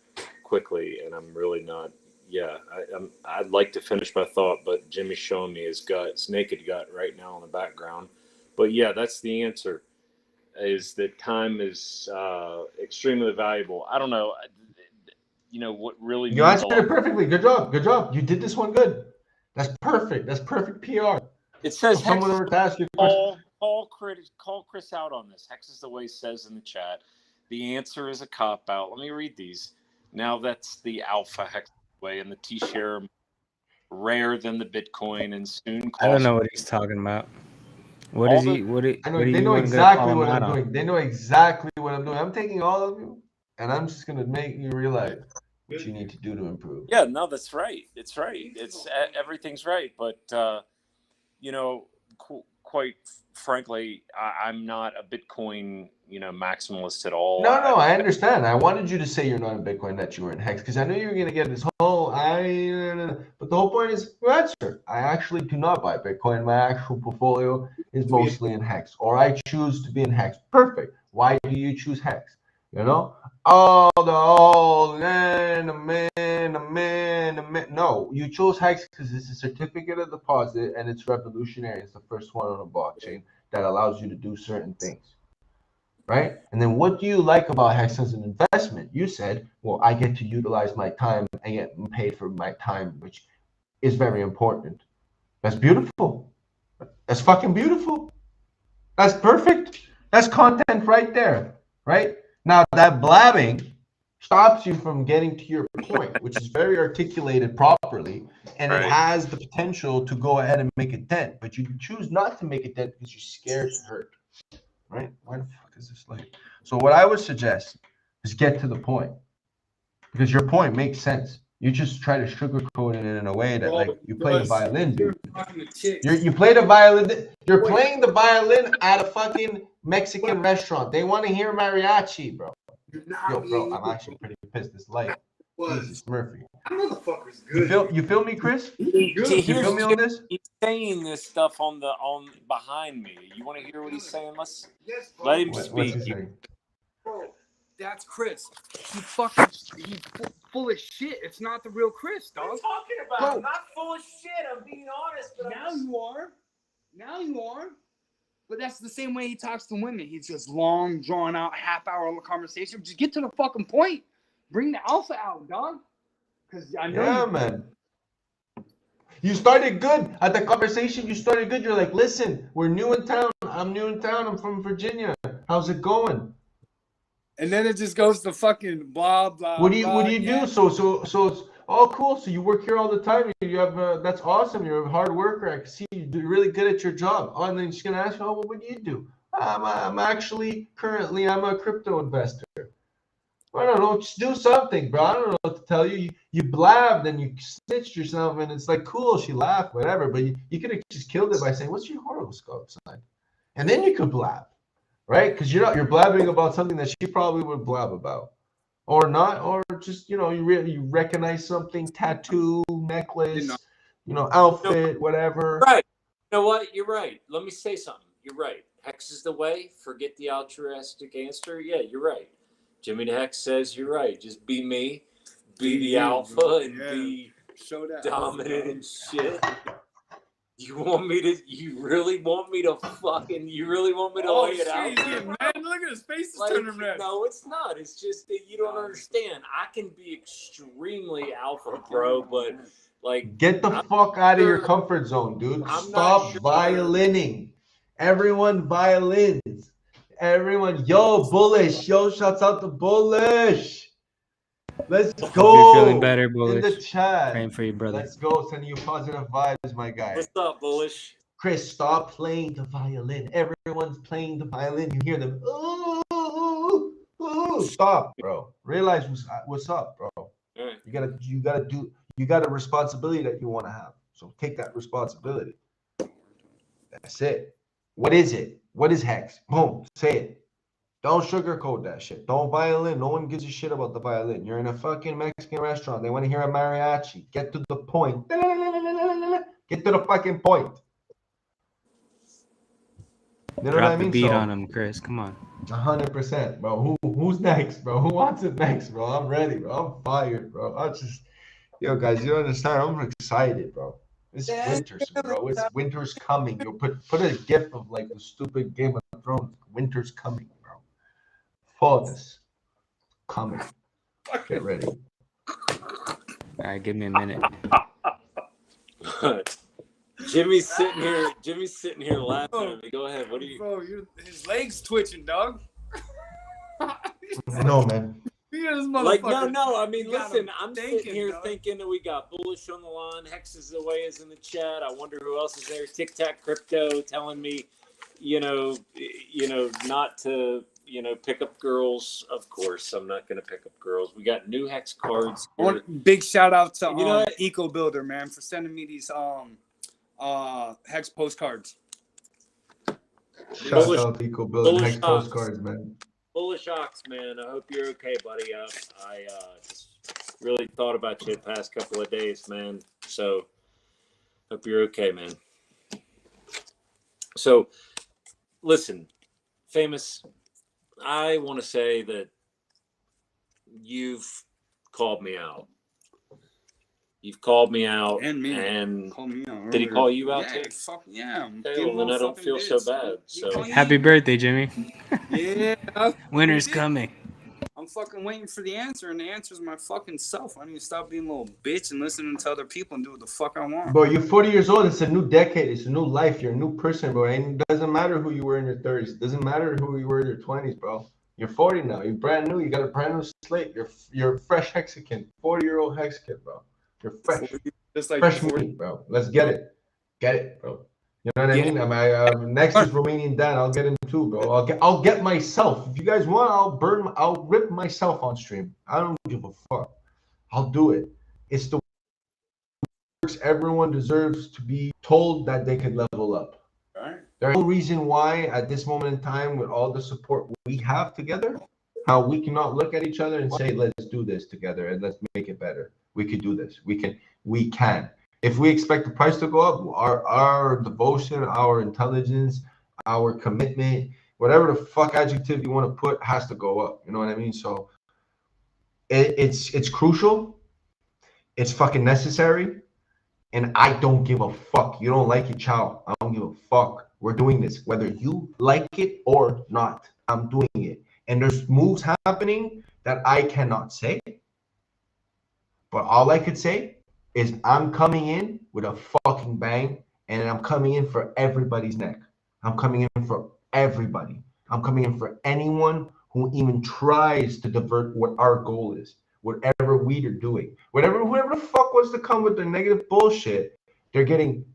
quickly, and I'm really not. Yeah, I'd like to finish my thought, but Jimmy's showing me his gut, his naked gut right now in the background. But yeah, that's the answer. Is that time is extremely valuable. I don't know. What really You means a answered lot. it perfectly. Good job. Good job. You did this one good. That's perfect. That's perfect PR. It says If someone Hex. were to ask you a question. Call Chris out on this. Hex is the way he says in the chat. The answer is a cop out. Let me read these. Now that's the alpha Hex way, and the T-share rare than the Bitcoin, and soon I don't cost. know what he's talking about. What All is the- he? What do I know what do they you know want to exactly call him what out I'm on? doing. They know exactly what I'm doing. I'm taking all of you, and I'm just gonna make you realize what you need to do to improve. Yeah, no, that's right. It's right. It's everything's right. But quite frankly, I'm not a Bitcoin maximalist at all. No, I understand. I wanted you to say you're not in Bitcoin, that you were in Hex, because I knew you were gonna get this whole but the whole point is your answer. I actually do not buy Bitcoin. My actual portfolio is mostly in Hex, or I choose to be in Hex. Perfect. Why do you choose Hex? No, you chose Hex because it's a certificate of deposit and it's revolutionary. It's the first one on a blockchain that allows you to do certain things. Right? And then what do you like about Hex as an investment? You said, well, I get to utilize my time and get paid for my time, which is very important. That's beautiful. That's fucking beautiful. That's perfect. That's content right there. Right? Now that blabbing stops you from getting to your point, which is very articulated properly, and Right. it has the potential to go ahead and make a dent, but you choose not to make a dent because you're scared to hurt. Right? Why the fuck is this late? So what I would suggest is get to the point, because your point makes sense. You just try to sugarcoat it in a way that, like, you play the violin, dude. You play the violin. You're playing the violin at a fucking Mexican restaurant. They want to hear mariachi, bro. Yo, bro, I'm actually pretty pissed. This light. Jesus, Murphy. That motherfucker's good. You feel me, Chris? You feel me on this? He's saying this stuff on behind me. You want to hear what he's saying? Yes, Let him What's speak. he saying? Bro, that's Chris. He's full of shit. It's not the real Chris, dog. What are you talking about? Bro. I'm not full of shit. I'm being honest. But Now you are. Now you are. But that's the same way he talks to women. He's just long, drawn out, half-hour conversation. Just get to the fucking point. Bring the alpha out, dog. Because I know Yeah, man. You started good at the conversation. You started good. You're like, listen, we're new in town. I'm new in town. I'm from Virginia. How's it going? And then it just goes to fucking blah blah. What do you yeah. do? So it's all cool. So you work here all the time. You have that's awesome. You're a hard worker. I can see you're really good at your job. Oh, and then she's gonna ask you, oh, well, what do you do? I'm actually currently I'm a crypto investor. I don't know. Just do something, bro. I don't know what to tell you. You blabbed and you snitched yourself, and it's like cool. She laughed, whatever. But you could have just killed it by saying, "What's your horoscope sign?" And then you could blab, right? Because you're blabbing about something that she probably would blab about, or not, or just you recognize something, tattoo, necklace, outfit, whatever. Right. You know what? You're right. Let me say something. You're right. Hex is the way. Forget the altruistic answer. Yeah, you're right. Jimmy the Hex says you're right. Just be me, be the alpha, and be dominant and shit. You really want me to lay it out? He's getting mad. Look at his face is turning red. No, it's not. It's just that you don't understand. I can be extremely alpha, bro, but like get the fuck out of your comfort zone, dude. Stop violining. Everyone violins. Everyone, yo, Bullish. Yo, shouts out to Bullish. Let's go. Hope you're feeling better, Bullish. In the chat. Praying for you, brother. Let's go. Sending you positive vibes, my guy. What's up, Bullish? Chris, stop playing the violin. Everyone's playing the violin. You hear them. Ooh, ooh, ooh. Stop, bro. Realize what's up, bro. Right. You got a responsibility that you want to have. So take that responsibility. That's it. What is it? What is Hex? Boom. Say it. Don't sugarcoat that shit. Don't violin. No one gives a shit about the violin. You're in a fucking Mexican restaurant. They want to hear a mariachi. Get to the point. Get to the fucking point. You know Drop what I mean? the beat on him, Chris. Come on. 100%, bro. Who's next, bro? Who wants it next, bro? I'm ready, bro. I'm fired, bro. Yo, guys, you don't understand. I'm excited, bro. It's winter, bro. It's winter's coming. Yo, put a gif of like the stupid Game of Thrones. Winter's coming, bro. Fall coming. Get ready. All right, give me a minute. Jimmy's sitting here laughing at me. Go ahead. What are you? Bro, his legs twitching, dog. I know, man. Like, no. I mean, listen, I'm sitting here dog. thinking that we got Bullish on the line. Hex is away is in the chat. I wonder who else is there. Tic Tac Crypto telling me, not to, pick up girls. Of course, I'm not going to pick up girls. We got new Hex cards. Big shout out to You know what? Eco Builder, man, for sending me these Hex postcards. Shout out to Eco Building Hex postcards, man. Bullish Ox, man. I hope you're okay, buddy. I just really thought about you the past couple of days, man. So hope you're okay, man. So listen, Famous, I want to say that you've called me out. You've called me out, And me. And Call me out did he call you out too? Fuck yeah. Okay, well, then I don't feel so bad. So Happy birthday, Jimmy. Yeah. Winter's coming. I'm fucking waiting for the answer, and the answer is my fucking self. I need to stop being a little bitch and listening to other people and do what the fuck I want. Bro, you're 40 years old. It's a new decade. It's a new life. You're a new person, bro. And it doesn't matter who you were in your 30s. It doesn't matter who you were in your 20s, bro. You're 40 now. You're brand new. You got a brand new slate. You're a fresh Hexican. 40-year-old Hexican, bro. You're fresh. Just like Fresh meat, bro. Let's get it. Get it, bro. You know what I mean? Next is Romanian Dan. I'll get him too, bro. I'll get myself. If you guys want, I'll rip myself on stream. I don't give a fuck. I'll do it. It's the works. Everyone deserves to be told that they could level up. Right. There's no reason why at this moment in time, with all the support we have together, how we cannot look at each other and say, let's do this together and let's make it better. We could do this. We can. If we expect the price to go up, our devotion, our intelligence, our commitment, whatever the fuck adjective you want to put, has to go up. You know what I mean? So it's crucial. It's fucking necessary. And I don't give a fuck. You don't like it, ciao. I don't give a fuck. We're doing this, whether you like it or not. I'm doing it. And there's moves happening that I cannot say. But all I could say is I'm coming in with a fucking bang, and I'm coming in for everybody's neck. I'm coming in for everybody. I'm coming in for anyone who even tries to divert what our goal is, whatever we are doing. Whoever the fuck wants to come with their negative bullshit, they're getting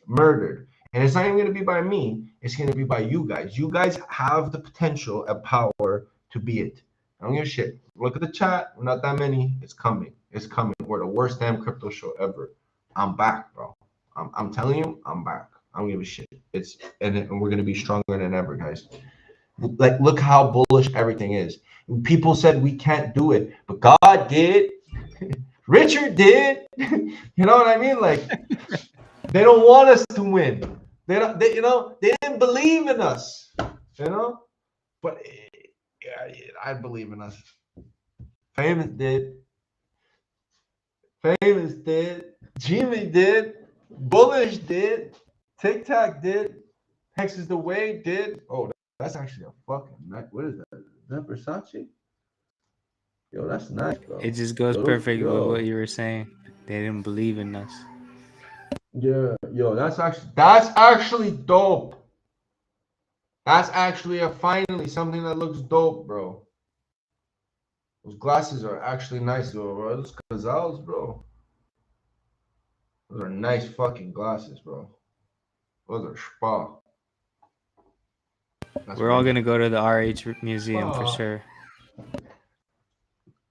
murdered. And it's not even going to be by me. It's going to be by you guys. You guys have the potential and power to be it. I don't give a shit. Look at the chat. We're not that many. It's coming. It's coming. We're the worst damn crypto show ever. I'm back, bro. I'm telling you, I'm back. I don't give a shit. And we're gonna be stronger than ever, guys. Like, look how bullish everything is. People said we can't do it, but God did. Richard did. You know what I mean? Like, they don't want us to win. They didn't believe in us. You know, but yeah, I believe in us. Famous did. Famous did. Jimmy did. Bullish did. Tic Tac did. Hex is the way did. Oh, that's actually a fucking nice. What is that? Is that Versace? Yo, that's nice, bro. It just goes perfect with what you were saying. They didn't believe in us. Yeah, yo, that's actually dope. That's actually finally something that looks dope, bro. Those glasses are actually nice, bro. Those Cazals, bro. Those are nice fucking glasses, bro. Those are spa. We're all gonna go to the RH museum for sure.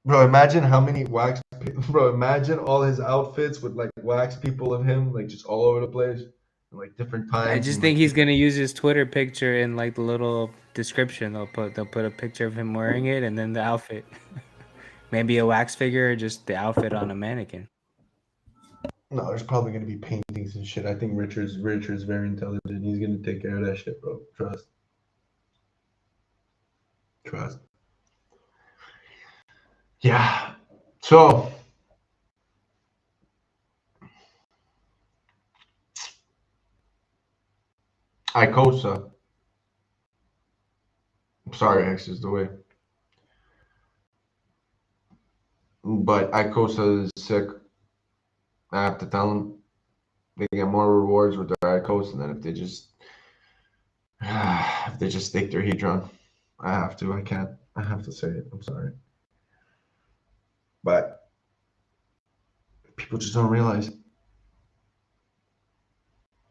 Bro, imagine how many wax. Bro, imagine all his outfits with like wax people of him, like just all over the place, like different times. I just think he's gonna use his Twitter picture in like the little description. They'll put a picture of him wearing it and then the outfit. Maybe a wax figure or just the outfit on a mannequin. No, there's probably gonna be paintings and shit. I think Richard's very intelligent. He's gonna take care of that shit, bro. Trust. Trust. Yeah. So ICOSA. I'm sorry, X is the way. But ICOSA is sick. I have to tell them they get more rewards with their ICOSA than if they just stake their HEDRON. I have to. I can't. I have to say it. I'm sorry. But people just don't realize.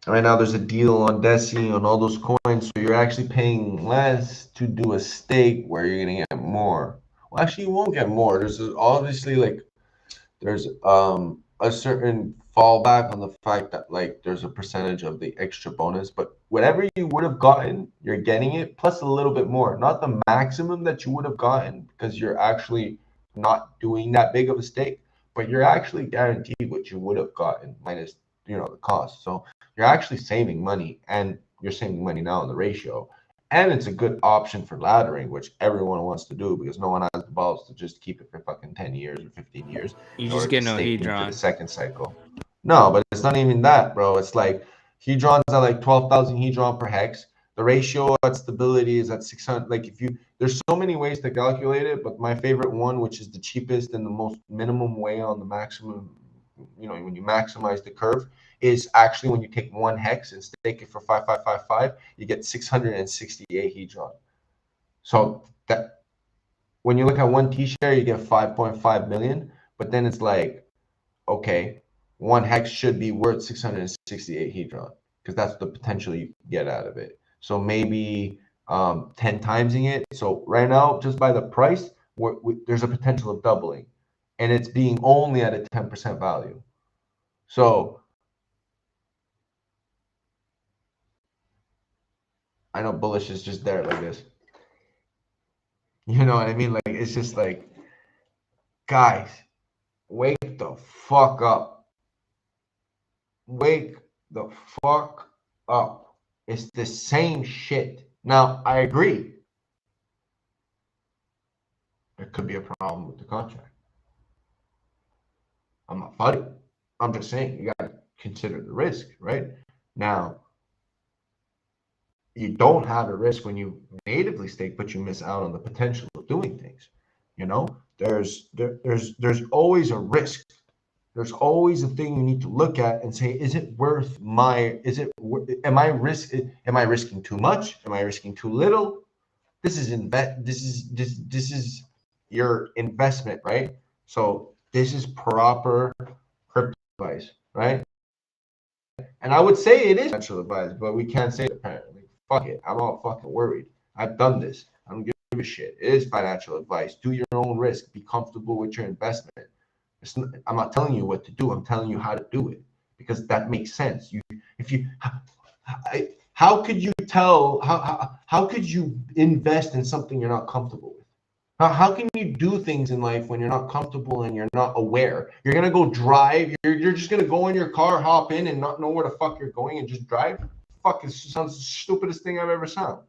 Right now, there's a deal on Deci on all those coins, so you're actually paying less to do a stake where you're gonna get more. Well, actually, you won't get more. Obviously there's a certain fallback on the fact that there's a percentage of the extra bonus, but whatever you would have gotten, you're getting it plus a little bit more. Not the maximum that you would have gotten because you're actually not doing that big of a stake, but you're actually guaranteed what you would have gotten minus the cost. So you're actually saving money, and you're saving money now in the ratio. And it's a good option for laddering, which everyone wants to do because no one has the balls to just keep it for fucking 10 years or 15 years. You just get no into the HEDRON. second cycle. No, but it's not even that, bro. It's like HEDRON's at like 12,000 HEDRON per hex. The ratio at stability is at 600. There's so many ways to calculate it, but my favorite one, which is the cheapest and the most minimum way on the maximum, when you maximize the curve, is actually when you take one hex and stake it for 5555, you get 668 HEDRON. So that when you look at one T-share, you get 5.5 million, but then it's like, okay, one hex should be worth 668 HEDRON because that's the potential you get out of it. So maybe 10 timesing it. So right now, just by the price, there's a potential of doubling, and it's being only at a 10% value. So I know bullish is just there like this. You know what I mean? It's just like, guys, wake the fuck up. Wake the fuck up. It's the same shit. Now, I agree. There could be a problem with the contract. I'm not fighting. I'm just saying you got to consider the risk, right? Now, you don't have a risk when you natively stake, but you miss out on the potential of doing things. There's always a risk. There's always a thing you need to look at and say, is it worth am I risking too much? Am I risking too little? This is your investment, right? So this is proper crypto advice, right? And I would say it is financial advice, but we can't say it apparently. Fuck it. I'm all fucking worried. I've done this. I don't give a shit. It is financial advice. Do your own risk. Be comfortable with your investment. I'm not telling you what to do. I'm telling you how to do it because that makes sense. How could you how could you invest in something you're not comfortable with? How can you do things in life when you're not comfortable and you're not aware? You're gonna go drive. You're just gonna go in your car, hop in, and not know where the fuck you're going and just drive. Fuck, it sounds the stupidest thing I've ever sound.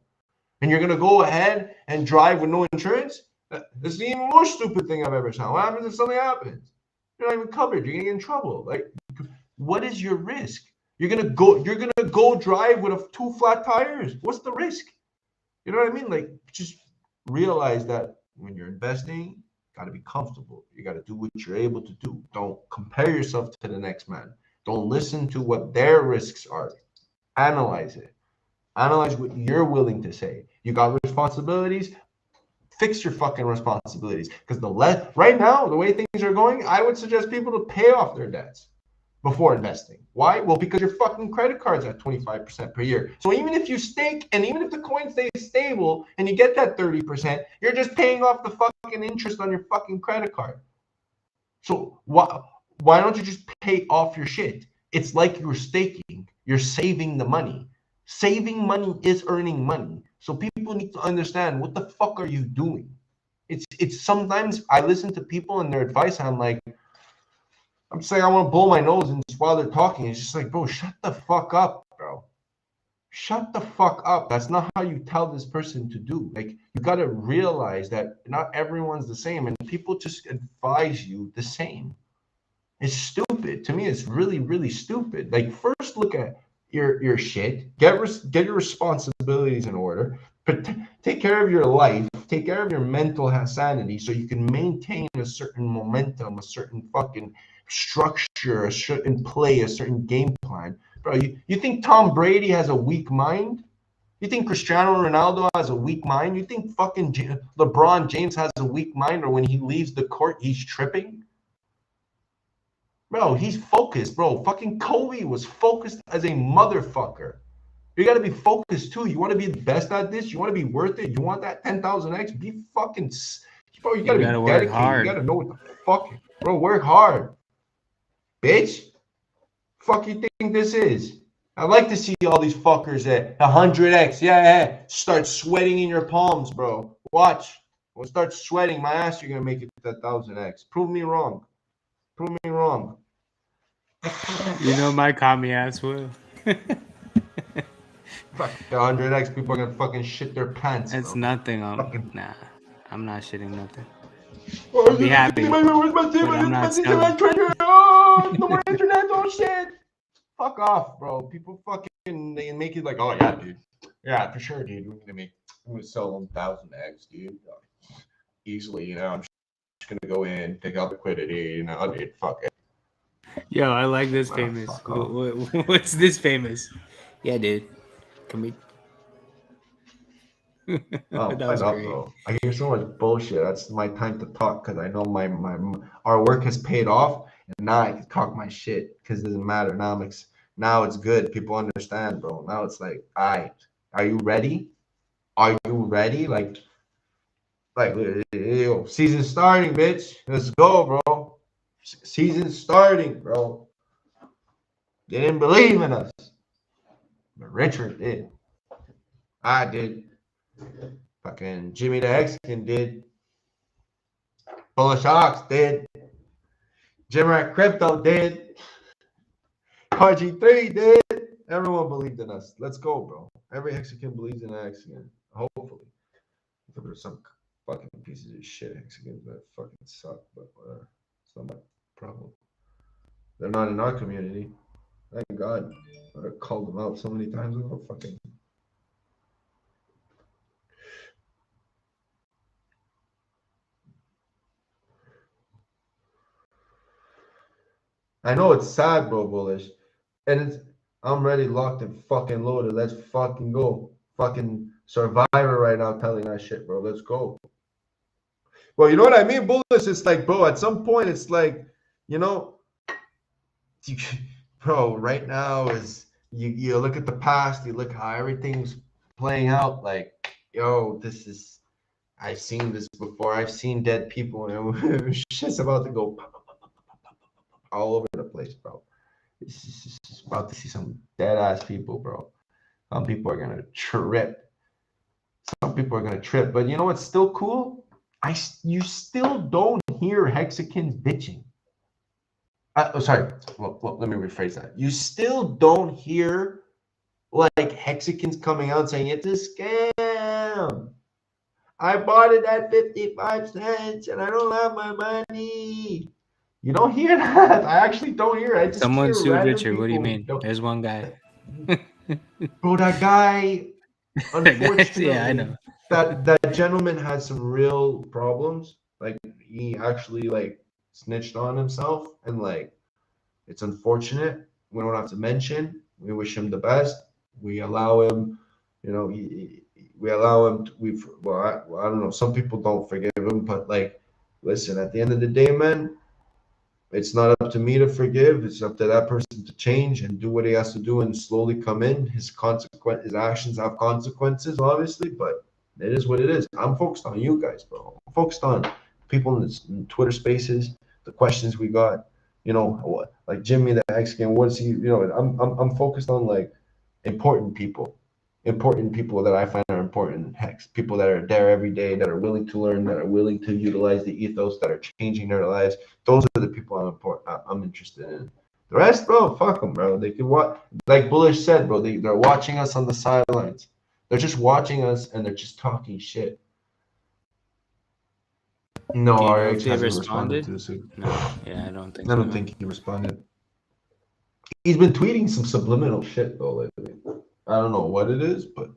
And you're gonna go ahead and drive with no insurance? This is the even more stupid thing I've ever sound. What happens if something happens? You're not even covered. You're gonna get in trouble. What is your risk? You're gonna go drive with 2 flat tires. What's the risk? You know what I mean? Just realize that when you're investing, you gotta be comfortable. You gotta do what you're able to do. Don't compare yourself to the next man. Don't listen to what their risks are. Analyze it. Analyze what you're willing to say. You got responsibilities. Fix your fucking responsibilities. Because right now, the way things are going, I would suggest people to pay off their debts before investing. Why? Well, because your fucking credit card's at 25% per year. So even if you stake and even if the coin stays stable and you get that 30%, you're just paying off the fucking interest on your fucking credit card. So why don't you just pay off your shit? It's like you're staking. You're saving the money. Saving money is earning money. So people need to understand, what the fuck are you doing? It's sometimes I listen to people and their advice and I'm just like, I want to blow my nose and while they're talking, it's just like, bro, shut the fuck up, bro. Shut the fuck up. That's not how you tell this person to do. Like, you got to realize that not everyone's the same, and people just advise you the same. It's stupid. To me, it's really, really stupid. Like, first look at your shit. Get your responsibilities in order. But take care of your life. Take care of your mental sanity so you can maintain a certain momentum, a certain fucking structure, a certain play, a certain game plan. Bro, you think Tom Brady has a weak mind? You think Cristiano Ronaldo has a weak mind? You think fucking LeBron James has a weak mind, or when he leaves the court, he's tripping? Bro, he's focused, bro. Fucking Kobe was focused as a motherfucker. You got to be focused too. You want to be the best at this? You want to be worth it? You want that 10,000x? Be fucking, bro, you got to be dedicated. Hard. You got to know what the fuck, bro, work hard. Bitch, fuck you think this is? I like to see all these fuckers at 100x. Yeah, start sweating in your palms, bro. Watch. We'll start sweating my ass. You're going to make it to 1,000x. Prove me wrong. Prove me wrong. You know my commie ass will. Fuck 100x, people are gonna fucking shit their pants. That's bro. nothing. Fucking... Nah, I'm not shitting nothing. Oh, I'll be happy. Where's my team? I'm not Oh, no more internet. Oh shit. Fuck off, bro. People fucking they make it like, oh yeah, dude. Yeah, for sure, dude. I'm gonna sell them 1,000x, dude. Easily, you know. I'm just gonna go in, take out liquidity, you know, dude. Fuck it. Yo, I like this famous. What's this famous? Yeah, dude. Can we? Oh, That was great. bro. I hear so much bullshit. That's my time to talk because I know our work has paid off, and now I can talk my shit because it doesn't matter. Now it's good. People understand, bro. Now it's like, are you ready? Are you ready? Like, yo, season starting, bitch. Let's go, bro. Season starting, bro. They didn't believe in us, but Richard did. I did. Fucking Jimmy the Mexican did. Bullish Ox did. Jimrat Crypto did. RG3 did. Everyone believed in us. Let's go, bro. Every Mexican believes in an Mexican. Hopefully. If there's some fucking pieces of shit Mexicans that fucking suck, but whatever. It's not my problem. They're not in our community. Thank God. I called them out so many times ago. Fucking. I know it's sad, bro, bullish. And I'm ready, locked and fucking loaded. Let's fucking go. Fucking Survivor right now telling that shit, bro. Let's go. Well, you know what I mean, bullish? It's like, bro, at some point it's like, you know, bro, right now is you look at the past, you look how everything's playing out, like, yo, I've seen this before. I've seen dead people, and shit's about to go all over the place, bro. It's just about to see some dead ass people, bro. Some people are gonna trip. Some people are gonna trip. But you know what's still cool? You still don't hear Hexicans bitching. Sorry. Well, let me rephrase that. You still don't hear like Hexicans coming out saying it's a scam. I bought it at 55 cents and I don't have my money. You don't hear that. I actually don't hear it. I just Someone hear sued Richard. people. What do you mean? There's one guy. Bro, that guy, unfortunately, yeah, I know. that gentleman had some real problems. Like, he actually like snitched on himself, and like, it's unfortunate. We don't have to mention. We wish him the best. We allow him, you know, we allow him. I don't know. Some people don't forgive him, but like, listen. At the end of the day, man, it's not up to me to forgive. It's up to that person to change and do what he has to do and slowly come in. His actions have consequences, obviously, but it is what it is. I'm focused on you guys, bro. I'm focused on people in Twitter spaces, the questions we got. You know, like Jimmy the Mexican. What's he? You know, I'm focused on like important people that I find are important. Hex people that are there every day, that are willing to learn, that are willing to utilize the ethos, that are changing their lives. Those are the people I'm interested in. The rest, bro, fuck them, bro. They can watch, like Bullish said, bro. They're watching us on the sidelines. They're just watching us and they're just talking shit. No, Do you know if RX they hasn't responded responded? to this. No. Yeah, I don't think I so. don't think he responded. He's been tweeting some subliminal shit though lately. I don't know what it is, but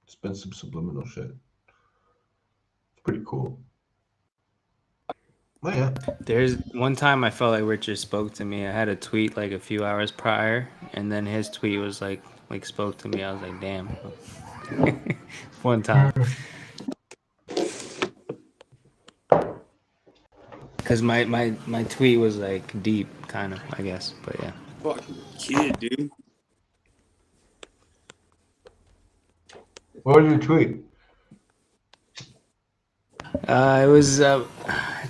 it's been some subliminal shit. It's pretty cool. Oh yeah. There's one time I felt like Richard spoke to me. I had a tweet like a few hours prior, and then his tweet was like spoke to me. I was like, damn. One time. Because my tweet was like deep, kind of, I guess. But yeah. Fucking kid, dude. What was your tweet? It was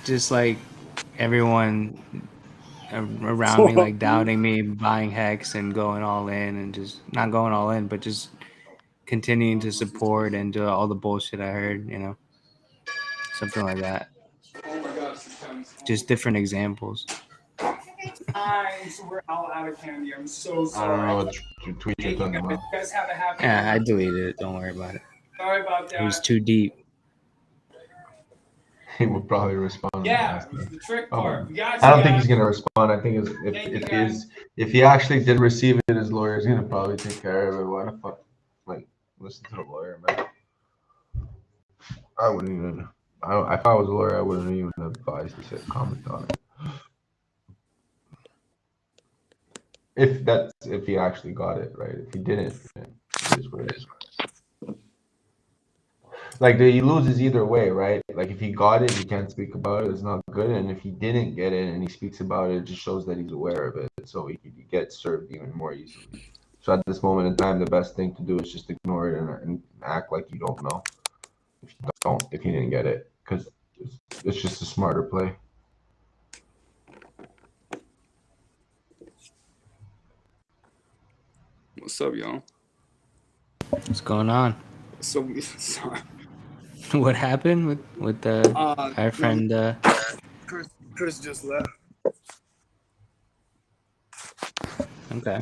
just like everyone around me like doubting me, buying Hex and going all in, and just not going all in, but just continuing to support and do all the bullshit I heard, you know, something like that. Oh my gosh, this comes. Just different examples. Guys, we're all out of candy. I'm so I sorry. don't know what tweet Hey, you're talking you about. guys have a happy. Yeah, I deleted it. Don't worry about it. Sorry about It was that. too deep. He will probably respond. Yeah, it was the trick part. We got I you don't think guys. he's gonna respond. I think if he actually did receive it, his lawyer's gonna probably take care of it. Why the fuck? Like, listen to the lawyer, man. I wouldn't even. If I was a lawyer, I wouldn't even advise to say comment on it. If he actually got it, right? If he didn't, then it is what it is. Like he loses either way, right? Like if he got it, he can't speak about it. It's not good. And if he didn't get it and he speaks about it, it just shows that he's aware of it. So he gets served even more easily. So at this moment in time, the best thing to do is just ignore it and act like you don't know. If you didn't get it, because it's just a smarter play. What's up, y'all? What's going on? So sorry. What happened with our friend? Chris just left. Okay.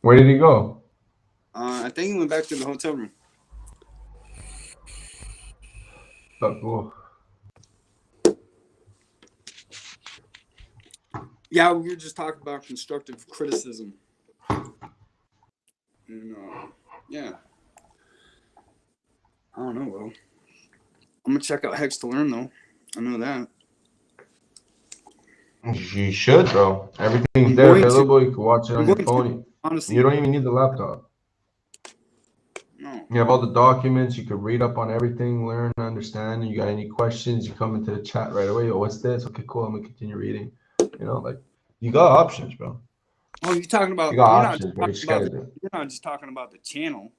Where did he go? I think he went back to the hotel room. Oh, cool. Yeah, we were just talking about constructive criticism. And yeah. I don't know, bro. I'm gonna check out Hex to Learn though. I know that. You should, bro. Everything's I'm there going to. available. You can watch it on I'm your going to, phone. honestly. You don't even need the laptop. No. You have all the documents. You can read up on everything, learn, understand. You got any questions, you come into the chat right away. Oh, what's this? Okay, cool. I'm gonna continue reading. You know, like you got options, bro. Oh, you're talking about. You got options, bro. You just gotta do it. You're not just talking about the channel.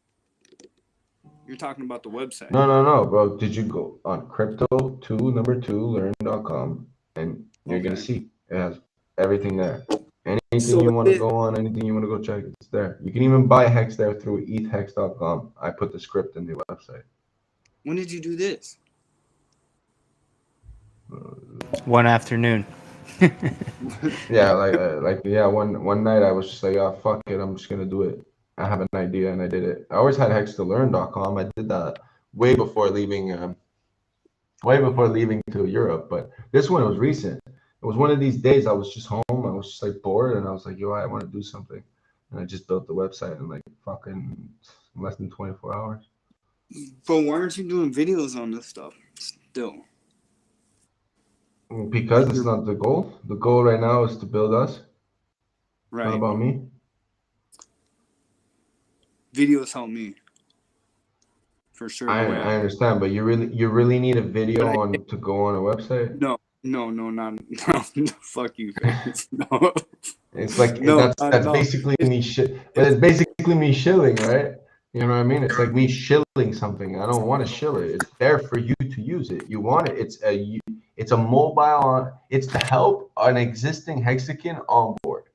You're talking about the website. No, bro. Did you go on crypto2learn.com and you're gonna see it has everything there. Anything you want to go on, anything you want to go check, it's there. You can even buy Hex there through ethhex.com. I put the script in the website. When did you do this? One afternoon. Yeah, one night I was just like, oh, fuck it, I'm just gonna do it. I have an idea and I did it. I always had hex2learn.com. I did that way before leaving to Europe, but this one was recent. It was one of these days I was just home. I was just like bored and I was like, yo, I want to do something. And I just built the website in like fucking less than 24 hours. But why aren't you doing videos on this stuff still? Because it's not the goal. The goal right now is to build us. Right. Not about me. Videos help me. For sure. I understand, but you really need a video to go on a website? No, fuck you. No. It's like that's basically me shit. But it's basically me shilling, right? You know what I mean? It's like me shilling something. I don't want to shill it. It's there for you to use it. You want it. It's a mobile. It's to help an existing Hexagon onboard.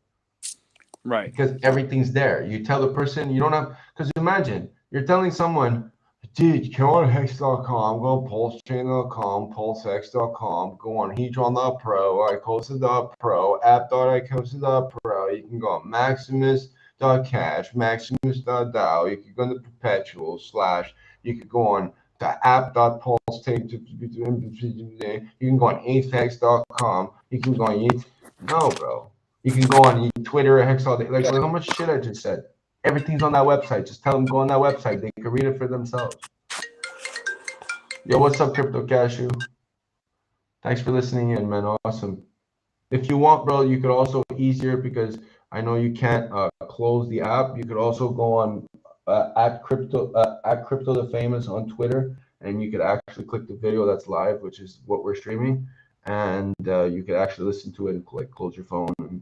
Right. Because everything's there. You tell the person you don't have. Because imagine you're telling someone, Dude, go on hex.com, go on pulsechain.com, pulsex.com, go on hedron.pro, ICOSA.pro, app.icosa.pro. You can go on maximus.cash, maximus.dao. You can go to perpetuals / you could go on the app.pulsechain. You can go on apex.com. You can go on no, bro. You can go on Twitter, hex all day. Like, how much shit I just said. Everything's on that website. Just tell them go on that website. They can read it for themselves. Yo, what's up, Crypto Cashew? Thanks for listening in, man. Awesome. If you want, bro, you could also easier because I know you can't close the app. You could also go on at Crypto Tha Phamous on Twitter, and you could actually click the video that's live, which is what we're streaming, and you could actually listen to it and like close your phone and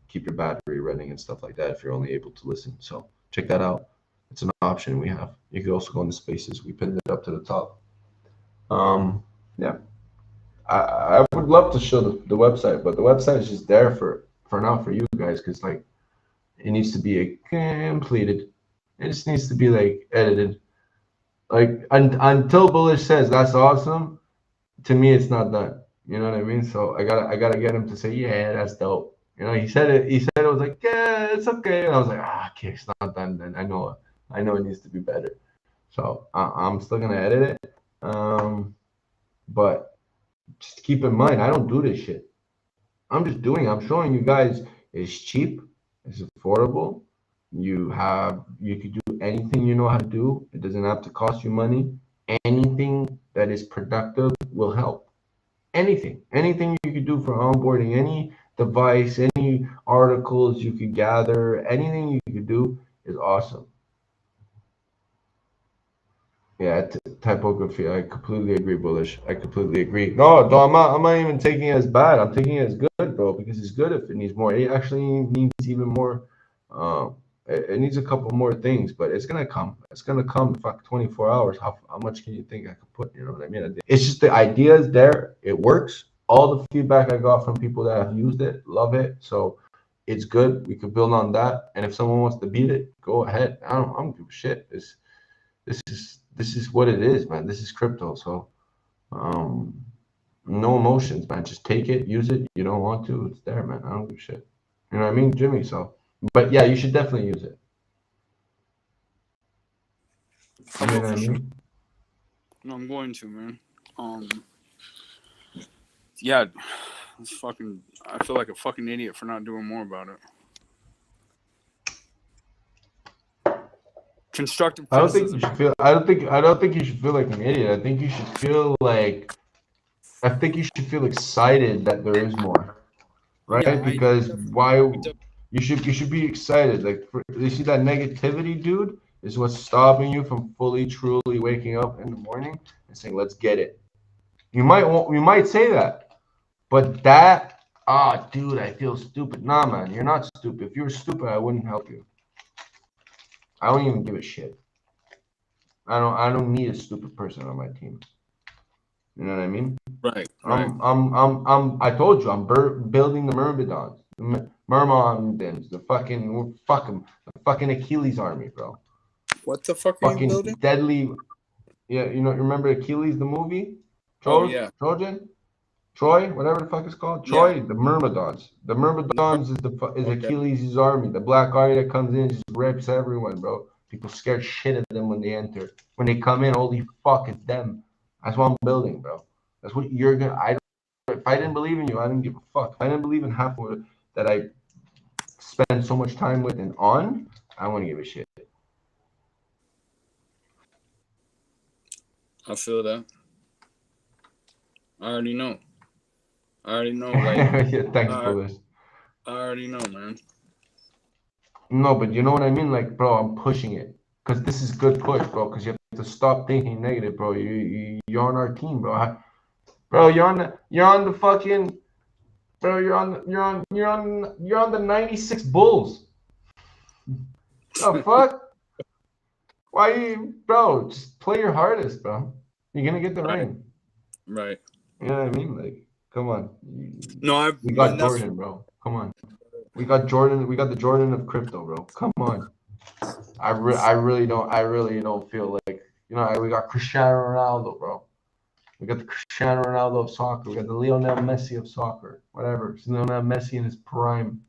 keep your battery running and stuff like that if you're only able to listen. So check that out. It's an option we have. You could also go into Spaces. We pinned it up to the top. Yeah, I would love to show the website, but the website is just there for now for you guys because like it needs to be completed. It just needs to be like edited. Like until Bullish says that's awesome, to me it's not done. You know what I mean? So I gotta get him to say, yeah, that's dope. He said it. He said it was like, yeah, it's okay. And I was like, okay, it's not done. Then I know it needs to be better. So I'm still gonna edit it. But just keep in mind, I don't do this shit. I'm showing you guys it's cheap, it's affordable. You could do anything you know how to do. It doesn't have to cost you money. Anything that is productive will help. Anything you could do for onboarding any device, any articles you could gather, anything you could do is awesome. Yeah, typography. I completely agree, Bullish. I completely agree. No, I'm not even taking it as bad. I'm taking it as good, bro, because it's good if it needs more. It actually needs even more. It needs a couple more things, but it's gonna come. It's gonna come. Fuck, 24 hours. How much can you think I could put? You know what I mean? It's just the idea is there. It works. All the feedback I got from people that have used it, love it. So it's good. We could build on that. And if someone wants to beat it, go ahead. I don't give a shit. This is what it is, man. This is crypto. So no emotions, man. Just take it, use it. You don't want to, it's there, man. I don't give a shit. You know what I mean, Jimmy? So, but yeah, you should definitely use it. You know what I mean? No, I'm going to, man. Yeah, it's fucking. I feel like a fucking idiot for not doing more about it. Constructive I don't think criticism. you should feel. I don't think you should feel like an idiot. I think you should feel like. I think you should feel excited that there is more, right? Yeah, because why? You should be excited. Like you see that negativity, dude, is what's stopping you from fully, truly waking up in the morning and saying, "Let's get it." You might say that, but that, dude, I feel stupid. Nah, man, you're not stupid. If you were stupid, I wouldn't help you. I don't even give a shit. I don't need a stupid person on my team. You know what I mean? Right. I told you, I'm building the Myrmidons, the Myrmidons, the fucking Achilles army, bro. What the fuck are you Fucking building? deadly. Yeah, remember Achilles, the movie? Oh, yeah. Troy, whatever the fuck it's called. Troy, the Myrmidons. The Myrmidons is Achilles' army. The black army that comes in just rips everyone, bro. People scared shit of them when they enter. When they come in, holy fuck, it's them. That's what I'm building, bro. That's what you're gonna. If I didn't believe in you, I didn't give a fuck. If I didn't believe in half of it that I spend so much time with and on, I wouldn't give a shit. I feel that. I already know. Like, yeah, thanks for this. I already know, man. No, but you know what I mean? Like, bro, I'm pushing it. Because this is good push, bro. Because you have to stop thinking negative, bro. You're on our team, bro. Bro, you're on the fucking, bro, you're on the 96 Bulls. The fuck? Why you, bro, just play your hardest, bro. You're gonna get the ring. Right. You know what I mean? Like, come on. We got Jordan, bro. Come on. We got Jordan. We got the Jordan of crypto, bro. Come on. I really don't feel like You know, we got Cristiano Ronaldo, bro. We got the Cristiano Ronaldo of soccer. We got the Lionel Messi of soccer. Whatever. It's Lionel Messi in his prime.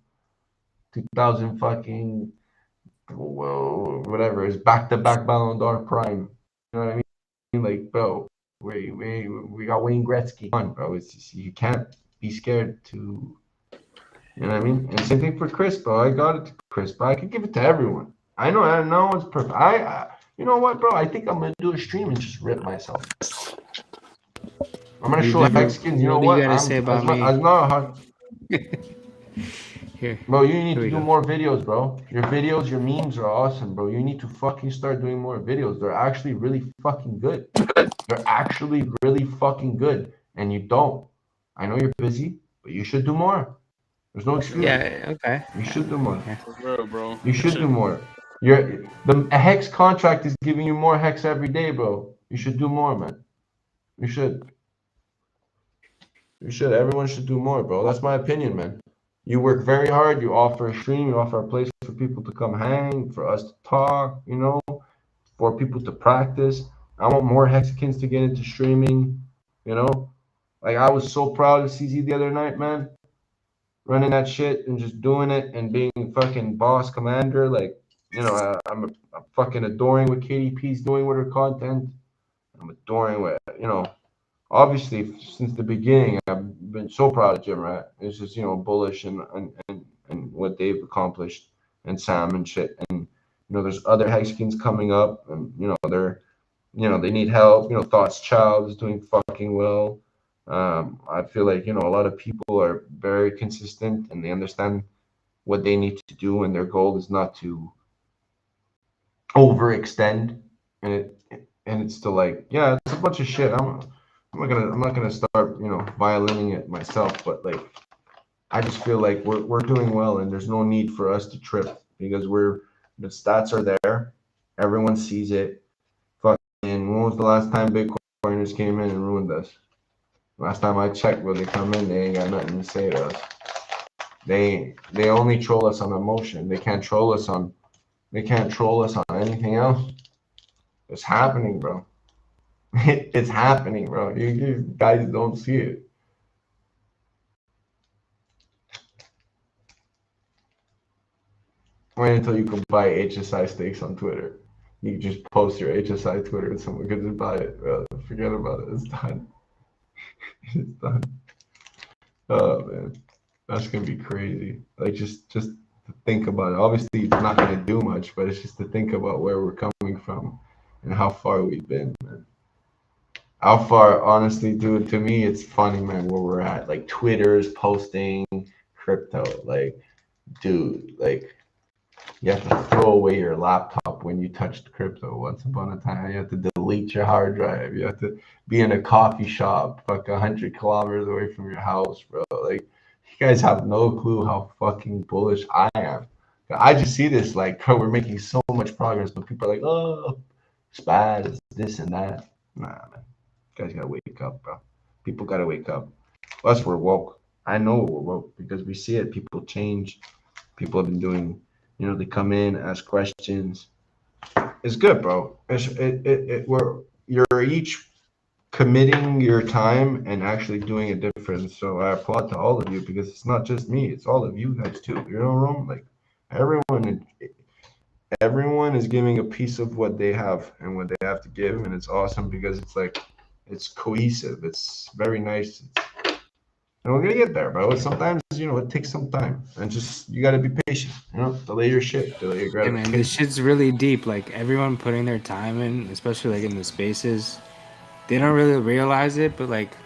2000 fucking whatever. His back-to-back Ballon d'Or prime. You know what I mean? Like, bro, we got Wayne Gretzky on, bro. It's just, you can't be scared to. You know what I mean? And same thing for Chris, bro. I got it to Chris, but I could give it to everyone. I know no one's perfect. You know what, bro? I think I'm gonna do a stream and just rip myself. I'm gonna show Hexkins. You know What do what? you gotta say about me? As not hard. Here, Bro, you need here to we do go. more videos, bro. Your videos, your memes are awesome, bro. You need to fucking start doing more videos. They're actually really fucking good. They're actually really fucking good, and you don't. I know you're busy, but you should do more. There's no excuse. Yeah, okay. You should do more. Yeah. For real, bro. You should do more. A hex contract is giving you more hex every day, bro. You should do more, man. You should. You should. Everyone should do more, bro. That's my opinion, man. You work very hard. You offer a stream. You offer a place for people to come hang, for us to talk, you know, for people to practice. I want more Hexicans to get into streaming, you know. Like, I was so proud of CZ the other night, man. Running that shit and just doing it and being fucking boss commander. Like, you know, I'm fucking adoring what KDP's doing with her content. I'm adoring what, you know, obviously since the beginning, I've been so proud of Jim Rat. It's just, you know, bullish and what they've accomplished and Sam and shit. And, you know, there's other Hexicans coming up and, you know, they need help. You know, Thoughts Child is doing fucking well. I feel like, you know, a lot of people are very consistent and they understand what they need to do, and their goal is not to overextend. And it's still like, yeah, it's a bunch of shit. I'm not gonna start, you know, violining it myself, but like, I just feel like we're doing well, and there's no need for us to trip because the stats are there, everyone sees it. Fucking, when was the last time Bitcoiners came in and ruined us? Last time I checked, bro, they come in, they ain't got nothing to say to us. They only troll us on emotion. They can't troll us on anything else. It's happening, bro. It's happening, bro. You guys don't see it. Wait until you can buy HSI stakes on Twitter. You can just post your HSI Twitter and someone can just buy it. Bro. Forget about it. It's done. It's done. Oh man, that's gonna be crazy. Like just to think about it. Obviously, it's not gonna do much, but it's just to think about where we're coming from and how far we've been, man. How far, honestly, dude, to me, it's funny, man, where we're at. Like, Twitter's posting crypto. Like, dude, like, you have to throw away your laptop when you touched crypto once upon a time. You have to delete your hard drive. You have to be in a coffee shop, 100 kilometers away from your house, bro. Like, you guys have no clue how fucking bullish I am. I just see this, like, bro, we're making so much progress, but people are like, oh, it's bad, it's this and that. Nah, man. You guys gotta wake up, bro. People gotta wake up. Us, we're woke. I know we're woke because we see it. People change. People have been doing, you know, they come in, ask questions. It's good, bro. You're each committing your time and actually doing a difference. So I applaud to all of you because it's not just me, it's all of you guys too. You know, Rome? Like everyone is giving a piece of what they have and what they have to give, and it's awesome because it's like it's cohesive. It's very nice. And we're gonna get there, bro. Sometimes, you know, it takes some time, and just you gotta be patient. You know, delay your shit, delay your Hey gratification. man, this shit's really deep. Like everyone putting their time in, especially like in the spaces, they don't really realize it. But like,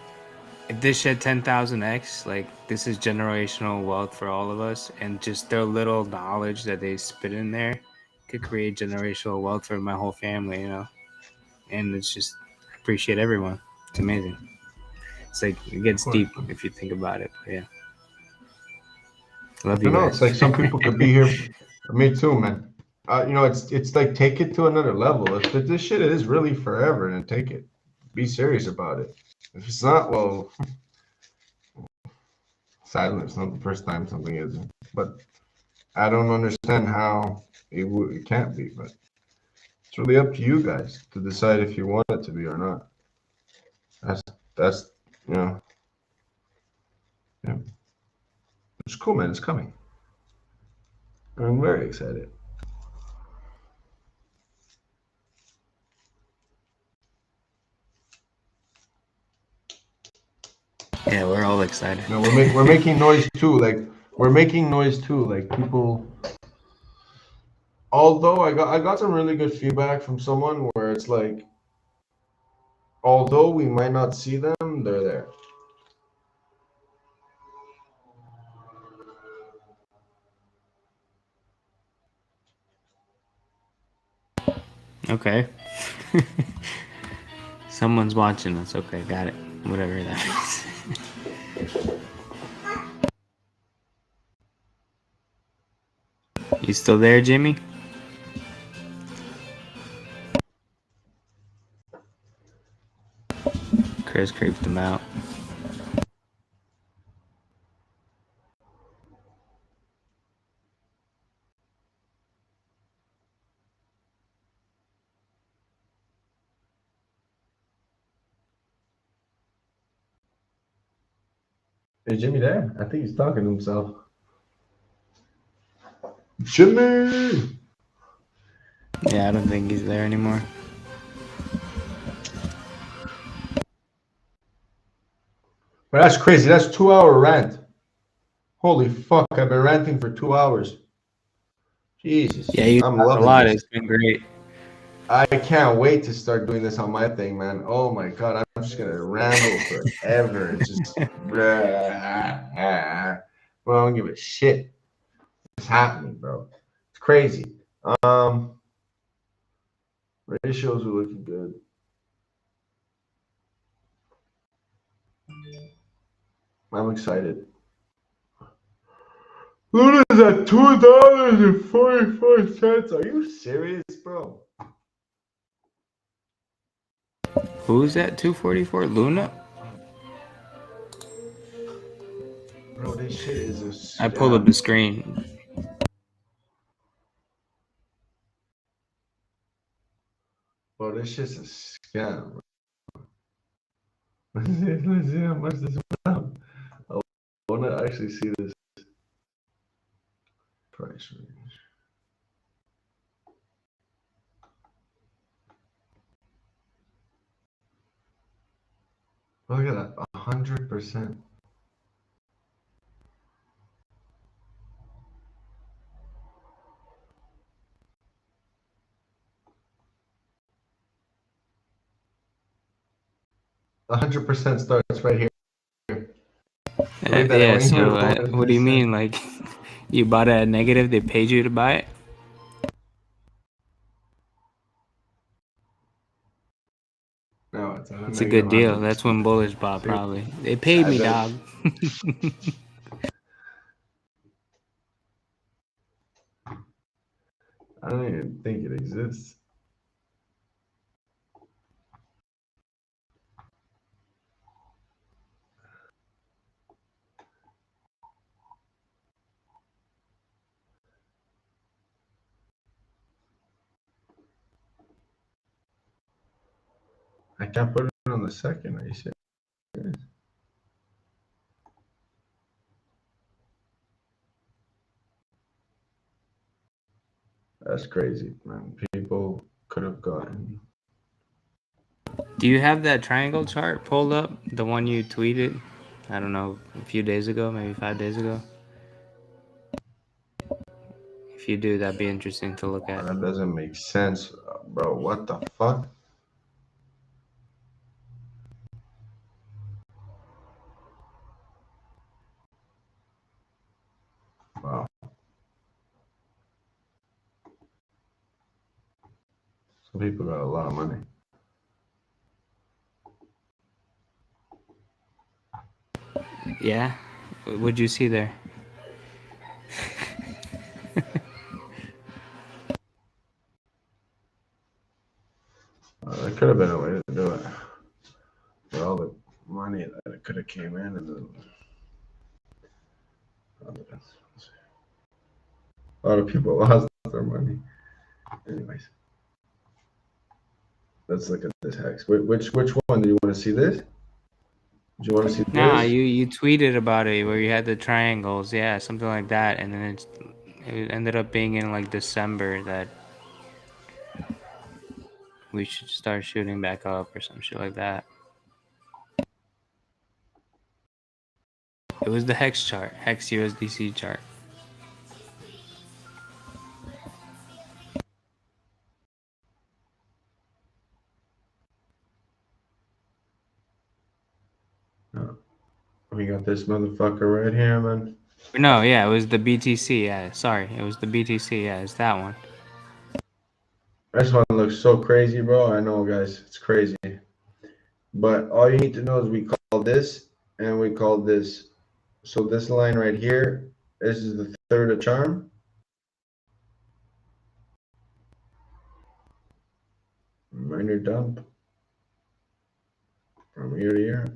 if this shit 10,000x, like this is generational wealth for all of us, and just their little knowledge that they spit in there could create generational wealth for my whole family. You know, and it's just appreciate everyone. It's amazing. It's like it gets deep if you think about it. But yeah. Love you I know guys. it's like some people could be here. Me too, man. You know, it's like take it to another level. If this shit is really forever, then take it. Be serious about it. If it's not, well, sadly, it's not the first time something isn't. But I don't understand how it can't be. But It's really up to you guys to decide if you want it to be or not. That's you know, yeah. It's cool, man. It's coming. I'm very excited. Yeah, we're all excited. No, we're making noise too. Like we're making noise too. Like people. Although I got some really good feedback from someone where it's like, although we might not see them, they're there. Okay. Someone's watching us. Okay, got it. Whatever that means. You still there, Jimmy? Chris creeped him out. Is Jimmy there? I think he's talking to himself. Jimmy! Yeah, I don't think he's there anymore. But that's crazy. That's 2 hour rant. Holy fuck, I've been ranting for 2 hours. Jesus. Yeah, you I'm talked a loving lot. this. It's been great. I can't wait to start doing this on my thing, man. Oh my god, I'm just gonna ramble forever. Just blah, well, I don't give a shit. It's happening, bro. It's crazy. Ratios are looking good. I'm excited. Luna's at $2.44. Are you serious, bro? Who's at 244? Luna? Bro, this shit is a I pulled up the scam. screen. Bro, this shit's a scam. Let's see how much this went up. I want to actually see this price range. Look at that, 100%. The 100% starts right here. Believe that Yeah, when you so report what do you 100%. mean? Like, you bought it at negative, they paid you to buy it? No, it's on a It's a good negative deal. That's 100%. when Bullish bought, See? probably. They paid me, bet. dog. I don't even think it exists. I can't put it on the second. Are you serious? That's crazy, man. People could have gotten. Do you have that triangle chart pulled up? The one you tweeted? I don't know, a few days ago, maybe 5 days ago? If you do, that'd be interesting to look at. That doesn't make sense, bro. What the fuck? Wow. Some people got a lot of money. Yeah? What'd you see there? There could have been a way to do it. With all the money that it could have came in, and then a lot of people lost their money. Anyways, Let's look at this hex. Which one? Do you want to see this? Do you want to see Nah, this? you tweeted about it where you had the triangles, yeah, something like that, and then it ended up being in like December that we should start shooting back up or some shit like that. It was the hex chart, hex USDC chart. We got this motherfucker right here, man. No, yeah, it was the BTC. Yeah, sorry, it was the BTC. Yeah, it's that one. This one looks so crazy, bro. I know, guys, it's crazy. But all you need to know is we call this and we call this. So this line right here, this is the third of charm. Minor dump from year to year.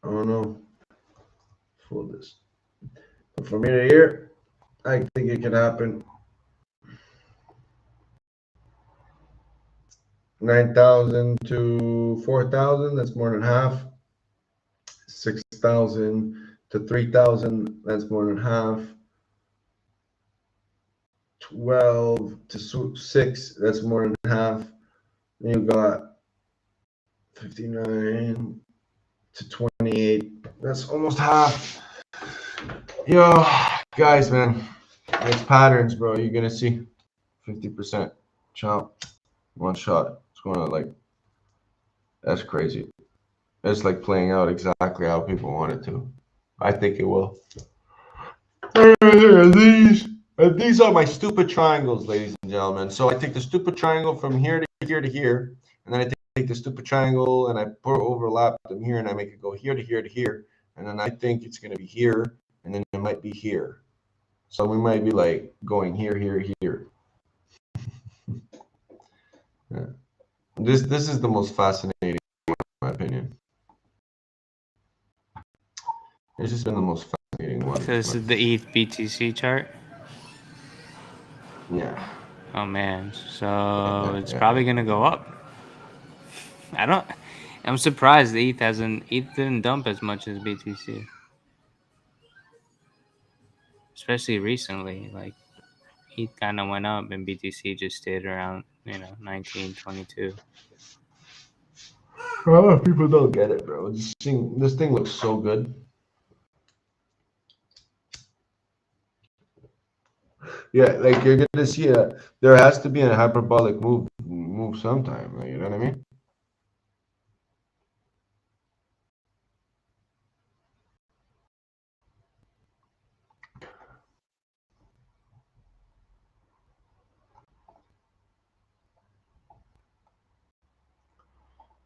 I don't know. Fool this. But from year to year, I think it can happen. 9,000 to 4,000, that's more than half. 6,000 to 3,000, that's more than half. 12 to 6, that's more than half. You got 59 to 28, that's almost half. Yo, guys, man, it's patterns, bro. You're gonna see 50% chop, one shot. It's going to like, that's crazy. It's like playing out exactly how people want it to. I think it will. These are my stupid triangles, ladies and gentlemen. So I take the stupid triangle from here to here to here, and then I take the stupid triangle and I overlap them here, and I make it go here to here to here, and then I think it's going to be here, and then it might be here. So we might be like going here, here, here. Yeah. This is the most fascinating, in my opinion. It's just been the most fascinating one. So this is the ETH BTC chart. Yeah. Oh man, so it's probably gonna go up. I'm surprised the ETH didn't dump as much as BTC, especially recently. Like ETH kind of went up and BTC just stayed around, 19, 22. Oh, people don't get it, bro. This thing looks so good. Yeah, like you're gonna see there has to be a hyperbolic move sometime. Like, you know what I mean?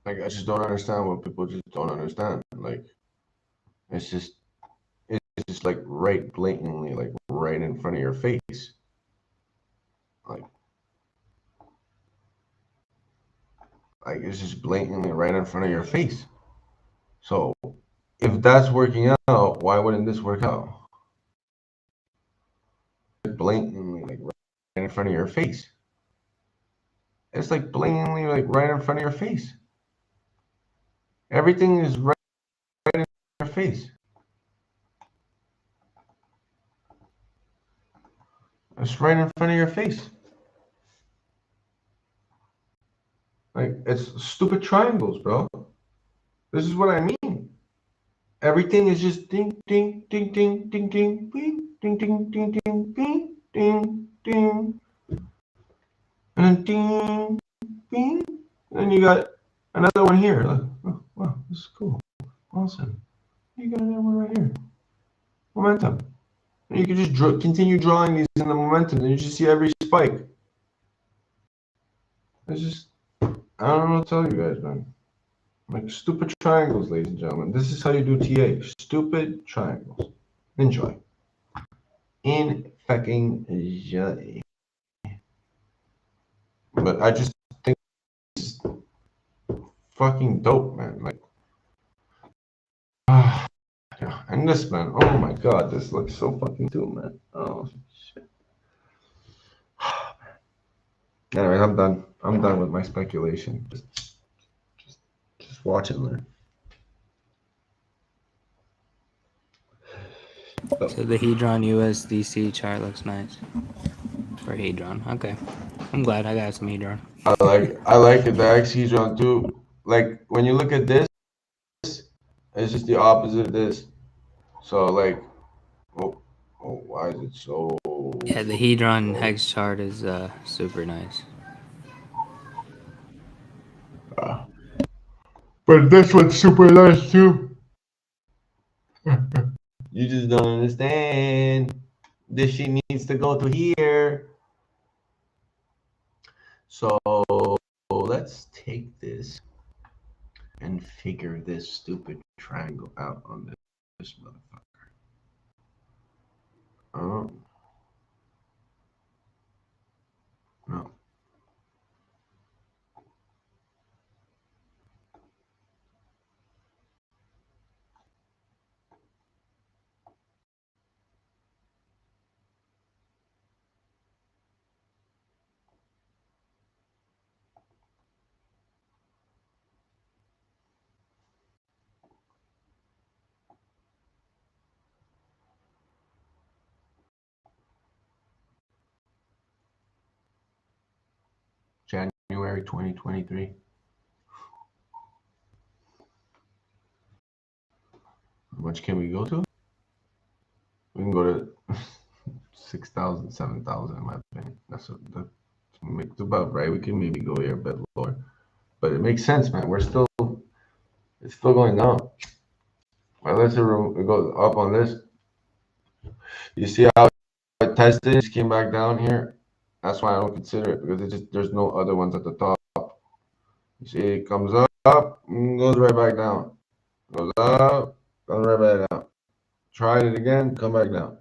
Like I just don't understand what people just don't understand. Like it's just like right blatantly, like right in front of your face. Like it's just blatantly right in front of your face. So if that's working out, why wouldn't this work out? Blatantly, like right in front of your face. It's like blatantly, like right in front of your face. Everything is right in your face. It's right in front of your face. Like it's stupid triangles, bro. This is what I mean. Everything is just ding, ding, ding, ding, ding, ding, ding, ding, ding, ding, ding, ding, ding, ding, and then ding, ding, and then you got another one here. Look, oh, wow, this is cool. Awesome. You got another one right here. Momentum. And you can just continue drawing these in the momentum, and you just see every spike. It's just, I don't know what to tell you guys, man. Like stupid triangles, ladies and gentlemen. This is how you do TA. Stupid triangles. Enjoy. In fucking enjoy. But I just think it's fucking dope, man. Like, yeah. And this, man. Oh my god, this looks so fucking cool, man. Oh shit. Anyways, I'm done. I'm done with my speculation. Just watch and learn. So the HEDRON USDC chart looks nice for HEDRON. Okay, I'm glad I got some HEDRON. I like it. The HEDRON too. Like when you look at this, it's just the opposite of this. So like, why is it so? Yeah, the HEDRON hex chart is super nice. But this one's super nice too. You just don't understand. This shit needs to go to here. So let's take this and figure this stupid triangle out on this motherfucker. No. January 2023. How much can we go to? We can go to 6,000, 7,000 in my opinion. That's about right. We can maybe go here a bit lower. But it makes sense, man. It's still going down. Unless it goes up on this. You see how it tested, it came back down here. That's why I don't consider it, because there's no other ones at the top. You see, it comes up, goes right back down. Goes up, goes right back down. Tried it again, come back down.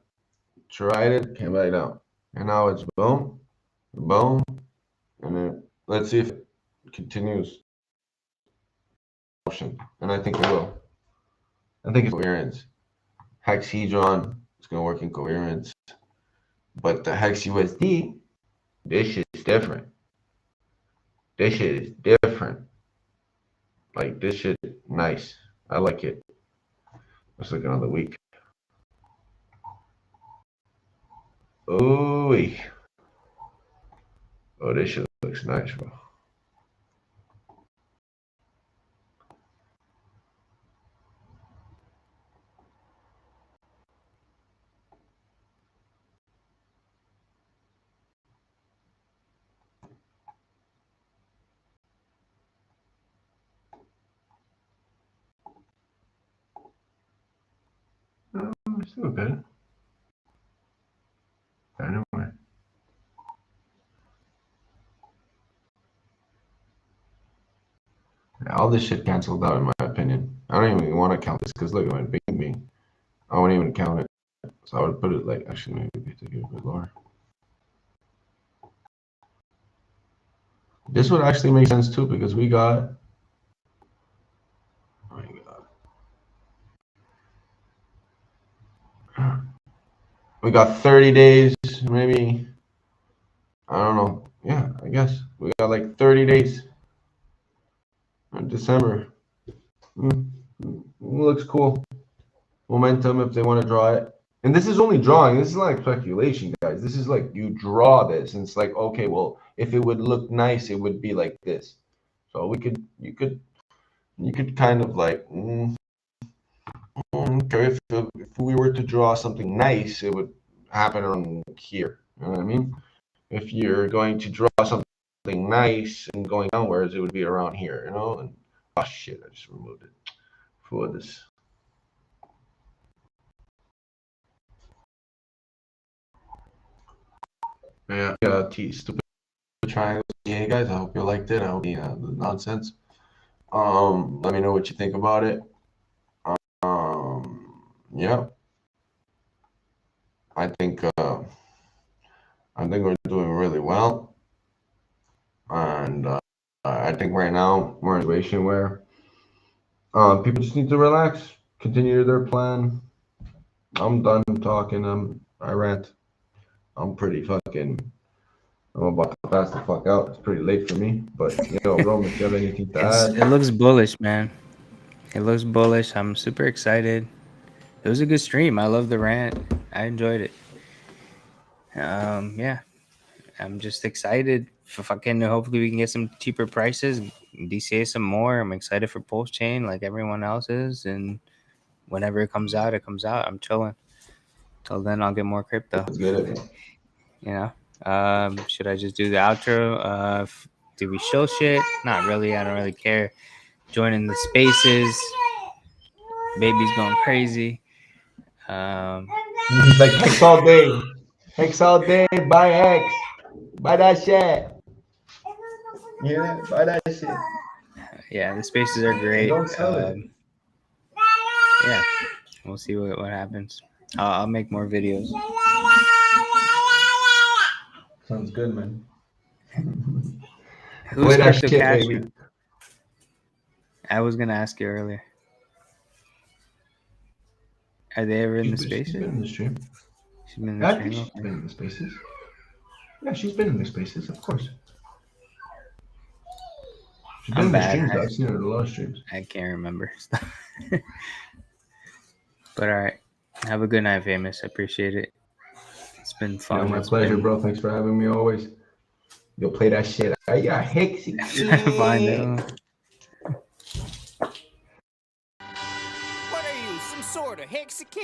Tried it, came back down. And now it's boom, boom, and then let's see if it continues. And I think it will. I think it's coherence. HEDRON is going to work in coherence. But the Hex USD, this shit is different. This shit is different. Like, this shit, nice. I like it. Let's look another week. Oh, this shit looks nice, bro. It's still good. Anyway. Yeah, all this shit canceled out in my opinion. I don't even want to count this because look, it went bing bing. I won't even count it. So I would put it like, actually maybe take it a bit lower. This would actually make sense too because we got, oh my God. We got 30 days, maybe. I don't know. Yeah, I guess we got like 30 days in December. Looks cool. Momentum if they want to draw it. And this is only drawing. This is like speculation, guys. This is like you draw this, and it's like, okay, well, if it would look nice, it would be like this. So you could kind of like, okay, if we were to draw something nice, it would happen around here. You know what I mean? If you're going to draw something nice and going downwards, it would be around here, you know? And oh shit, I just removed it for this. Yeah, stupid triangles. Yeah, guys, I hope you liked it. I hope the nonsense. Let me know what you think about it. Yeah. I think we're doing really well. And I think right now we're in a situation where people just need to relax, continue their plan. I'm done talking. I rant. I'm pretty fucking I'm about to pass the fuck out. It's pretty late for me. But yo, Rome, if you have anything to It add, looks bullish, man. It looks bullish. I'm super excited. It was a good stream. I love the rant. I enjoyed it. Yeah, I'm just excited for fucking. Hopefully, we can get some cheaper prices, DCA some more. I'm excited for PulseChain like everyone else is, and whenever it comes out, it comes out. I'm chilling. Till then, I'll get more crypto. let's get it. You know. Should I just do the outro? Do we show shit? Not really. I don't really care. Joining the spaces. Baby's going crazy. He's like Hex all day. Hex all day. Buy Hex. Buy that shit. Yeah, buy that shit. Yeah, the spaces are great. Don't sell it. Yeah, we'll see what happens. I'll make more videos. Sounds good, man. Who's Play that Crypto shit, Cash? baby. I was gonna ask you earlier. Are they ever in the She's spaces? been in the stream. She's been in the I stream. think she's been in the spaces. Yeah, she's been in the spaces, of course. She's been I'm in the bad. streams. I've seen her in a lot of streams. I can't remember stuff. But all right, have a good night, Famous. I appreciate it. It's been fun. Yeah, my It's pleasure, been... bro. Thanks for having me always. You'll play that shit. I got Hex again. Find out. What are you, some sort of Mexican?